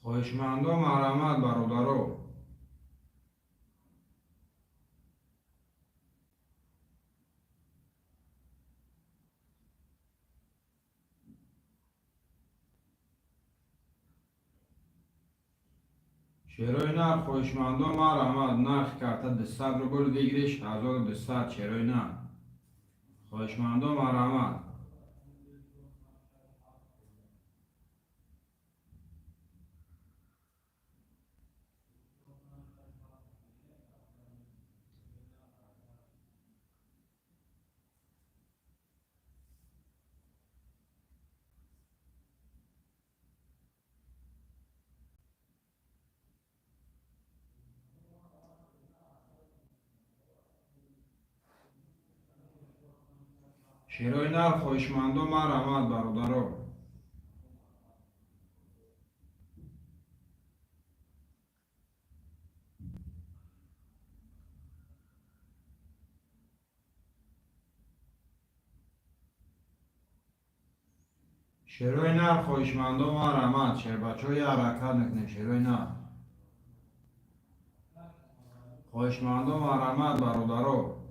خواهشمندم مرحمت برادران شروع نر خواهشمندم مرحمت نرخ کرده ده 100 روبل ویگریش 1200 شروع نر خواهشمندم مرحمت شروع نر خواهشمندم مرحمت برادران شیروی نر خویشمندم و رحمت شیر بچه یه حرکت میکنیم شیروی نر خویشمندم و رحمت برادرو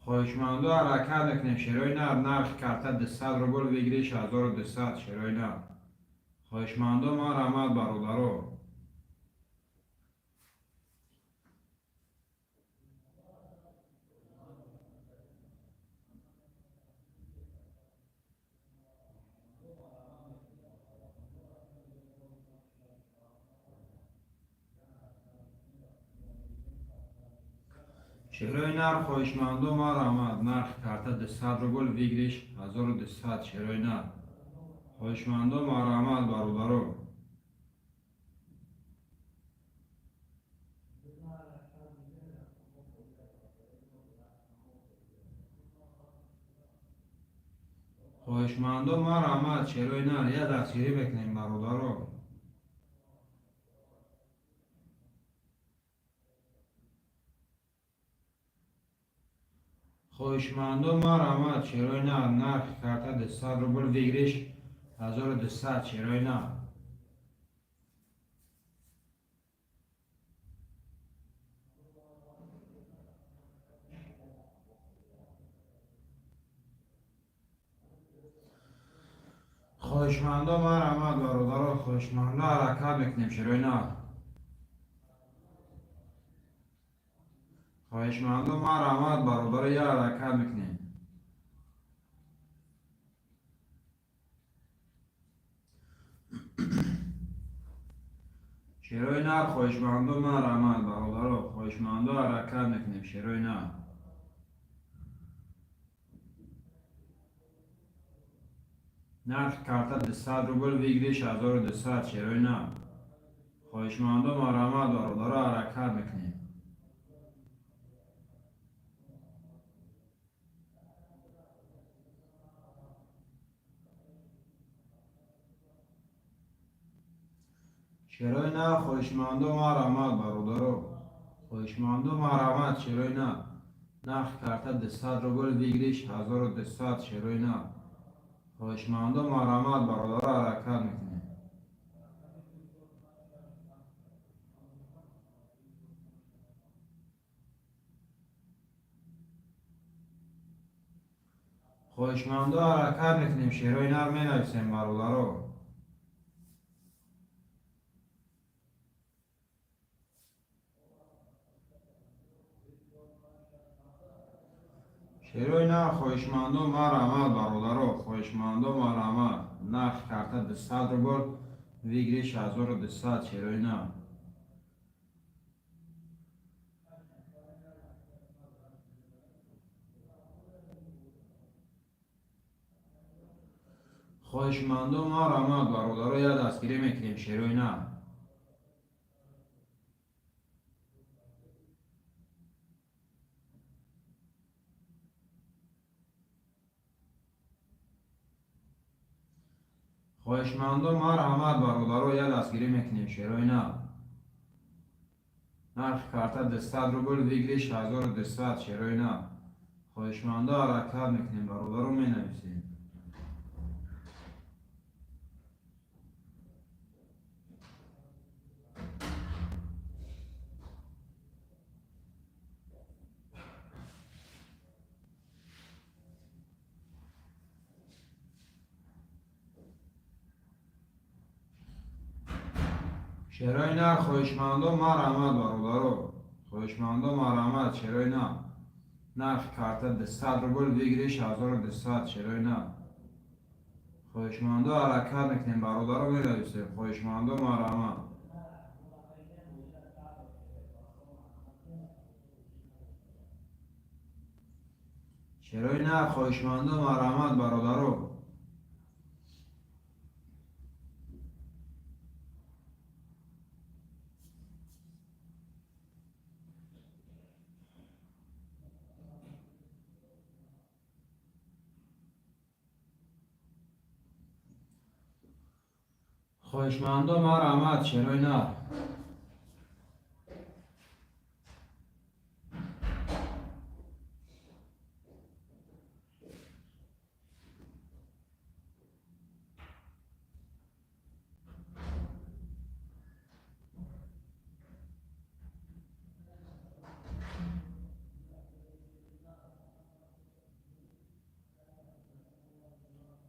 خویشمندو حرکت میکنیم شیروی نر نرخ کرده 200 روبل بگیریش 1200 شیروی نر خویشمندم و رحمت برادرو شیروی نر خویشمندم و رحمت نرخ کرده 200 روبل بگیریش 1200 شیروی نر خویشمندم و رحمت برادرو خویشمندم و رحمت شیروی نر یه دستگیری بکنیم برادرو خویشمندم و رحمت شیروی نر نرخ کرده 200 روبل بگیریش 1200 شیروی نر خویشمندم و رحمت برادرو خویشمندا حرکت میکنیم شیروی نر خویشمندم و رحمت برادرو یه حرکت میکنیم شیروی نر خویشمندم و رحمت برادرو خویشمندا حرکت میکنیم شیروی نر نرخ کرده 200 روبل بگیریش 1200 شیروی نر خویشمندم و رحمت برادرو حرکت میکنیم شیروی نر خویشمندم و رحمت برادرو خویشمندم و رحمت شیروی نر نرخ کرده 200 روبل بگیریش 1200 شیروی نر خویشمندم و رحمت برادرو حرکت میکنیم خویشمندو حرکت میکنیم شیروی نر می نویسیم برادرو شیروی نر خویشمندم و رحمت برادرو خویشمندم و رحمت نرخ کرده 200 روبل بگیریش 1200 شیروی نر خویشمندم و رحمت برادرو یه دستگیری میکنیم شیروی نر خویشمندم و رحمت برادرو یه دستگیری میکنیم شیروی نر نرخ کرده 200 روبل بگیریش 1200 شیروی نر خویشمندا حرکت میکنیم برادرو می نویسیم شیروی نر خویشمندم و رحمت برادرو خویشمندم و رحمت شیروی نر نرخ کرده 200 روبل بگیریش 1200 شیروی نر خویشمندا حرکت میکنیم برادرو می نویسیم خویشمندم و رحمت شیروی نر خویشمندم و رحمت برادرو خواهشمندم مرحمت شیرای نر.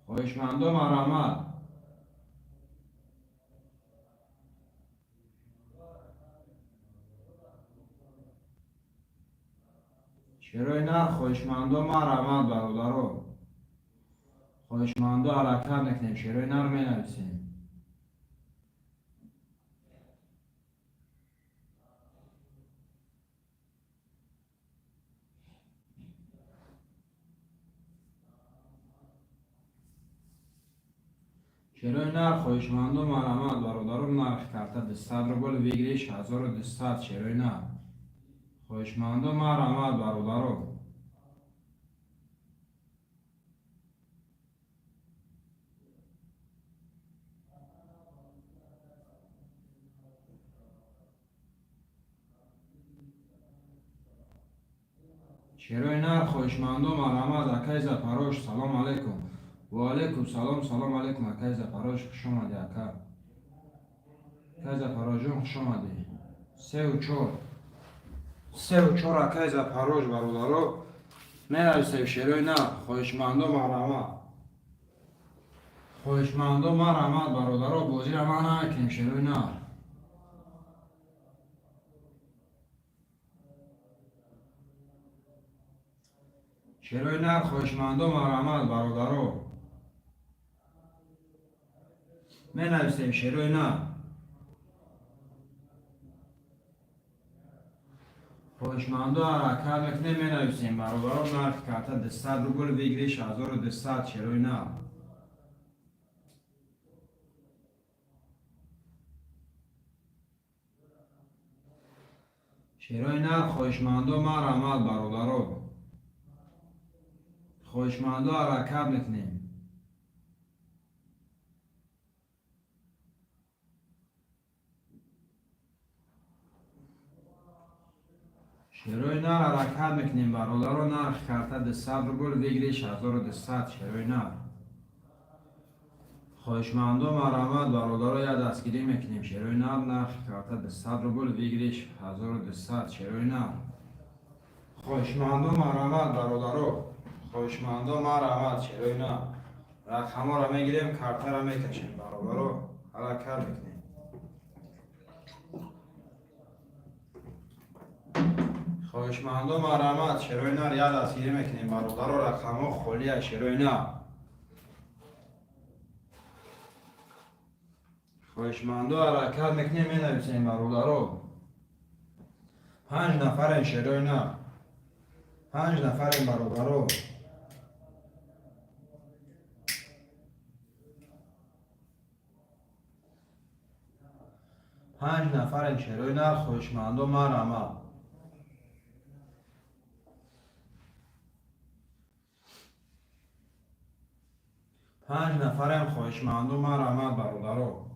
خواهشمندم مرحمت شیرای نر. خواهشمندم مرحمت برادرو. خواهشمندم حرکت نکنیم شیرای نر می نویسیم. شیرای نر. خواهشمندم مرحمت برادرو نرخ کرده 200 روبل ویگریش 1200 شیرای نر. خواهشمندم مرحمت برادرو. شیرای نر. خواهشمندم مرحمت اکای زپروش سلام علیکم. و علیکم سلام. سلام علیکم اکای زپروش. خوش آمدی اکا. اکای زپروش جون خوش آمدی. 3 و 4 اکای زپروش برادرو می نویسیم شیرای نر. خواهشمندم مرحمت. خواهشمندم مرحمت برادرو بازی را من نکنیم شیرای نر. شیرای نر. خواهشمندم مرحمت برادرو می نویسیم شیرای نر. خواهشمندم حرکت میکنیم می نویسیم برادرو نرخ کرده 200 روبل ویگریش 1200 شیرای نر. شیرای نر. خواهشمندم مرحمت برادرو. خواهشمندم حرکت میکنیم. شیرای نر. حرکت میکنیم برادرو نرخ کرده 200 روبل ویگریش 1200 شیرای نر. خواهشمندم مرحمت برادرو یا دستگیری میکنیم شیرای نر نرخ کرده 200 روبل ویگریش 1200 شیرای نر. خواهشمندم مرحمت برادرو. خواهشمندم مرحمت شیرای نر. رقم را میگیریم کارت را میکشیم برادرو حرکت میکنیم. خواهشمندم مرحمت شیرای نر یا دستگیری میکنیم برادرو رقم خالی شیرای نر. خواهشمندم حرکت میکنیم می نویسیم برادرو. 5 نفر شیرای نر. 5 نفر برادرو. 5 نفر شیرای نر. خواهشمندم مرحمت. پنج نفرم خواهشمندم مرحمت برادرو.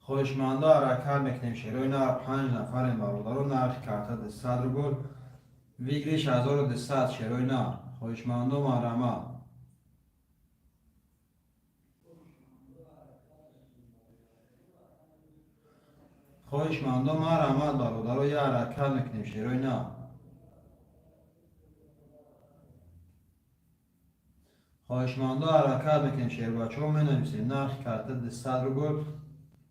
خواهشمندم حرکت میکنیم شیرای نر. 5 نفرم برادرو نرخ کرده 200 روبل ویگریش 1200 شیرای نر. خواهشمندم مرحمت. خواهشمندم مرحمت برادرو یه حرکت میکنیم شیرای نر. خواهشمندم حرکت میکنیم شیر بچه ها می نویسیم نرخ کرده 200 روبل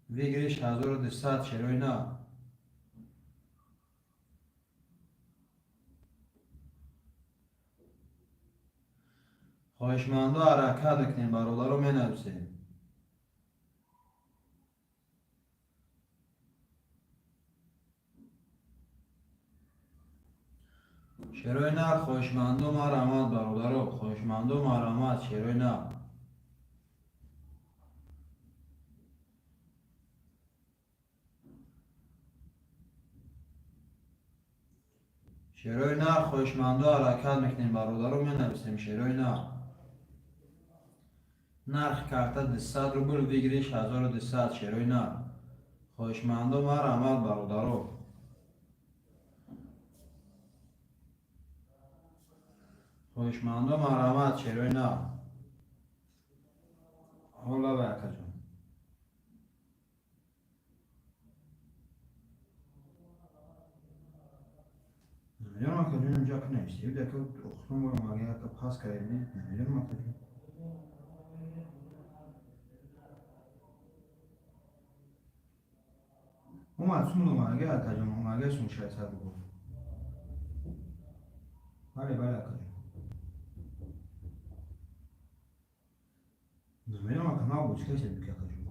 ویگریش 1200 شیرای نر. خواهشمندم حرکت میکنیم برادرو می نویسیم. شیرای نر. خواهشمندم مرحمت برادرو. خواهشمندم مرحمت شیرای نر. شیروی نر خوشمندا حرکت میکنیم برادرو می نویسیم شیروی نر. نرخ کارت 200 روبل بگیریش 1200 شیروی نر. خوشمندا مرحمت برادرو. خوشمندا مرحمت شیروی نر. حالا به اکا جون. نمیدونم اکا جون اینجا که نویسی یک اکا اختون برم اگه اکا پاس کردی نمیدونم اکا جون. اومد سون اگه اکا جون اگه سون شاید سر بگو. بله اکا جون. نمیدونم اکا ما بود که چه بگه اکا جون.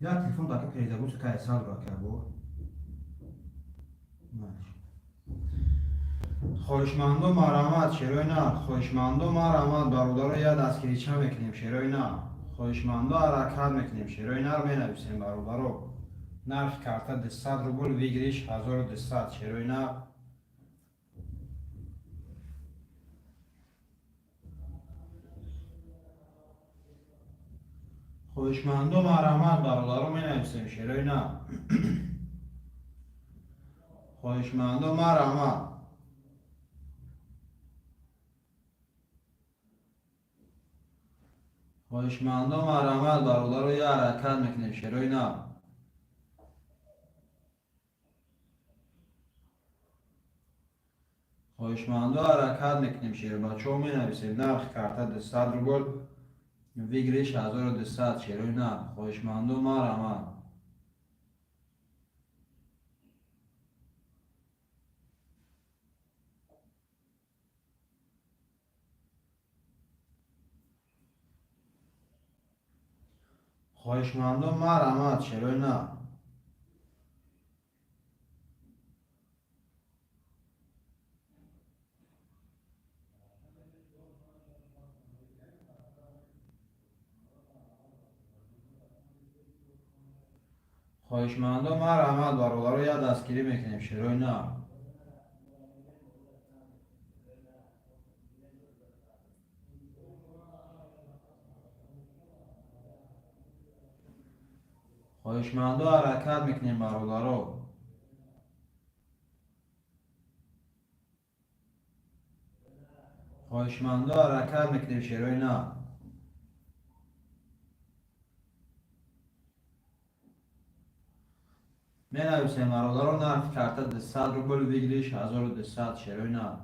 یا تلفن تا که پریده بود که سال را که بود. خوشمندو مرحمت شیروی نه. خوشمندو مرحمت برادر یا دستگیری چه میکنیم شیروی نه. خوشمندو حرکت میکنیم شیروی نه رو می نویسیم برادرو. نرخ کارت 200 روبل بگیریش 1200 شیروی نه. خوشمندو مرحمت برادرو می نویسیم شیروی نه. خوشمندو مرحمت. خوشمندا مرحمت برادر یا حرکت میکنیم شیروی نه. خوشمندا حرکت میکنیم شیر بچه ها می نویسیم نرخ کارت 200 روبل بگیریش 1200 شیروی نه. خوشمندا مرحمت. خوشمندا مرحمت شیروی نه. خوشمندا مرحمت برادر یا دستگیری میکنیم شیروی نه. خوشمندا حرکت میکنیم برادرو. خوشمندا حرکت میکنیم شیروی نه. می نویسیم برادرو نرخ کارت 200 روبل بگیریش 1200 شیروی نه.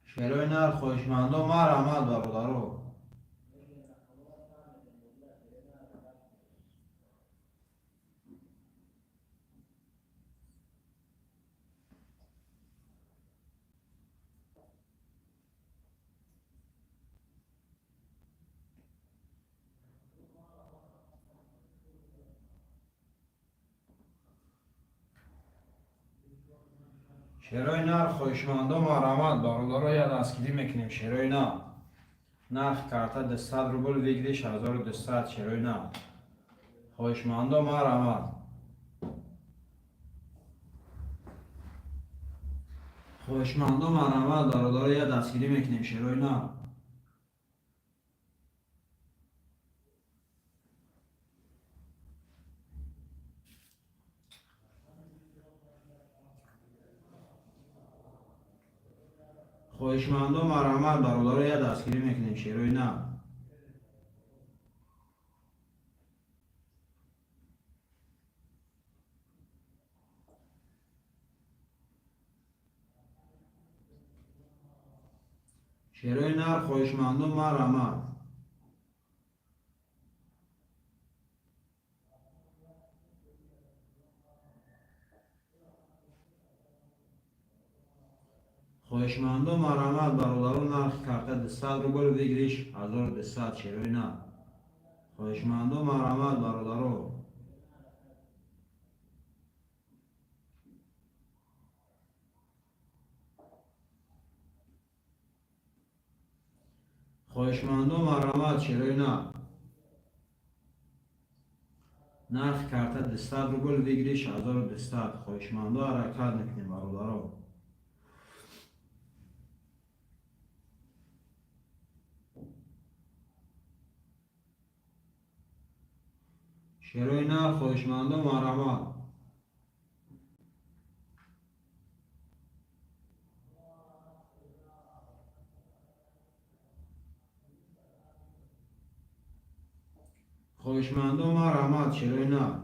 شیروی نه خوشمندا مرحمت برادرو. شیروی نر خوشمندا مرحمت برادر یا دستگیری میکنیم شیروی نه. نرخ کارت 200 روبل بگیریش 1200 شیروی نه. خوشمندا مرحمت. خوشمندا مرحمت برادر یا دستگیری میکنیم شیروی نه. خوشمندا مرحمت برادر یا دستگیری میکنیم شیروی نه. شیروی نر خوشمندا مرحمت. خوشمندا مرحمت برادرو نرخ کارت 200 روبل بگیریش 1200 شیروی نه. خوشمندا مرحمت برادرو. خوشمندا مرحمت شیروی نه. نرخ کارت 200 روبل بگیری 6200. خواهشمندو حرکت میکنیم برادرها. شروع نرخ خواهشمندو مرحمت. خواهشمندو مرحمت شروع نرخ.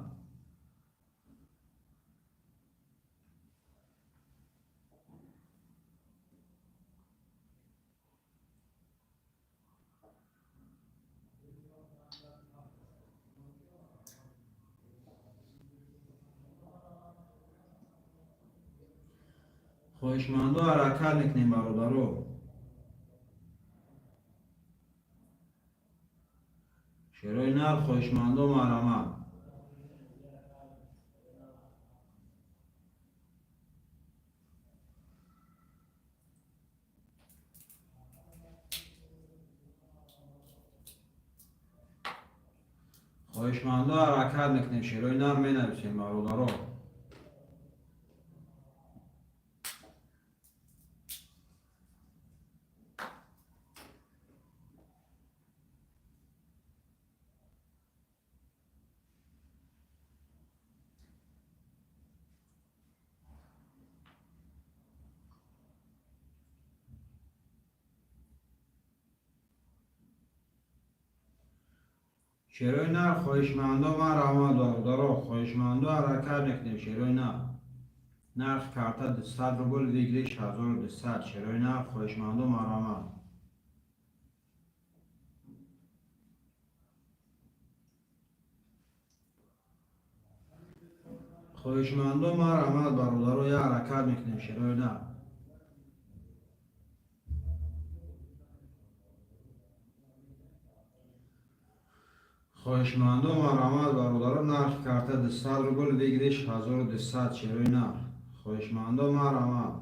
خواهشمندو حرکت میکنیم برادرها. شروع نرخ خواهشمندو مرحمت. خواهشمندو حرکت میکنیم شروع نرخ می نویسیم برادرها. شروع نرخ خواهشمندو مرحمت برادرها. خواهشمندو حرکت میکنیم شروع نرخ کارت 200 روبل بگیری 6200. شروع نرخ خواهشمندو مرحمت. خواهشمندو مرحمت برادرها. یه حرکت میکنیم شروع نرخ. خواهشمندو مرحمت برادرها. نرخ کارت 200 روبل بگیری 6200. شروع نرخ. خواهشمندو مرحمت.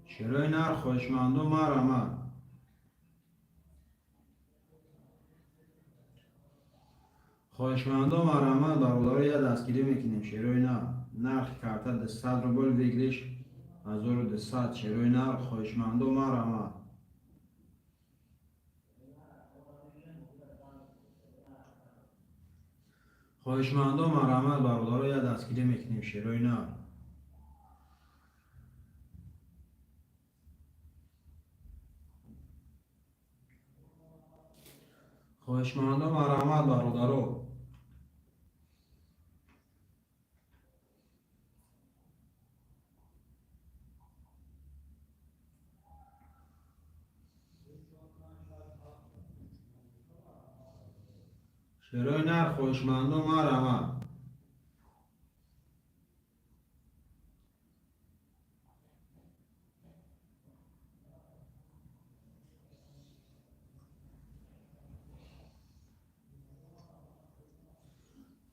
شروع نرخ خواهشمندو مرحمت. خواهشمندو مرحمت برادرها. یه دستگیری میکنیم شروع نرخ کارت 200 روبل بگیریش 1200. شروع نرخ خواهشمندو مرحمت. خواهشمندو مرحمت برادرها. یه دستگیری میکنیم شروع نرخ. خواهشمندو مرحمت برادرها. شروع نرخ خواهشمندو مرحمت.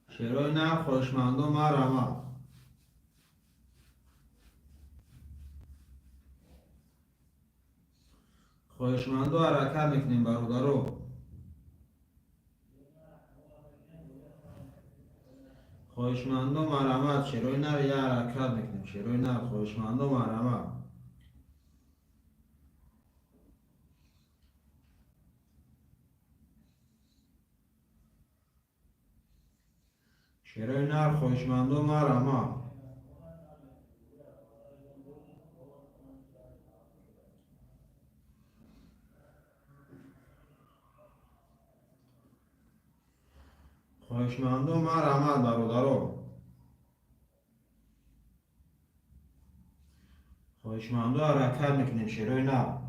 شروع نرخ خواهشمندو مرحمت. خواهشمندو حرکت میکنیم برادرها. خواهشمندو مرحمت. شروع نرخ یه حرکت میکنیم شروع نرخ. خواهشمندو مرحمت. شروع نرخ خواهشمندو مرحمت. خواهشمندو مرحمت برادرها. خواهشمندو حرکت میکنیم شروع نرخ.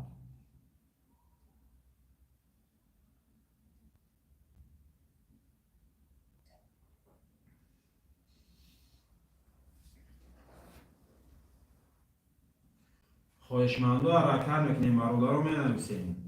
خواهشمندو حرکت میکنیم برادرها. می نویسیم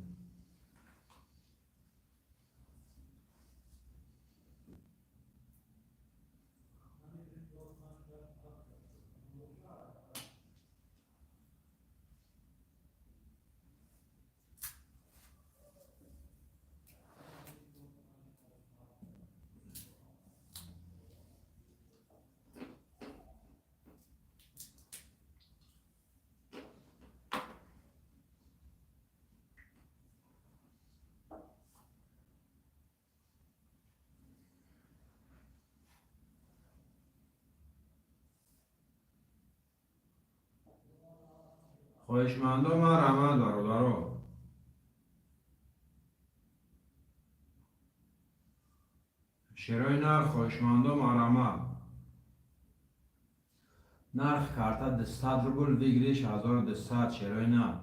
خواهشمندم رحمت برادرها. شیرای نر خواهشمندم رحمت. نرخ کارتا 200 روبل بگیریش 1200 شیرای نر.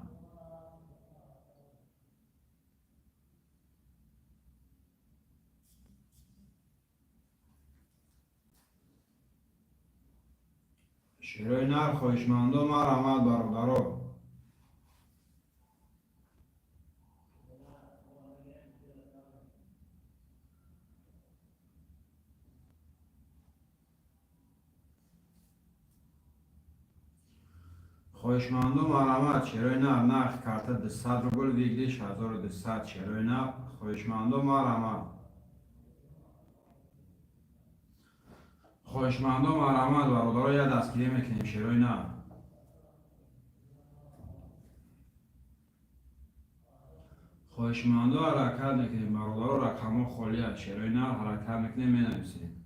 شیرای نر خواهشمندم رحمت برادرها. خواهشمندم رحمت شیرای نر نرخ کارتا 200 روبل بگیریش 1200 شیرای نر. خواهشمندم رحمت. خواهشمندم رحمت برادرها یه دستگیری میکنیم شیرای نر. خواهشمندم حرکت میکنیم برادرها رقم خالی است شیرای نر حرکت میکنیم مینویسیم.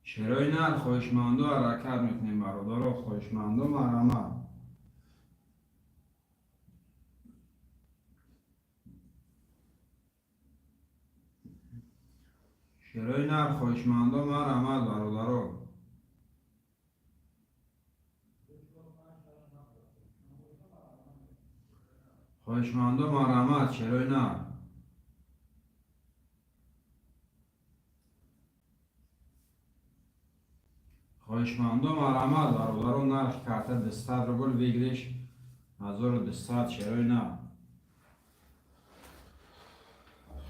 شیرای نر خواهشمندم حرکت میکنیم برادرها خواهشمندم رحمت. شیرای نر خواهشمندم رحمت برادرها. خواهشمندم رحمت شیرای نر. خواهشمندم رحمت برادرها نرخ کارتا 200 روبل بگیریش 1200 شیرای نر.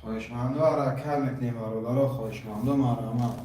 خواهشمندم حرکت میکنیم برادرها خواهشمندم رحمت.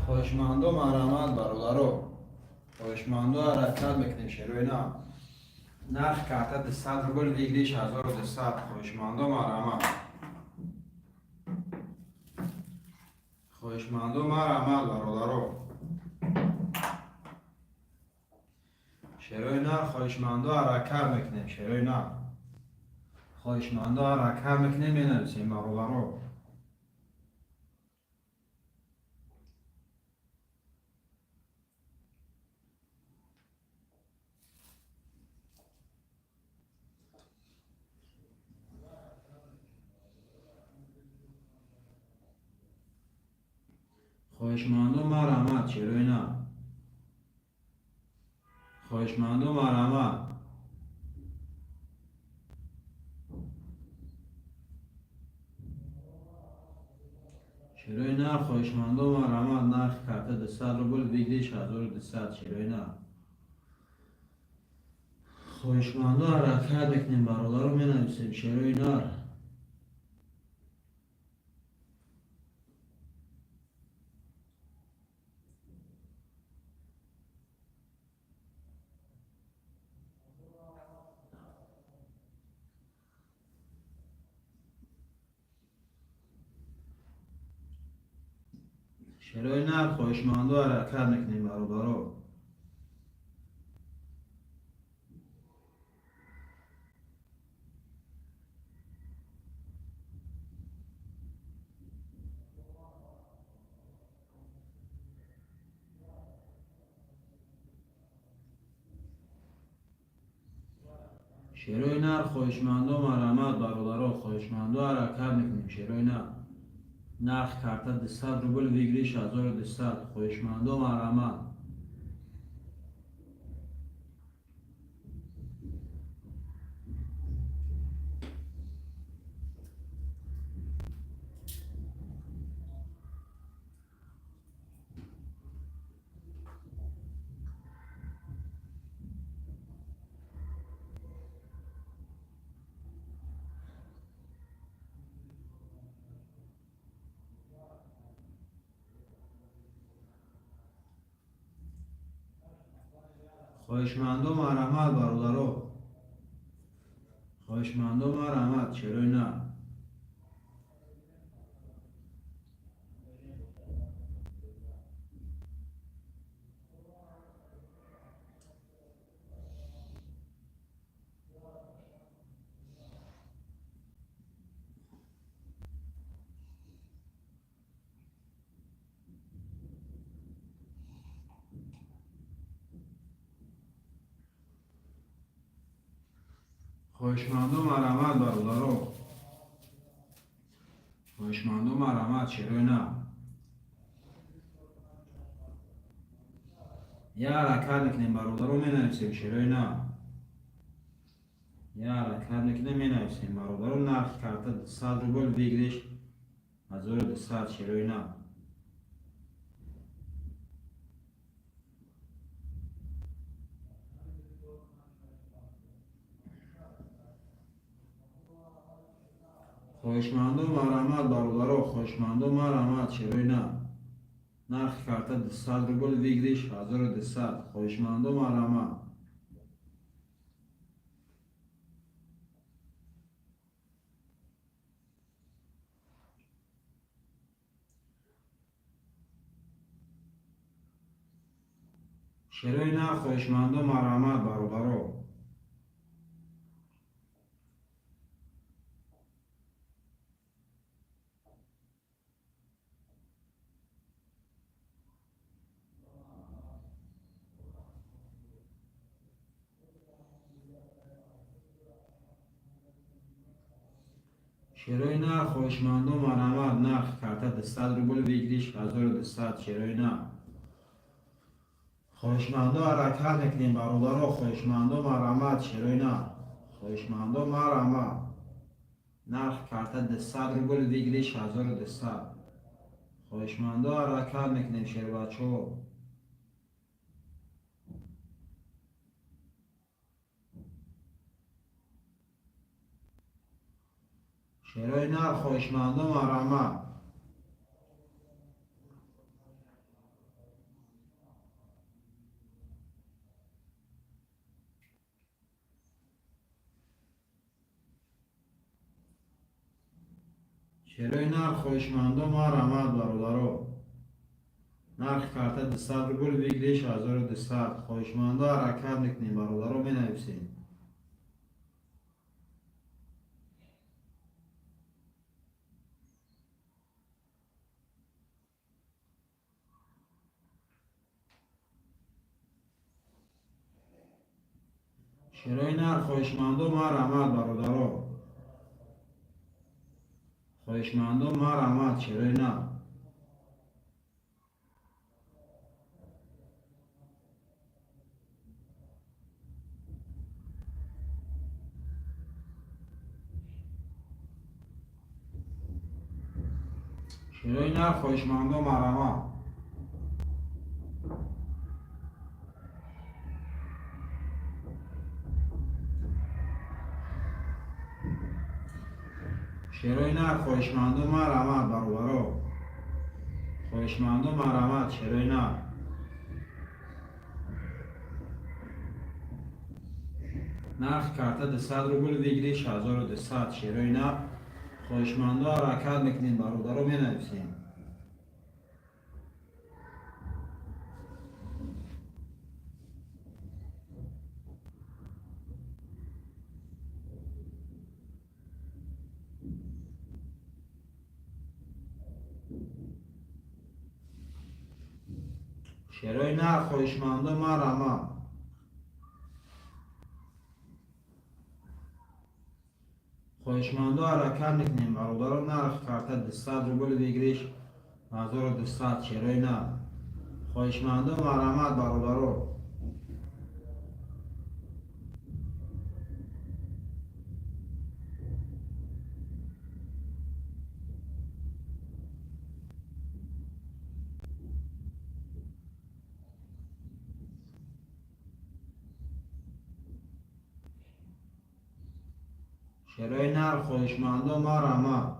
خواهشمندم رحمت برادرها خواهشمندم حرکت میکنیم شیرای نر نرخ کارتا 200 روبل بگیریش 1200 خواهشمندم رحمت. خواهشمندم رحمت برادرها. شیرای نر خواهشمندم حرکت میکنیم شیرای نر. خواهشمندم حرکت میکنیم مینویسیم برادرها. خواهشمندم رحمت شیرای نر. خواهشمندم رحمت. شیرای نر خواهشمندم رحمت نرخ کارتا 200 روبل بگیریش 1200 شیرای نر. خواهشمندم حرکت میکنیم برادرها مینویسیم شیرای نر. شروع نرخ خواهشمندو حرکت میکنیم برادرها. شروع نرخ خواهشمندو مرحمت برادرها، خواهشمندو حرکت میکنیم. شروع نرخ کارت 200 روبل ویگریش 1200. خواهشمندو مرحمت. خواهشمندو مرحمت برادرها، خواهشمندو مرحمت. شروع نه خواهشمندو مرحمت برادرها، خواهشمندو مرحمت. شروع نه یه حرکت میکنیم برادرها، می نویسیم. شروع نه یه حرکت میکنیم می نویسیم برادرها. نرخ کارت 100 روبل ویگریش 1200. شروع نه خواهشمندو مرحمت برادرها، خواهشمندو مرحمت. شروع نه نرخ کارت 200 روبل ویگریش 1200. خواهشمندو مرحمت. شروع نه خواهشمندو مرحمت برادرها. شروع نه خواهشمندو مرحمت. نرخ کارت 200 روبل ویگریش 1200. شروع نه خواهشمندو حرکت میکنیم برادرها، خواهشمندو مرحمت. شروع نه خواهشمندو مرحمت. نرخ کارت 200 روبل ویگریش 1200. خواهشمندو حرکت میکنیم شیر بچه ها. شروع نه خواهشمندو مرحمت. شروع نرخ خواهشمندو مرحمت برادرها. نرخ کارت 200 روبل ویگریش 1200. خواهشمندو حرکت میکنیم برادرها، می نویسیم. شروع نرخ خواهشمندو مرحمت برادرها، خواهشمندو مرحمت. شروع نه شروع نرخ خواهشمندو مرحمت. شروع نرخ خواهشمندو مرحمت برادرها، خواهشمندو مرحمت. شروع نه نرخ کارت 200 روبل ویگریش 1200. شروع نه خواهشمندو حرکت میکنیم برادرها، می نویسیم. شیرای نر خواهشمندم مرامه. خواهشمندم حرکت میکنیم برادران نرخ کارت 200 روبل بگیریش 1200 شیرای نر خواهشمندم مرامت برادران. شیرای نر خواهشمندم مرامت.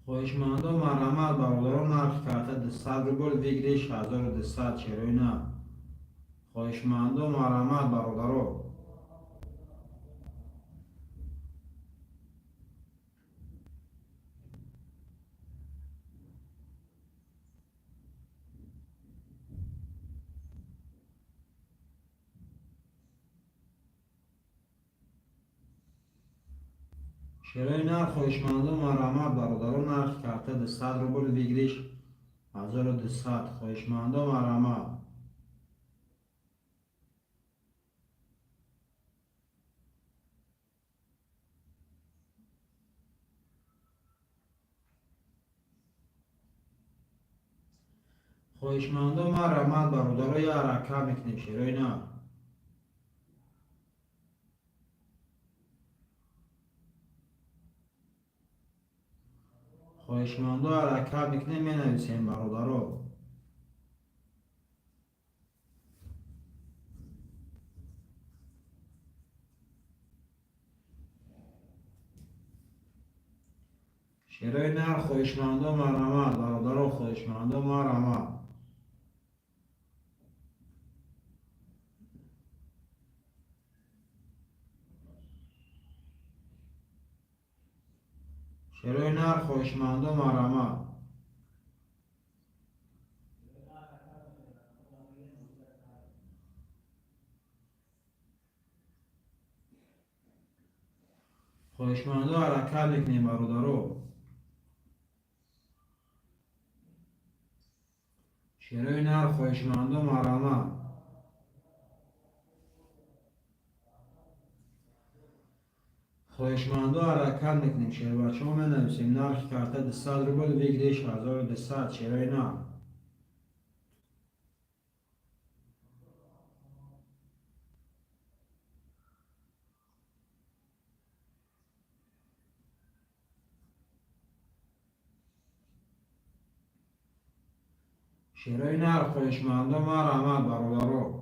خواهشمندم مرامت برادران نرخ کارت 200 روبل بگیریش 1200 شیرای نر خواهشمندم مرامت برادران. شیرای نر خواهشمندم مرامت برادران نرخ کارت 200 روبل بگیریش 1200 خواهشمندم مرامت. خواهشمندم مرامت برادران یه حرکت میکنیم شیرای نر خواهشمندم حرکت میکنیم می نویسیم برادران. شیرای نر خواهشمندم مرامت برادران خواهشمندم مرامت. شیرای نر خواهشمندم مرامت. خواهشمندم حرکت میکنیم برادران. شیرای نر خواهشمندم مرامت. خواهشمندم حرکت میکنیم شیر بچه ها می نویسیم نرخ کارت 200 روبل بگیریش 1200 شیرای نر شیرای نر خواهشمندم مرامت برادران.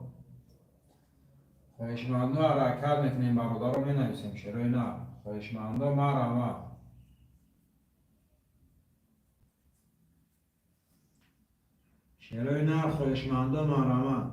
خواهشمندم حرکت میکنیم برادران می نویسیم شیرای نر خواهشمندم مرامت. شیرای نر خواهشمندم مرامت.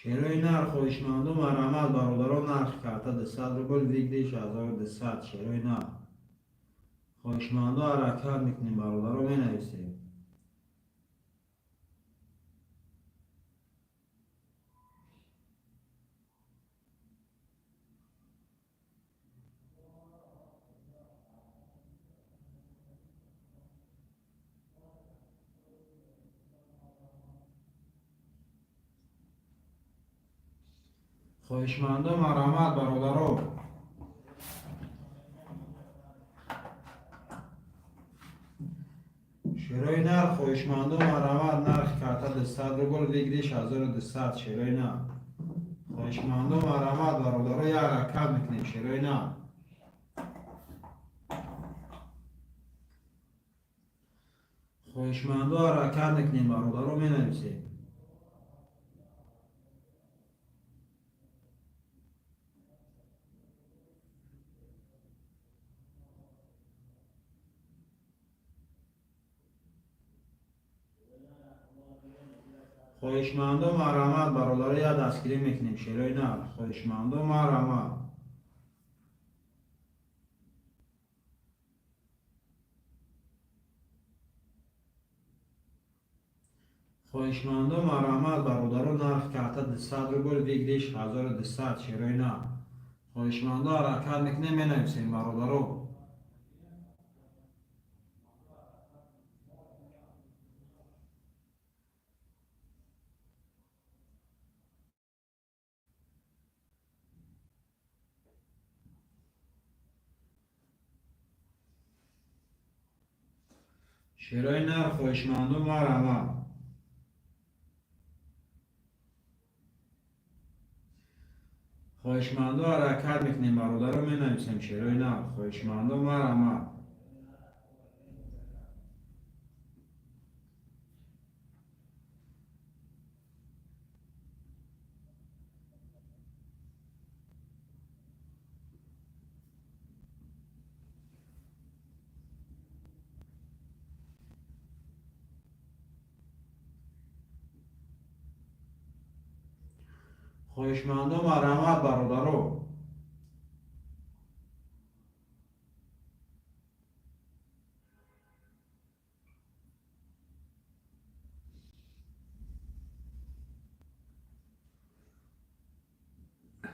شیرای نر خواهشمندم مرامت برادران نرخ کارت 200 روبل بگیریش 1200 شیرای نر خواهشمندم حرکت میکنیم برادران می نویسیم. خواهشمندم مرامت برادران. شیرای نر خواهشمندم مرامت نرخ کارت 200 روبل بگیریش 1200 شیرای نر خواهشمندم مرامت برادران یه حرکت میکنیم شیرای نر خواهشمندم حرکت میکنیم برادران می نویسیم. خواهشمندم مرامت برادران یه دستگیری میکنیم شیرای نر خواهشمندم مرامت. خواهشمندم مرحمت برادران نرخ کرده 200 روبل ویگدیش 1200 شیروی نه. خواهشمندا حرکت میکنه می نویسیم برادرو. شیروی نه خواهشمندم مرحمت. خواهشمندا حرکت میکنیم برادرو می نویسیم شیروی نه خواهشمندم مرحمت. خواهشمندم مرحمت برادرو.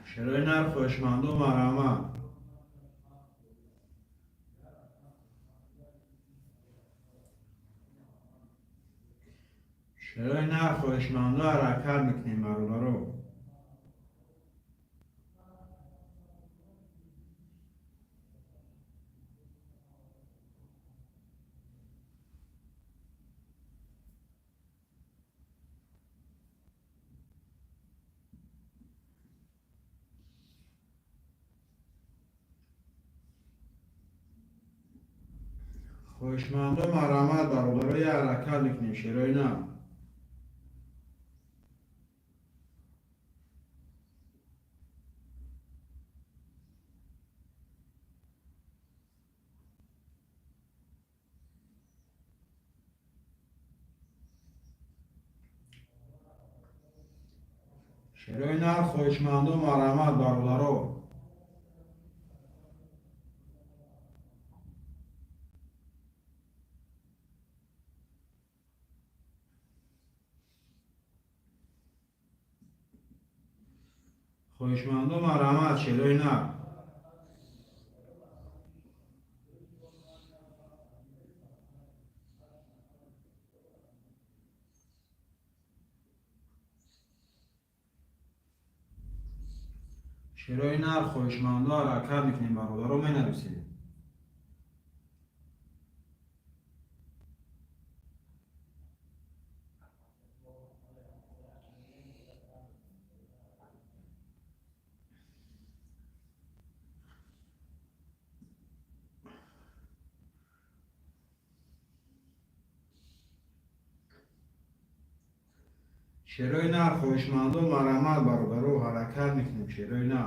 شیروی نه خواهشمندم مرحمت. شیروی نه خواهشمندا حرکت میکنیم برادرو. خواهشمندم مرحمت برادرای حرکت میکنیم شیروی نه. شیروی نه خواهشمندم مرحمت برادرو. خواهشمندم مرحمت شیروی نه. شیروی نه خواهشمندا حرکت میکنیم برادرو می نویسیم. شیروی نه خواهشمندم مرحمت برادرو حرکت میکنیم شیروی نه.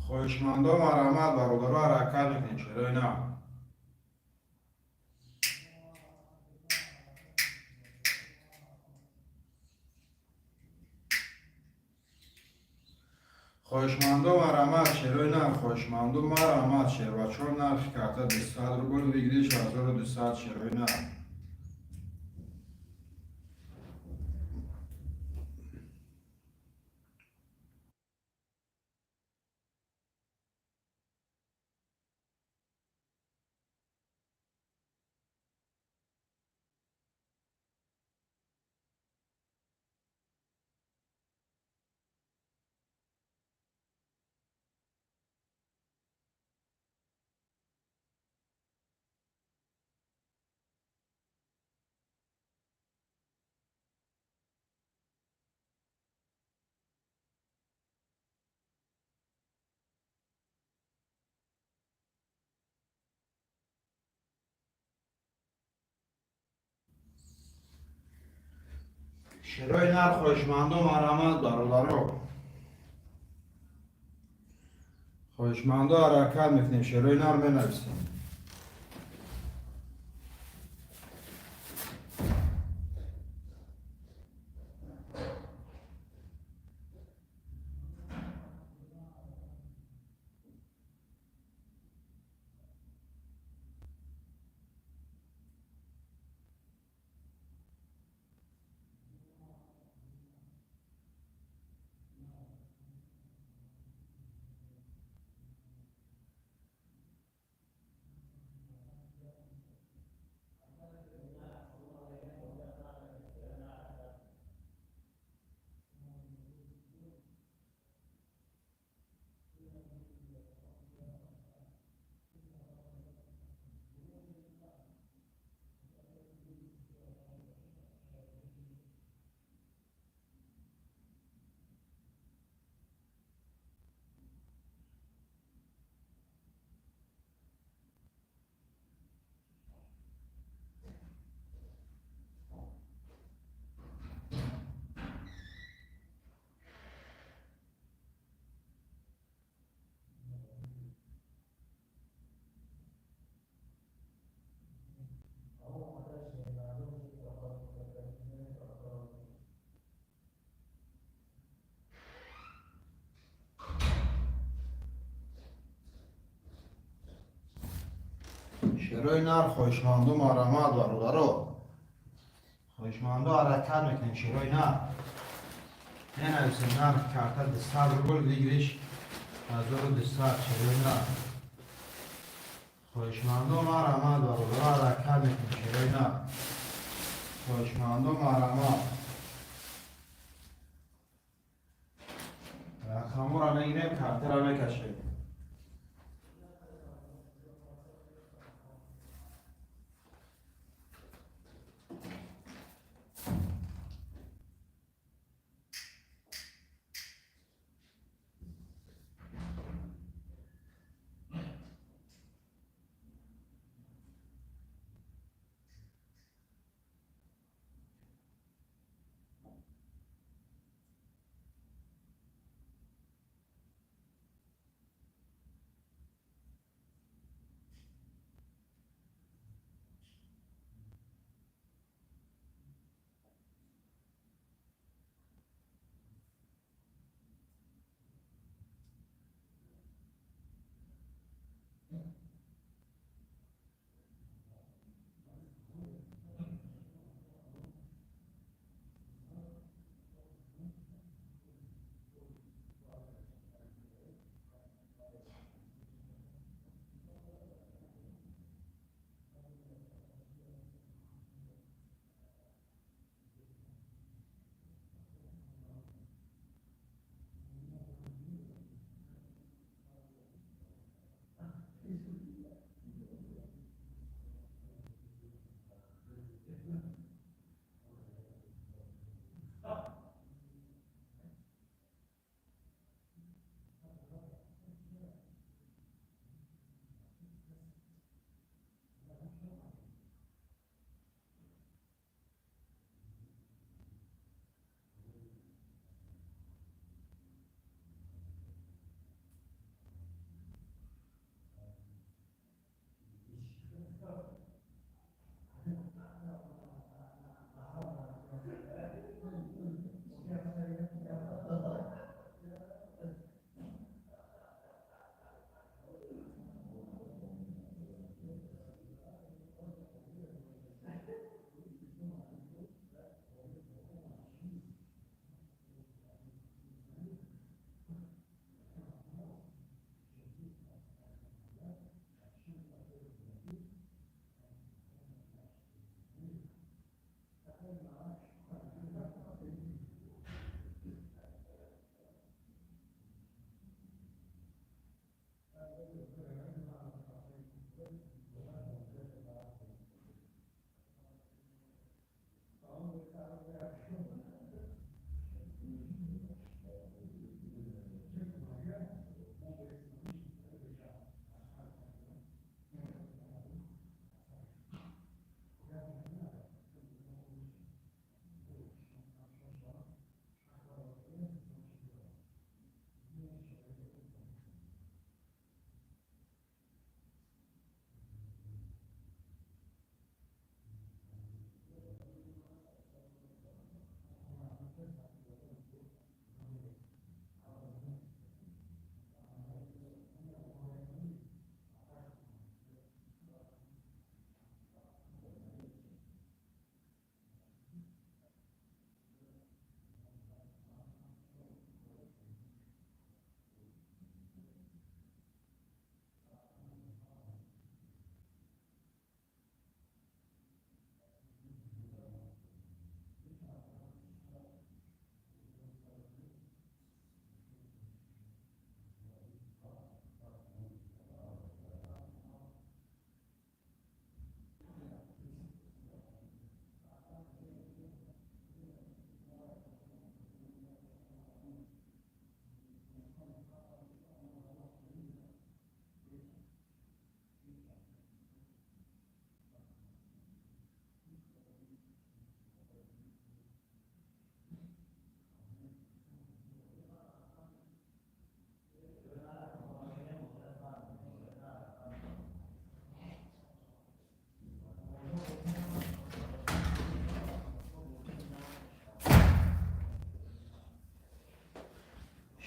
خواهشمندم مرحمت برادرو حرکت میکنیم شیروی نه. خواهشمندم مرحمت شیروی نه خواهشمندم مرحمت شیر و چون نرخ کرده 200 روبل ویگدیش 1200 شیروی نه. شیرای نر خوشمندم آرامت برادرو. خوشمندا حرکت میکنیم شیرای نر بنویسیم. شیرای نر خوشمندم آرامت برادرو. خوشمندا حرکت میکنیم شیرای نر. بنویسیم نر کارت دستار رو گل بگیریش. از رو دستار شیرای نر. خوشمندم آرامت برادرو حرکت میکنیم شیرای نر. خوشمندم آرامت. رقم را نگیریم کارت را بکشیم.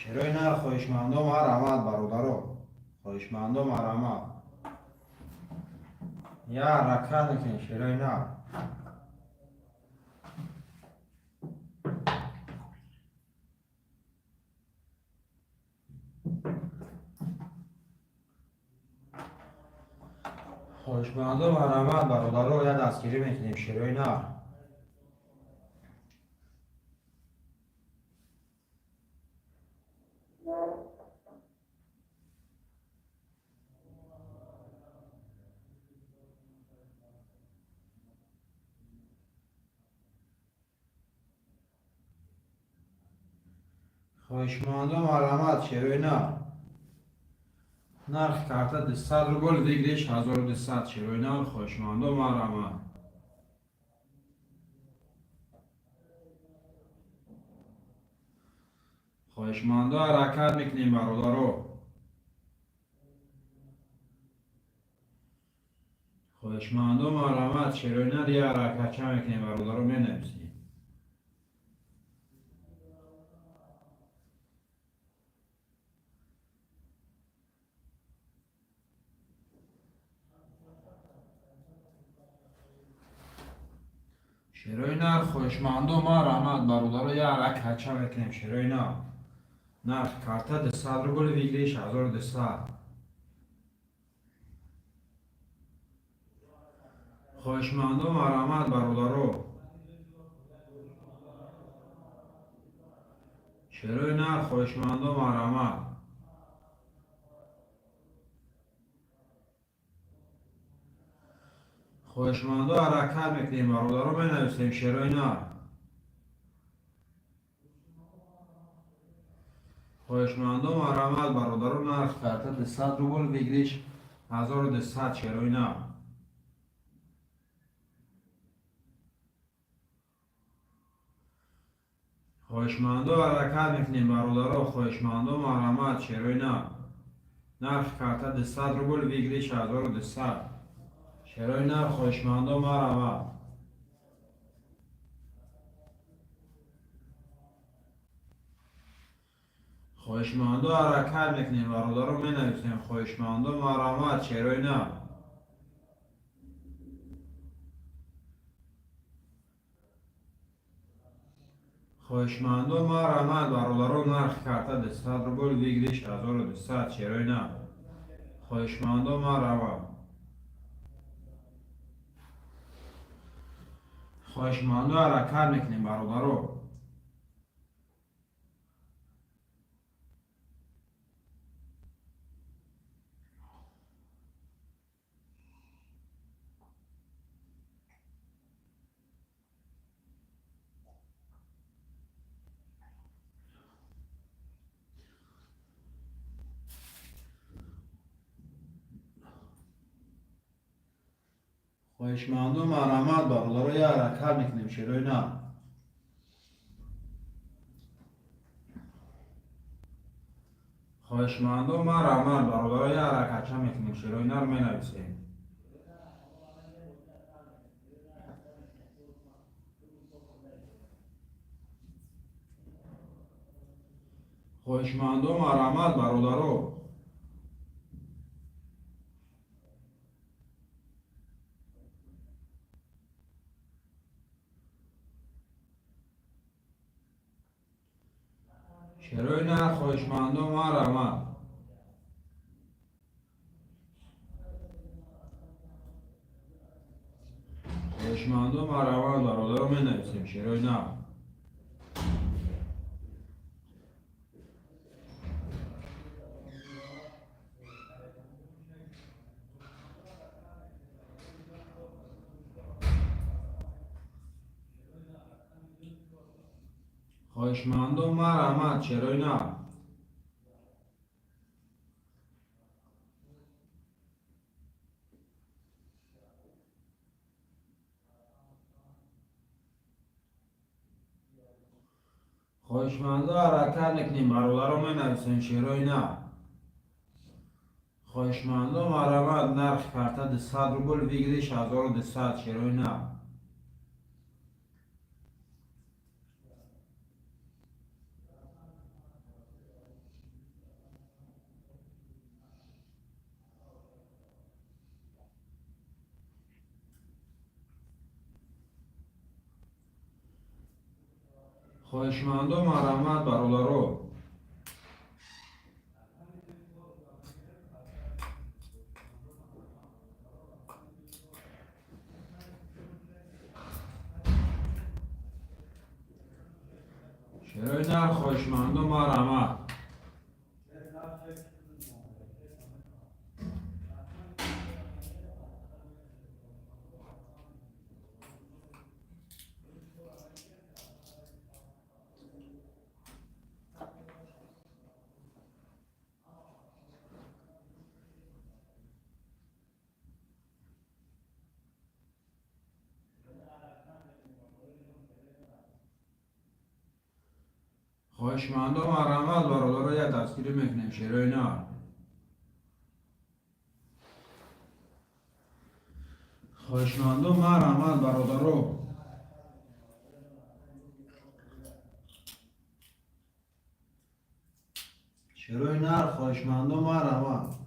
شیروی نر خواهشمندم مرحمت برادرو. خواهشمندم مرحمت. یا حرکت میکنی شیروی نر. خواهشمندم مرحمت برادرو یا دستگیری میکنیم شیروی نر. خواهشمندم مرحمت شیروی نر. نرخ کارت 200 روبل دیگریش 1200 شیروی نر خواهشمندم مرحمت. خواهشمندم حرکت میکنیم برادرو. خواهشمندم مرحمت شیروی نر یه حرکت چه میکنیم برادرو مینویسیم. شیروی نر خواهشمندم مرحمت برادرو یه حرکت چه میکنیم شیروی نر. نرخ کارت 200 روبل دیگریش 1200. خواهشمندم مرحمت برادرو. شیروی نر خواهشمندم مرحمت. خواهشمندم حرکت میکنیم برادرو مینویسیم شیروی نر. خواهشمندم مرحمت برادرو نرخ کارت 200 روبل دیگریش 1200 شیروی نر. خواهشمندم حرکت میکنیم برادرو. خواهشمندم مرحمت شیروی نر. نرخ کارت 200 روبل دیگریش 1200 شیروی نر خواهشمندم مرحمت. خواهشمندم حرکت میکنیم برادرو مینویسیم خواهشمندم مرحمت شیروی نر. خواهشمندم مرحمت برادرو نرخ کارت 200 روبل دیگریش 1200 شیروی نر. خواهشمندم مرحمت. خواهشمندم حرکت میکنیم برادرو. خواهشمندم مرحمت برادرو یه حرکت میکنیم شیروی نر. خواهشمندم مرحمت برادرو یه حرکت چه میکنیم شیروی نر مینویسیم. خواهشمندم مرحمت برادرو. شیروی نر خواهشمندم مرحمت. خواهشمندم مرحمت برادرو مینویسیم شیروی نر. خواهشمندم مرحمت شیروی نر. خواهشمندم حرکت میکنیم برادرو مینویسیم شیروی نر. خواهشمندم مرحمت نرخ کارت 200 روبل دیگریش 1200 شیروی نر. خواهشمندم مرحمت برادرو. شروع نر خواهشمندم مرحمت. خواهشمندم مرحمت برادرو یک دستگیری میکنیم شروع نر. خواهشمندم مرحمت برادرو. شروع نر خواهشمندم مرحمت.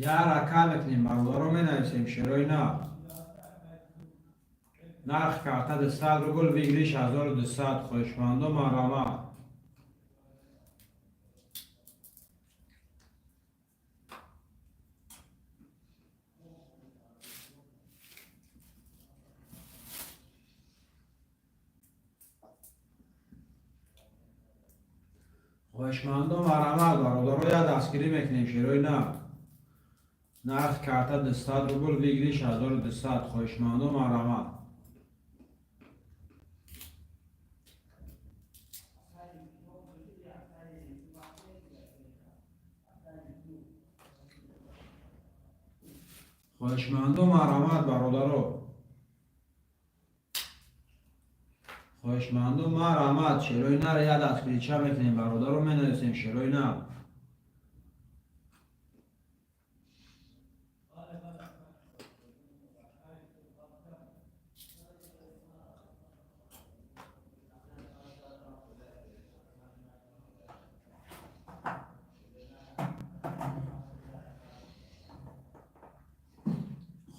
یه رکه میکنیم برادرو می نویسیم شروع نر. نرخ کرده 100 روبل بگیریش 1200. خواهشمندم مرحمت. خواهشمندم مرحمت برادرو یک دستگیری میکنیم شروع نر. نرخ کرده 100 روبل بگیریش 1200. خواهشمندم مرحمت. خواهشمندم مرحمت برادرو. خواهشمندم مرحمت. شروع نر یک دستگیری چه میکنیم برادرو می نویسیم شروع نر.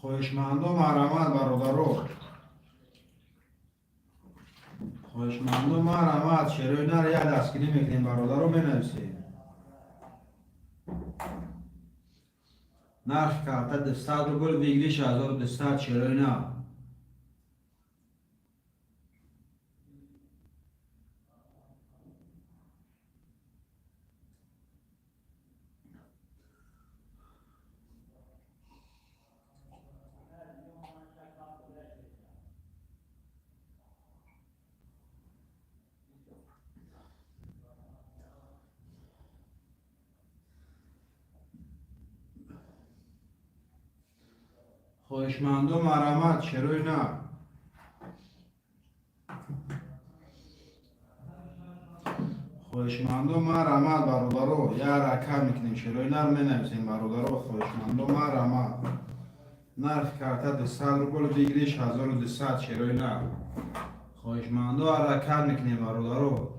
خواهشمندم مرحمت برادرو. خواهشمندم مرحمت. شروع نر یک دستگیری میکنیم برادرو می نویسیم. نرخ کرده 100 روبل بگیریش 1200. شروع نر. خواهشمندم مرحمت. شروع نر. خواهشمندم مرحمت برادرو. یه رکه میکنیم شروع نر می نویسیم برادرو. خواهشمندم مرحمت. نرخ کرده 100 روبل بگیریش 1200. شروع نر. خواهشمندم رکه میکنیم برادرو.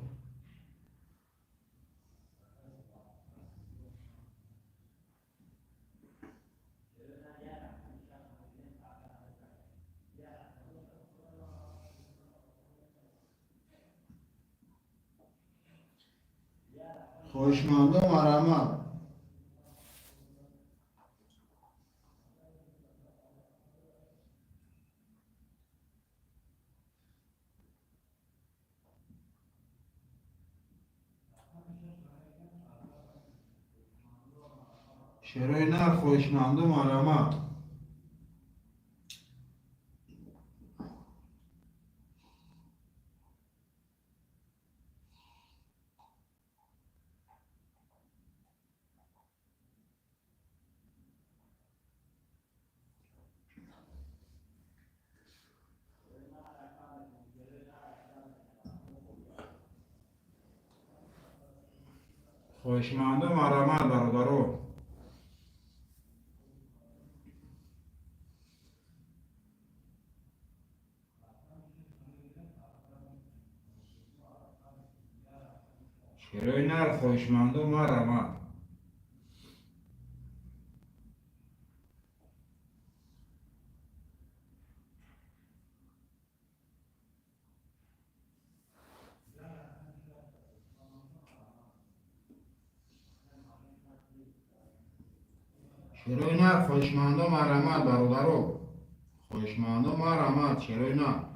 خواهشمندم مرحمت. شروع نر خواهشمندم مرحمت. خواهشمندم مرحمت برادرو. شیروی نر خوشمند و مرمت. شیروی نر خوشمند و مرمت برادرو. خوشمند و مرمت شیروی نر.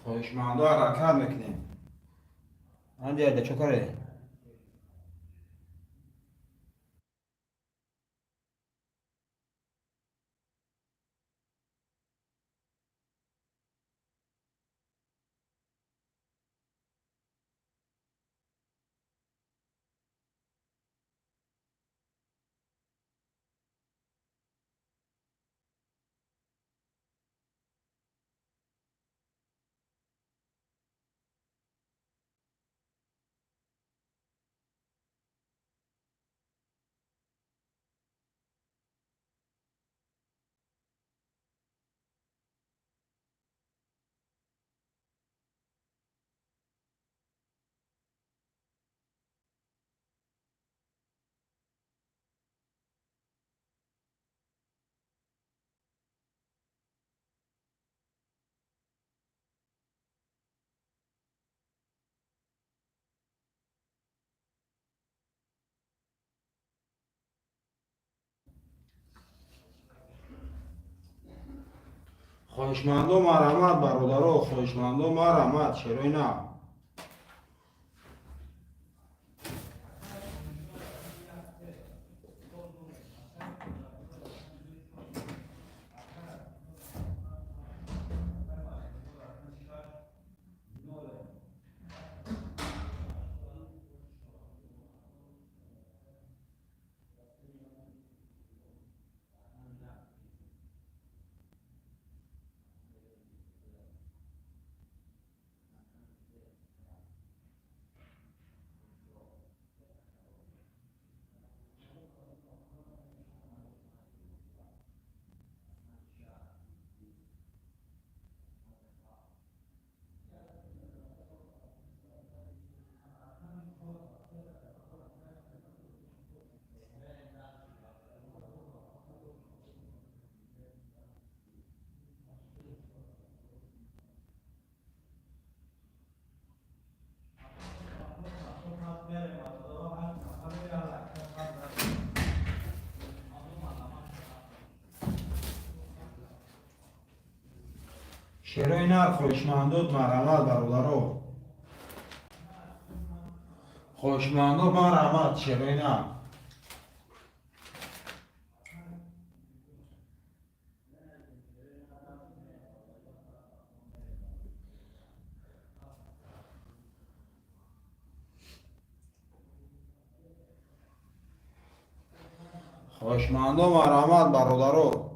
خوشمند و حرکت میکنیم. انجا چه کاره؟ خوشمند و مرمت برادرو. خوشمند و مرمت شیروی نر. شیروی نر خوشمند و مرمت برادرو. خوشمند و مرمت شیروی نر. خوشمند و مرمت برادرو.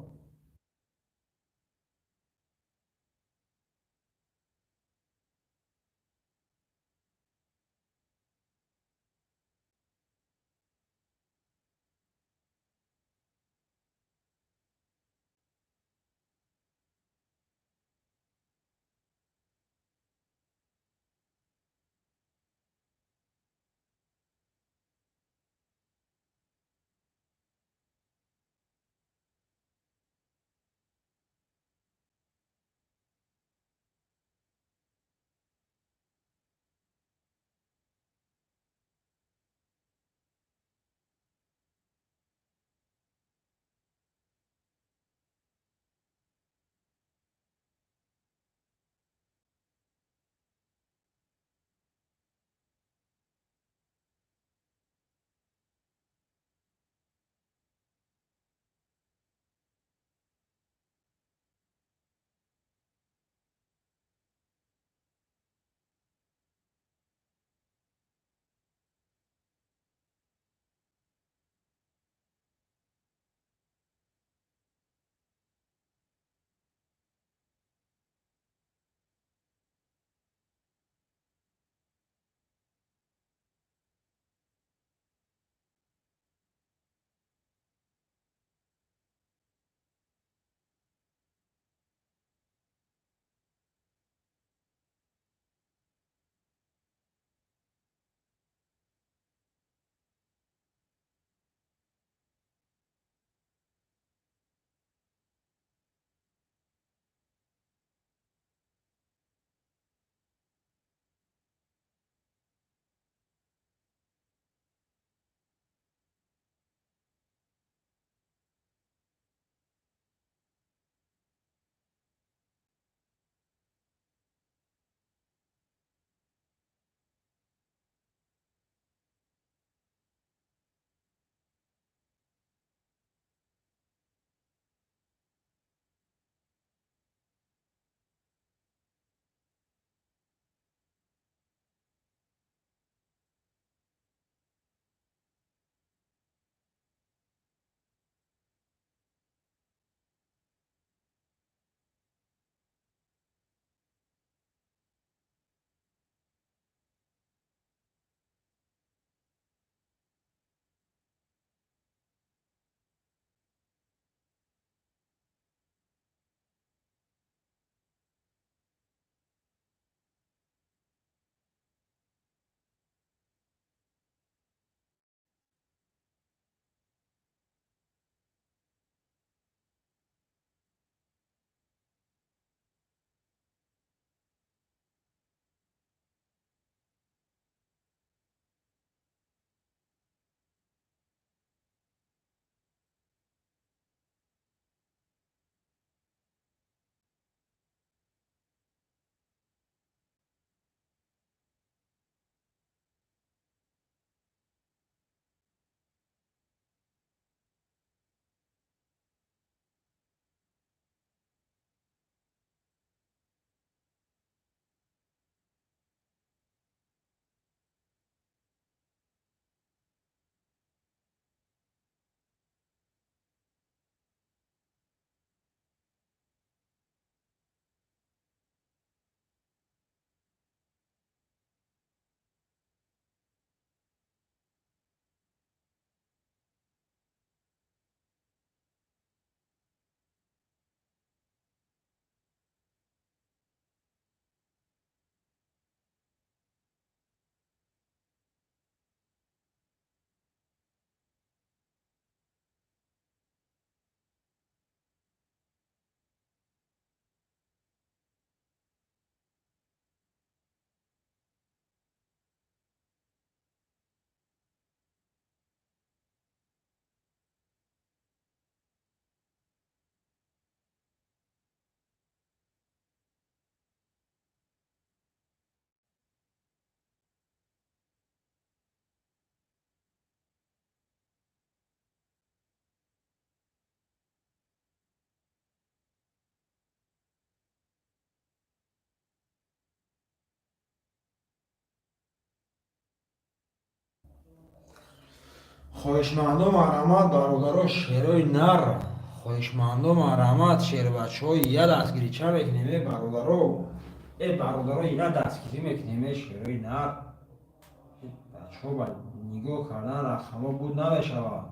خواهشمندم مرحمت برادرها شیرای نر، خواهشمندم مرحمت شیر بچه های یه دستگیری چه میکنیم برادرها یه دستگیری میکنیم شیرای نر بچه ها با نگاه کردن رخما بود نبشود.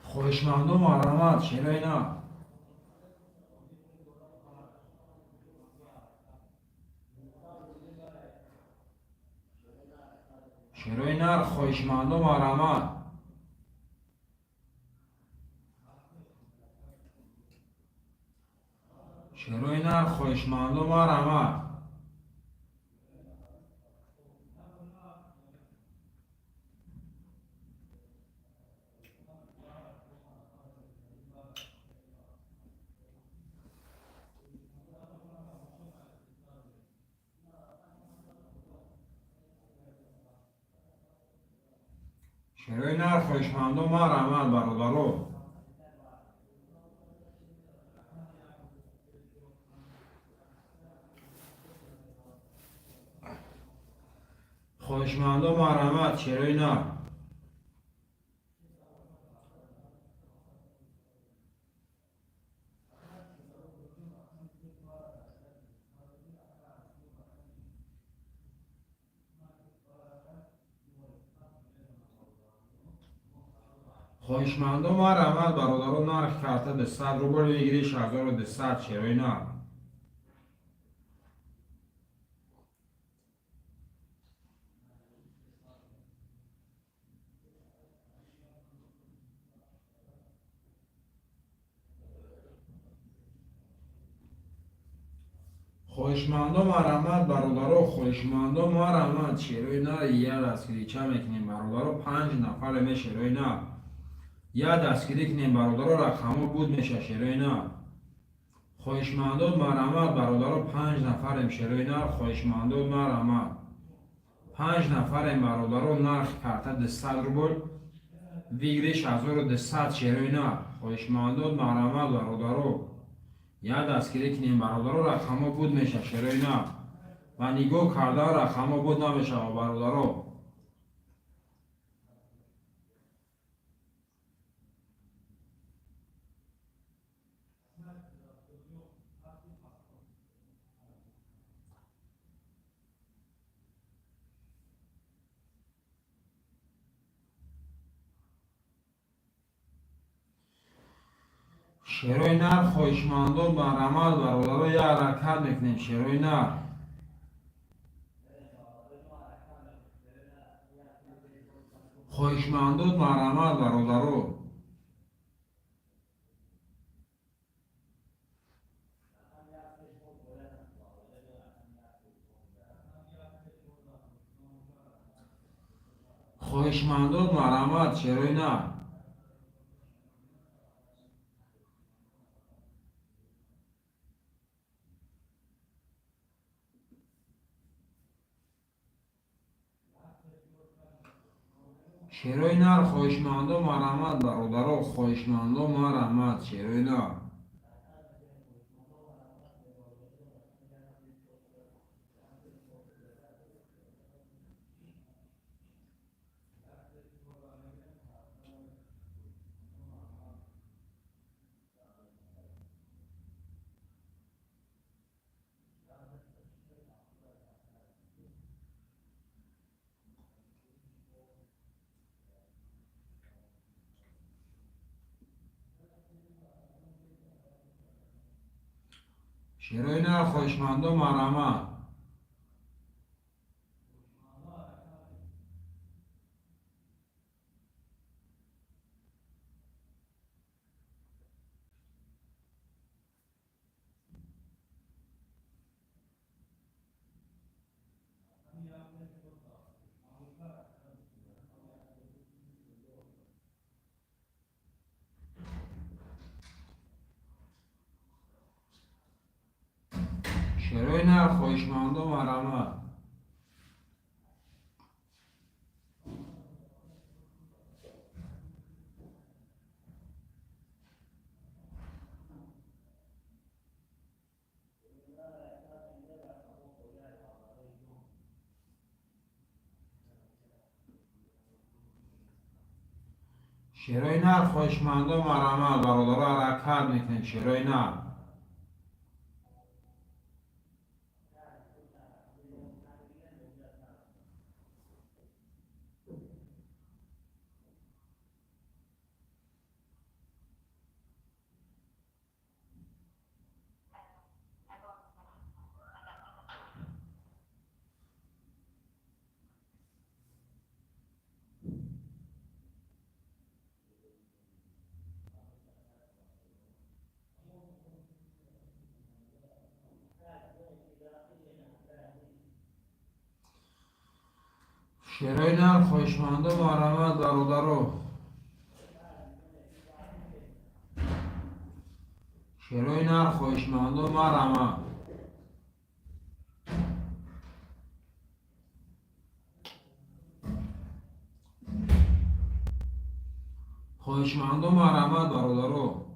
خواهشمندم مرحمت شیرای نر، شیرای نر خواهشمندم مرحمت، شیرای نر خواهشمندم مرحمت، شیرای نر خواهشمندم مرحمت برادرها، خواهشمندم مرحمت شیرای نر، خواهشمندم مرحمت برادرها نرخ کرده به 100 روبل میگیری 1200 شیرای نر، خواهشمندم مرحمت برادرها خواهشمندم مرحمت شیرای نر یه دستگیری چه میکنیم برادرها 5 نفر می شیرای نر یه دستگیری کنیم برادرها رقمها بود میشه شیرای نر، خواهشمندم مرحمت برادرها 5 نفریم شیرای نر خواهشمندم مرحمت 5 نفریم برادرها نرخ کرده 100 روبل ویگریش 1200 شیرای نر خواهشمندم مرحمت برادرها یه دستگیری کنیم برادرها رقمها بود میشه شیرای نر و نگاه کرده رقمها بود نمیشه برادرها. شیرای نر خواهشمندم مرحمت برادرها یه حرکت میکنیم شیرای نر، خواهشمندم مرحمت برادرها خواهشمندم مرحمت شیرای نر، شیرای نر خواهشمندم مرحمت برادرها خواهشمندم مرحمت شیرای نر، شیرای نر خواهشمندم مرحمت، شیرای نر خواهشمندم مرحمت، شیرای نر خواهشمند و مرمت برادرها حرکت میکنه. شیرای نر شیرای نر خواهشمند و مرمت برادرها. شیرای نر خواهشمند و مرمت. خواهشمند و مرمت برادرها.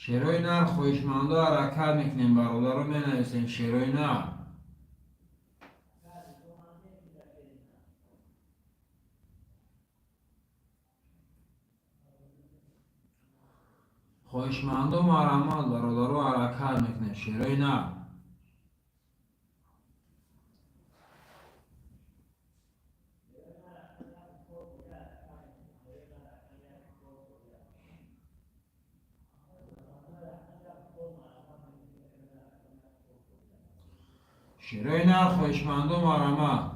شیرای نر خواهشمند و حرکت میکنیم برادرها می نویسیم. شیرای نر خواهشمند و مرمت برادرها حرکت میکنه. شیرای نر شیرای نر خواهشمند و مرمت.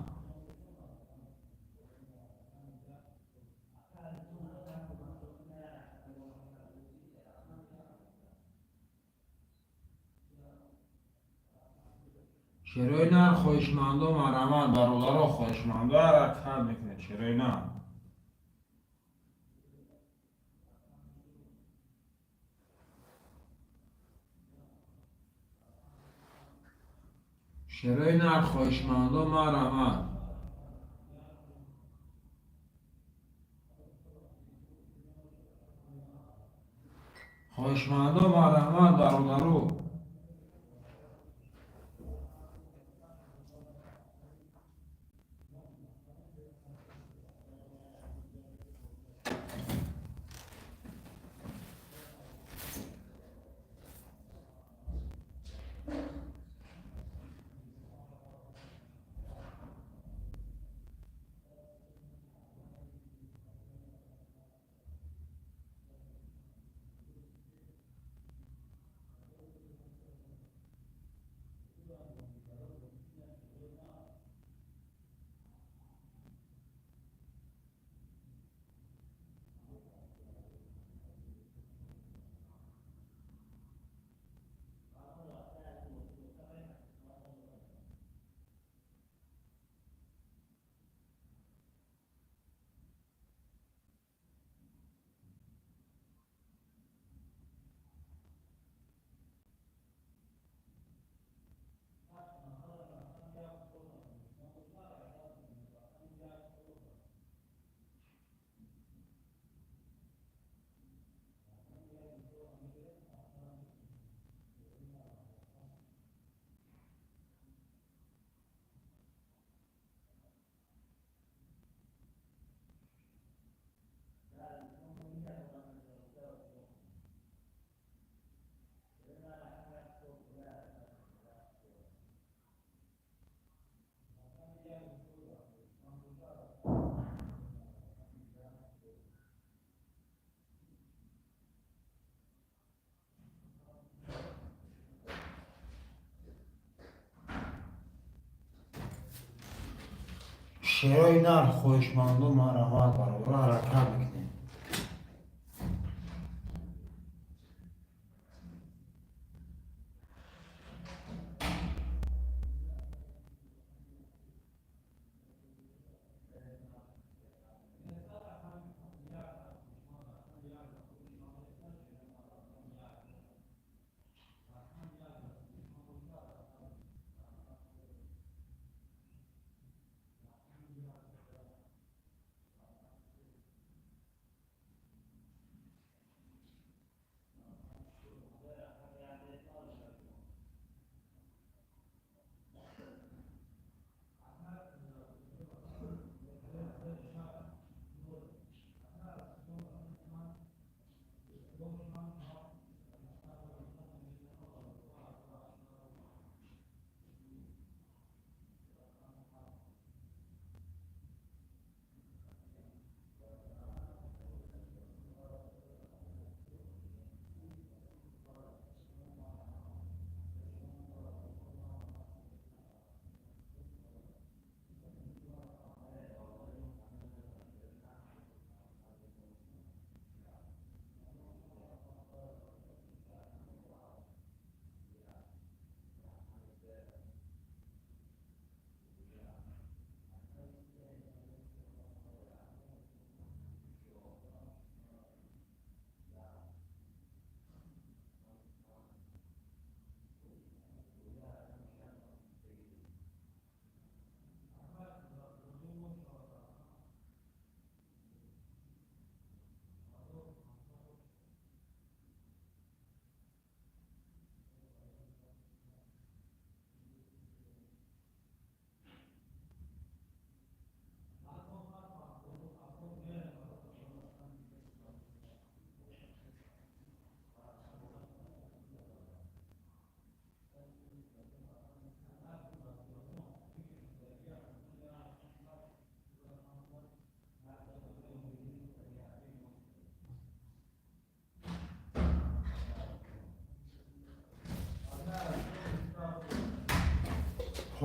شیرای نر خواهشمند و مرمت برادرها خواهشمند و حرکت میکنه. شیرای نر شیرای نر خواهشمند و مرمت. خواهشمند و مرمت برادرها. شیرای نر خواهشمند و مرمت برادرها حرکت میکنه.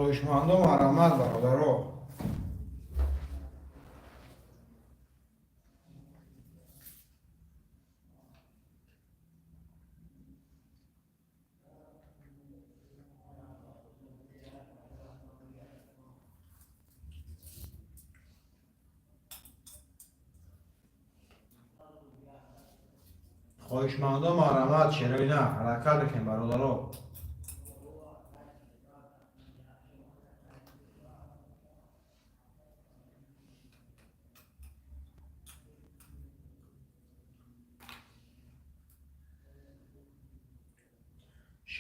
خواهشمندم مرحمت برادرها. خواهشمندم مرحمت چرایی نه حرکت بکنیم برادرها.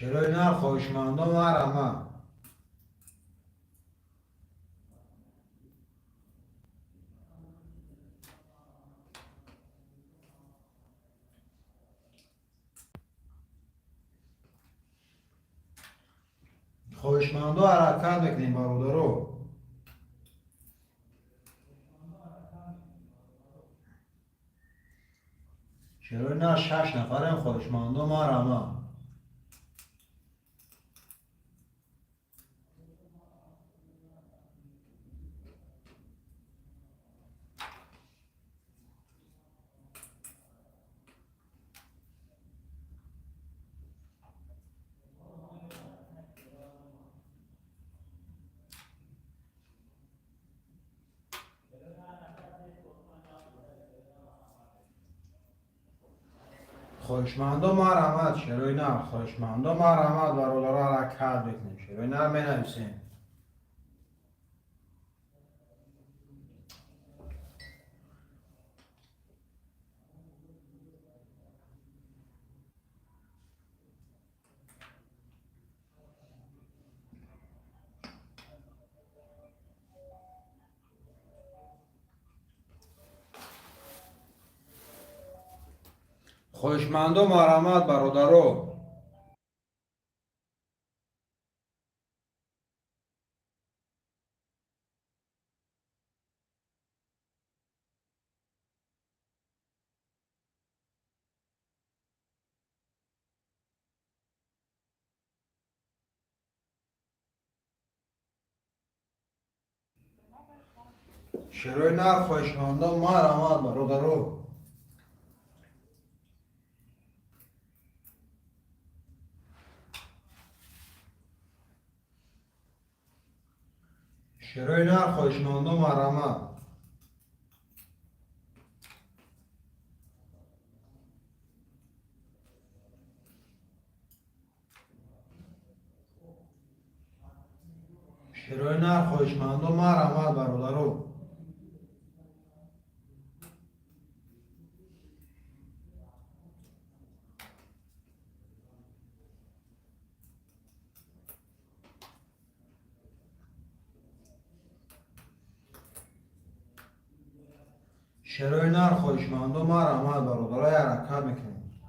چرایی نه خواهشمندم مرحمت. خواهشمندم حرکت بکنیم برادرها. چرایی نه 6 نفریم خواهشمندم مرحمت. خواهشمندم مرحمت چرایی نه خواهشمندم مرحمت برادرها حرکت بکنیم. چرایی نه می نویسیم. خواهشمندم مرحمت برادرها. چرایی نه خواهشمندم مرحمت برادرها. چرایی نه خواهشمندم مرحمت. چرایی نه خواهشمندم مرحمت برادرها. چرایی نه خواهشمندم مرحمت برادرها حرکت میکنیم.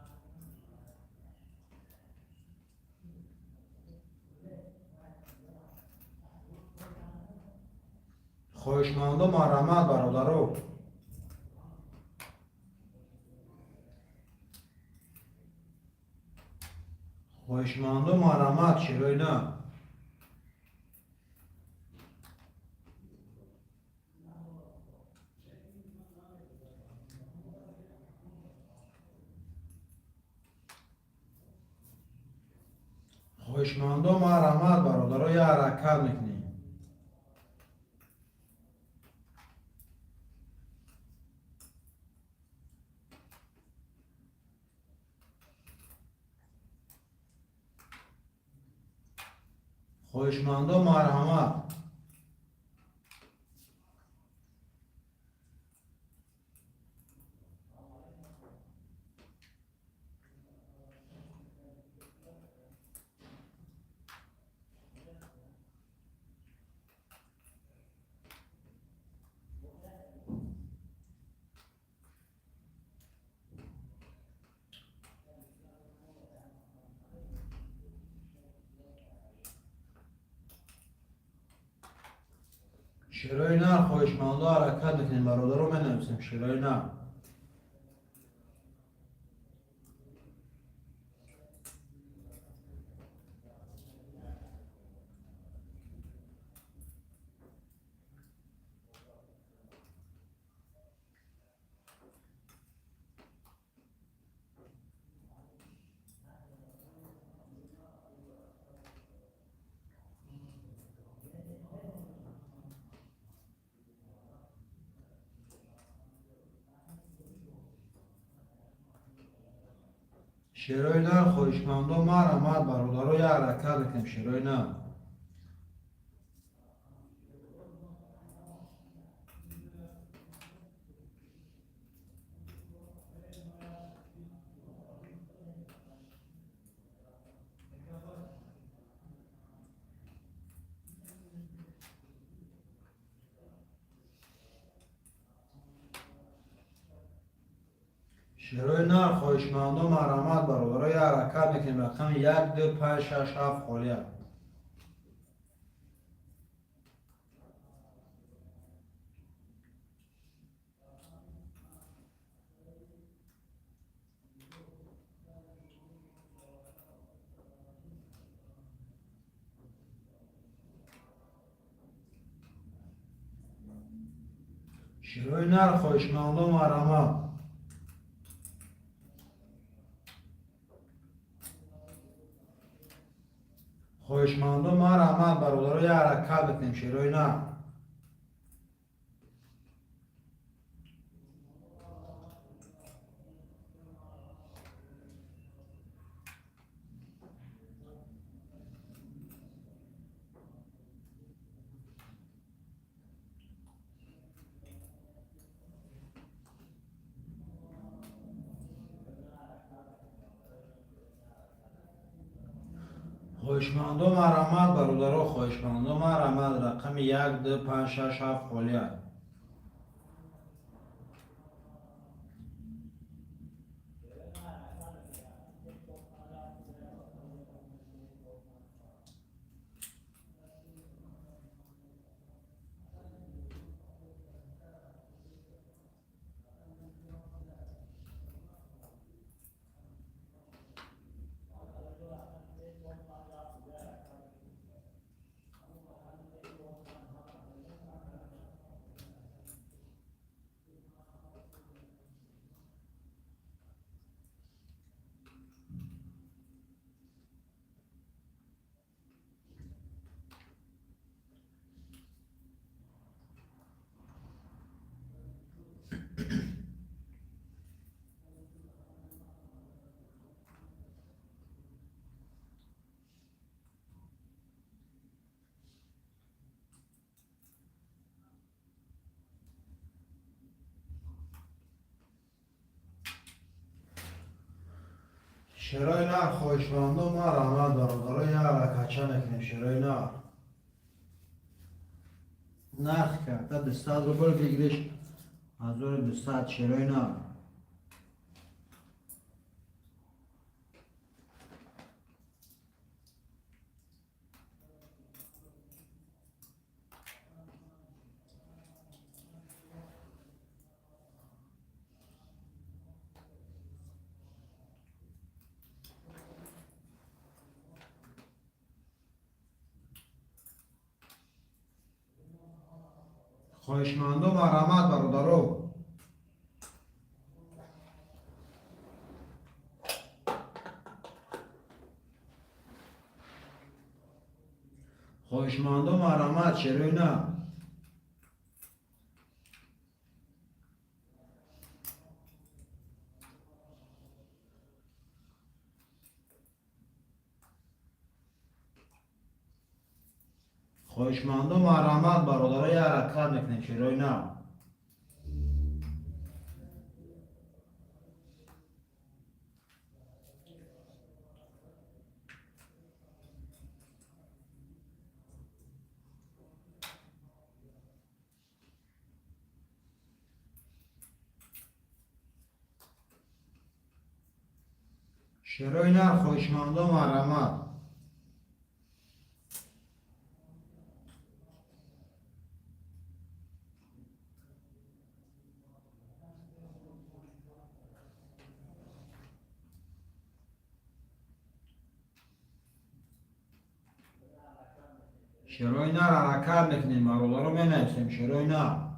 خواهشمندم مرحمت برادرها. خواهشمندم مرحمت چرایی نه. خواهشمندم مرحمت برادرها حرکت میکنیم. خواهشمندم مرحمت. چرایی نه خواهشمندم حرکت میکنیم برادرها می نویسیم. چرایی نه. شیرای نر خویشمندو مرحمت برادرو یک حرکت بکنیم شیرای نر. شیرای نر خویشمندو مرحمت برادرو یک حرکت بکنیم رقم 1 2 5 6 7 خالیه. شیرای نر خویشمندو مرحمت خویشمندو مرحمت برادرو یک حرکت بکنیم شیرای نر. خویشمندو مرحمت برادرو خویشمندو مرحمت رقم 1 2 5 6 7 خالیه. شیرای نر خویشمندو مرحمت برادرو یک حرکتچه میکنیم شیرای نر. نرخ کرده 200 روبل بگیریش 1200 شیرای نر. خویشمندو مرحمت برادرو خویشمندو مرحمت شیرای نر. خویشمندو مرحمت برادرو یک حرکت میکنیم شیرای نر. شیرای نر خویشمندو مرحمت شیرای نر حرکت میکنیم برادرو مینویسیم شیرای نر.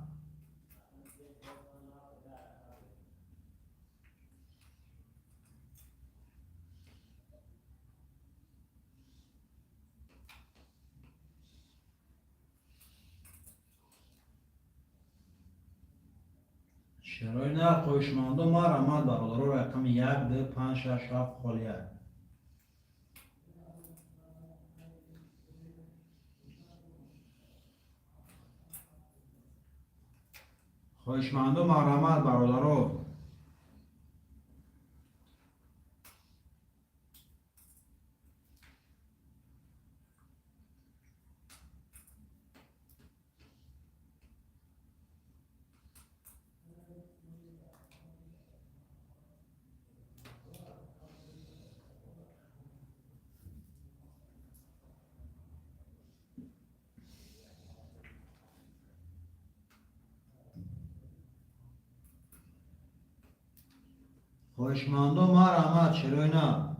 شروع نه خوشمانده ما رحمت برادر رقم 1 2 5 6 7 خالیه. خوشمانده ما رحمت برادر خوشمانده ما رحمت شروع نه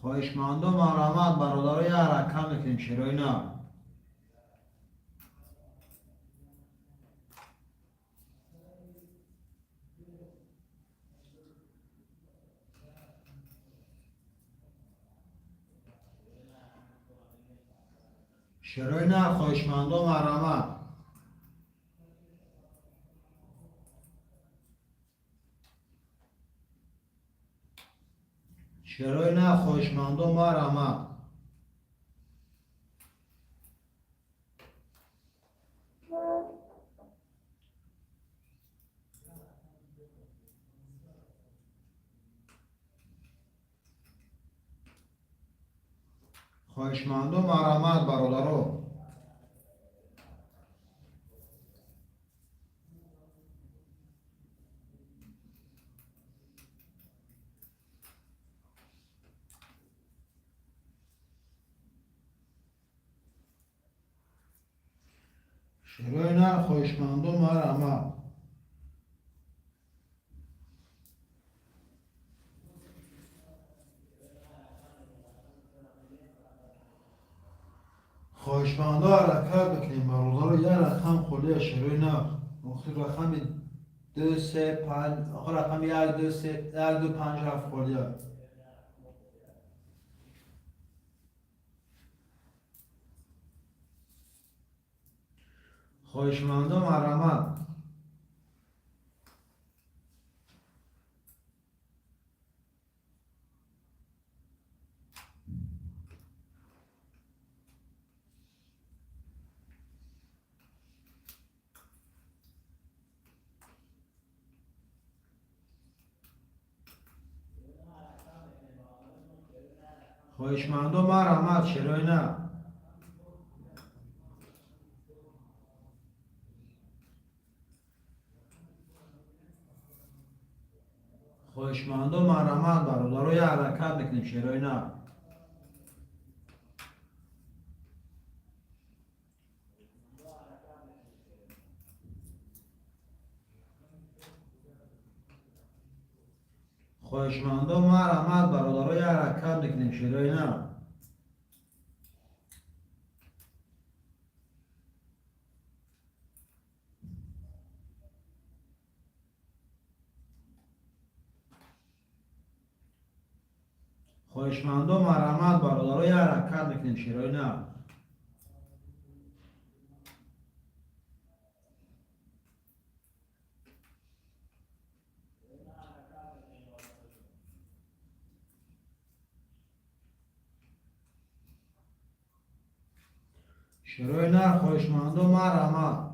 خوشمانده ما رحمت برادر یه رقم میکنیم شروع نه شروع نه خوشمانده ما رحمت شروع نه خوشمانده ما رحمت خوشمانده ما رحمت برادر شروع نه خوشمانده ما رحمت خوشمانده حرکت بکنیم برادر یه رقم خالیه شروع نه مختلف رقم 2 3 5 آخر رقم 1 2 3 1 2 5 7 خالیه خوشمانده ما رحمت خوشمانده ما رحمت شروع نه خوشمانده ما رحمت برادر یه حرکت بکنیم شروع نه خوشمانده ما رحمت برادر یه حرکت بکنیم شروع نه خوشمانده ما رحمت برادر یه حرکت بکنیم شروع نه شروع نه خوشمانده ما رحمت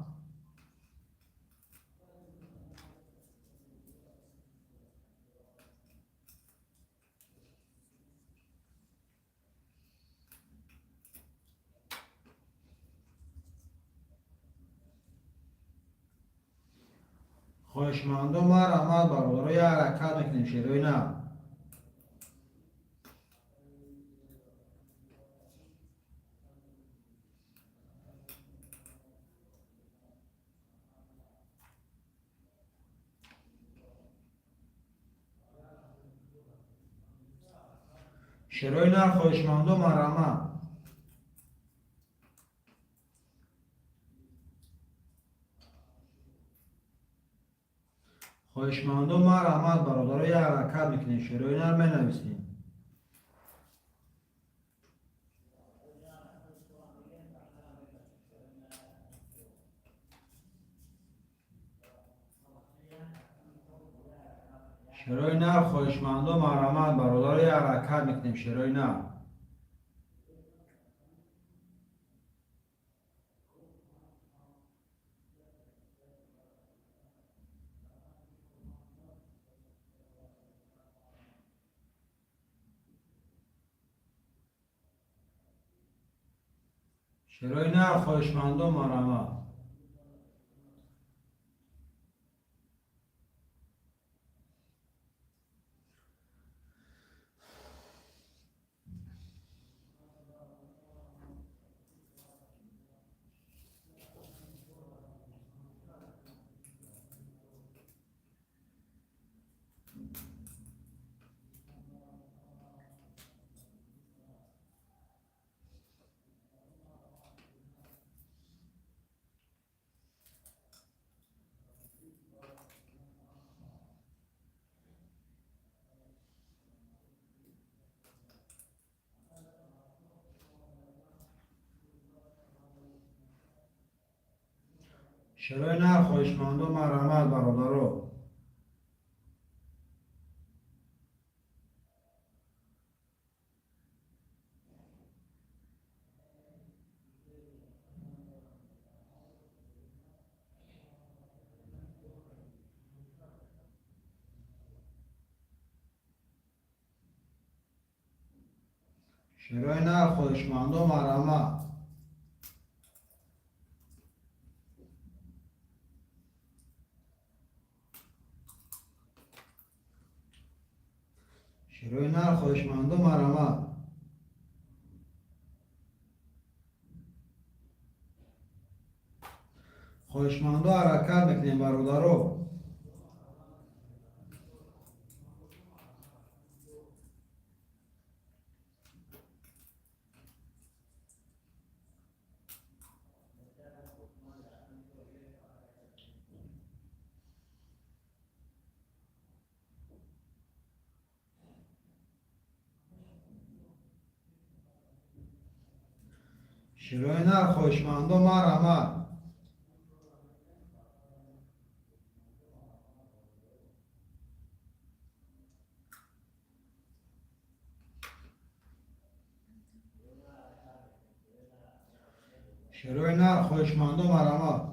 خوشمانده ما رحمت برادر یه حرکت بکنیم شروع نه شروع نه خوشمانده ما رحمت خواهشمندم ما رحمت برادر یه حرکت میکنیم شروع اینا رو بنویسیم. شروع اینا رو خواهشمندم ما رحمت برادر یه حرکت میکنیم شروع اینا. شروع اینا رو خواهشمندم ما رحمت. شروع اینا رو خواهشمندم ما رحمت برادر. شروع اینا رو خواهشمندم ما رحمت. شروع اینا رو خواهشمندم ما رحمت. خواهشمندم حرکت میکنیم برادر. شروع اینا رو خواهشمندم ما رحمت. شروع اینا رو خواهشمندم ما رحمت.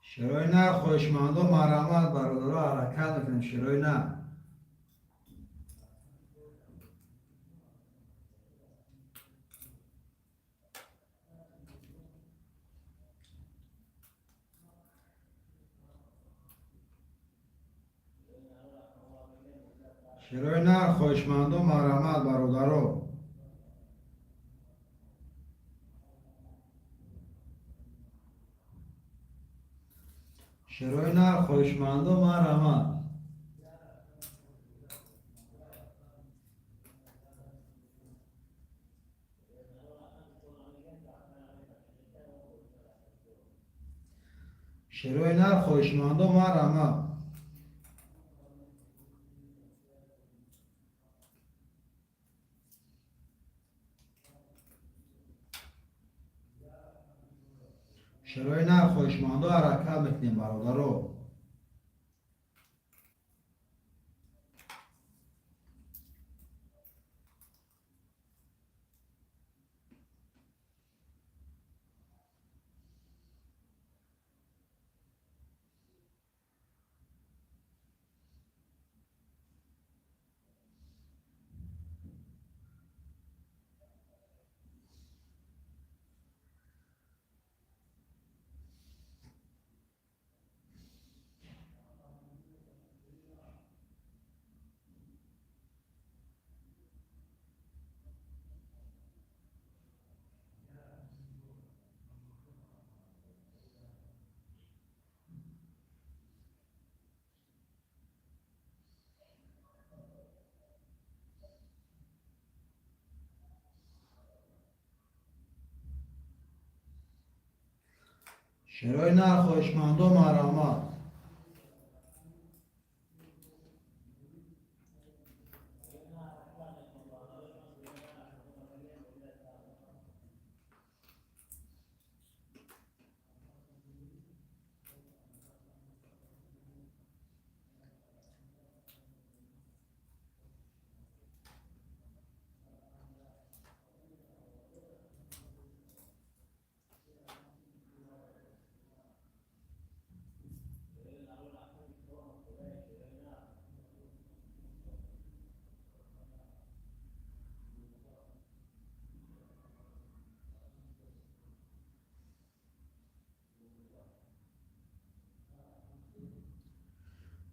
شروع اینا رو خواهشمندم ما رحمت برادر حرکت میکنیم شروع اینا. شروع اینا رو خواهشمندم ما رحمت برادر. شروع اینا رو خواهشمندم ما رحمت. شروع اینا رو خواهشمندم ما رحمت. شروع اینا رو خواهشمندم حرکت میکنیم برادر. شروع نر خوشمند و مرامت.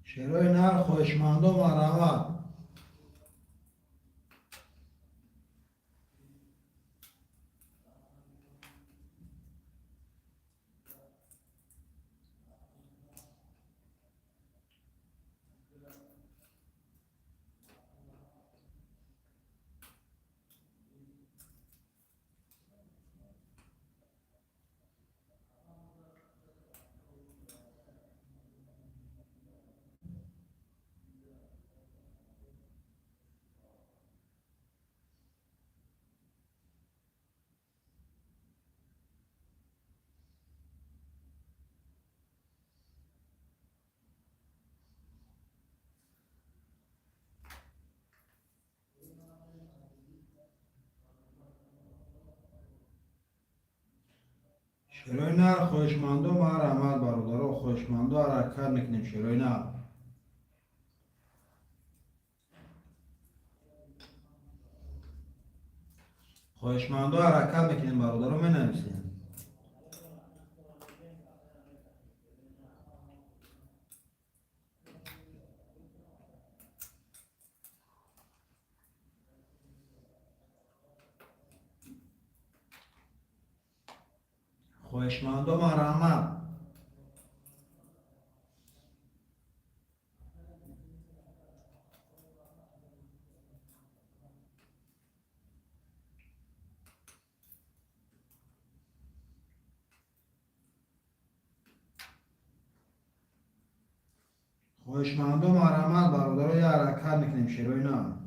شروع نر خوشمند و مرامت. شروع نر خوشمند و مرامت برادر خوشمند و حرکت میکنیم. شروع نر خوشمند و حرکت میکنیم برادر رو مینویسیم. خوشمند و مرامت. خوشمند و مرامت برادر رو حرکت میکنیم. شروع نر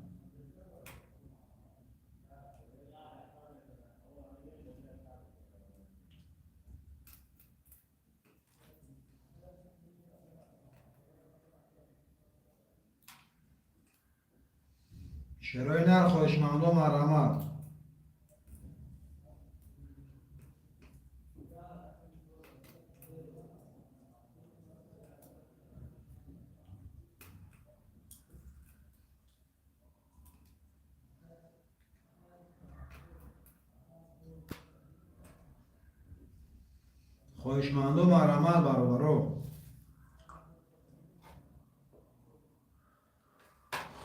شروع نر خوشمند و مرامت. خوشمند و مرامت برادر رو.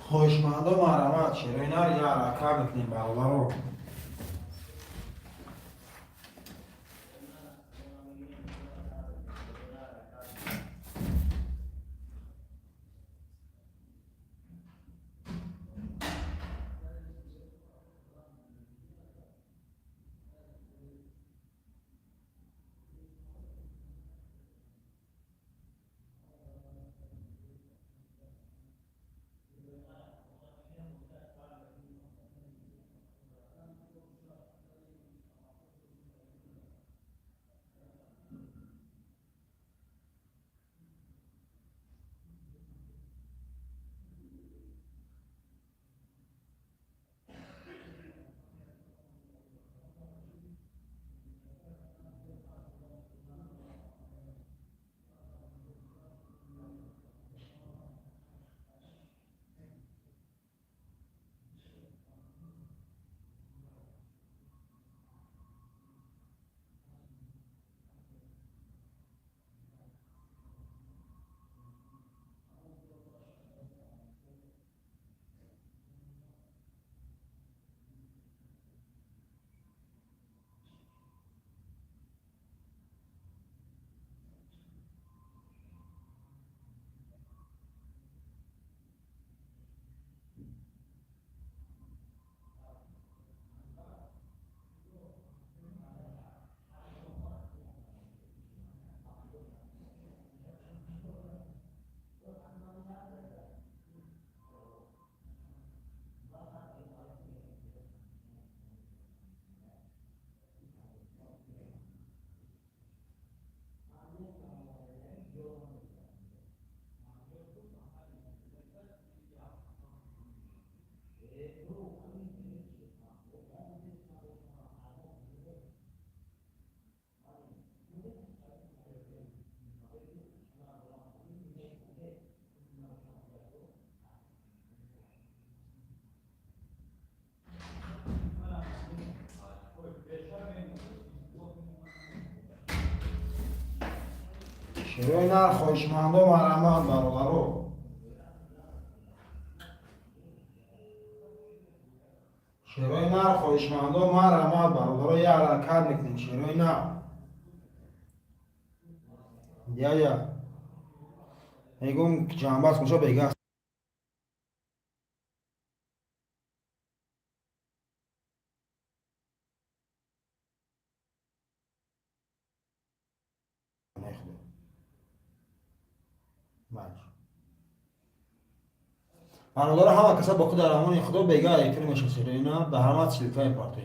خوشمند و مرامت. شروع نر یه حرکت میکنیم برادر رو. شیروی نر خوشمند و مرحمت برادرو. شیروی نر خوشمند و مرحمت برادرو. یه حرکت میکنین شیروی نر. یا میگم جنبه از کجا بگه برادر همه کسا با خود در امان خدا بگه فیلمش سیره اینا به همه سلیقه پارتی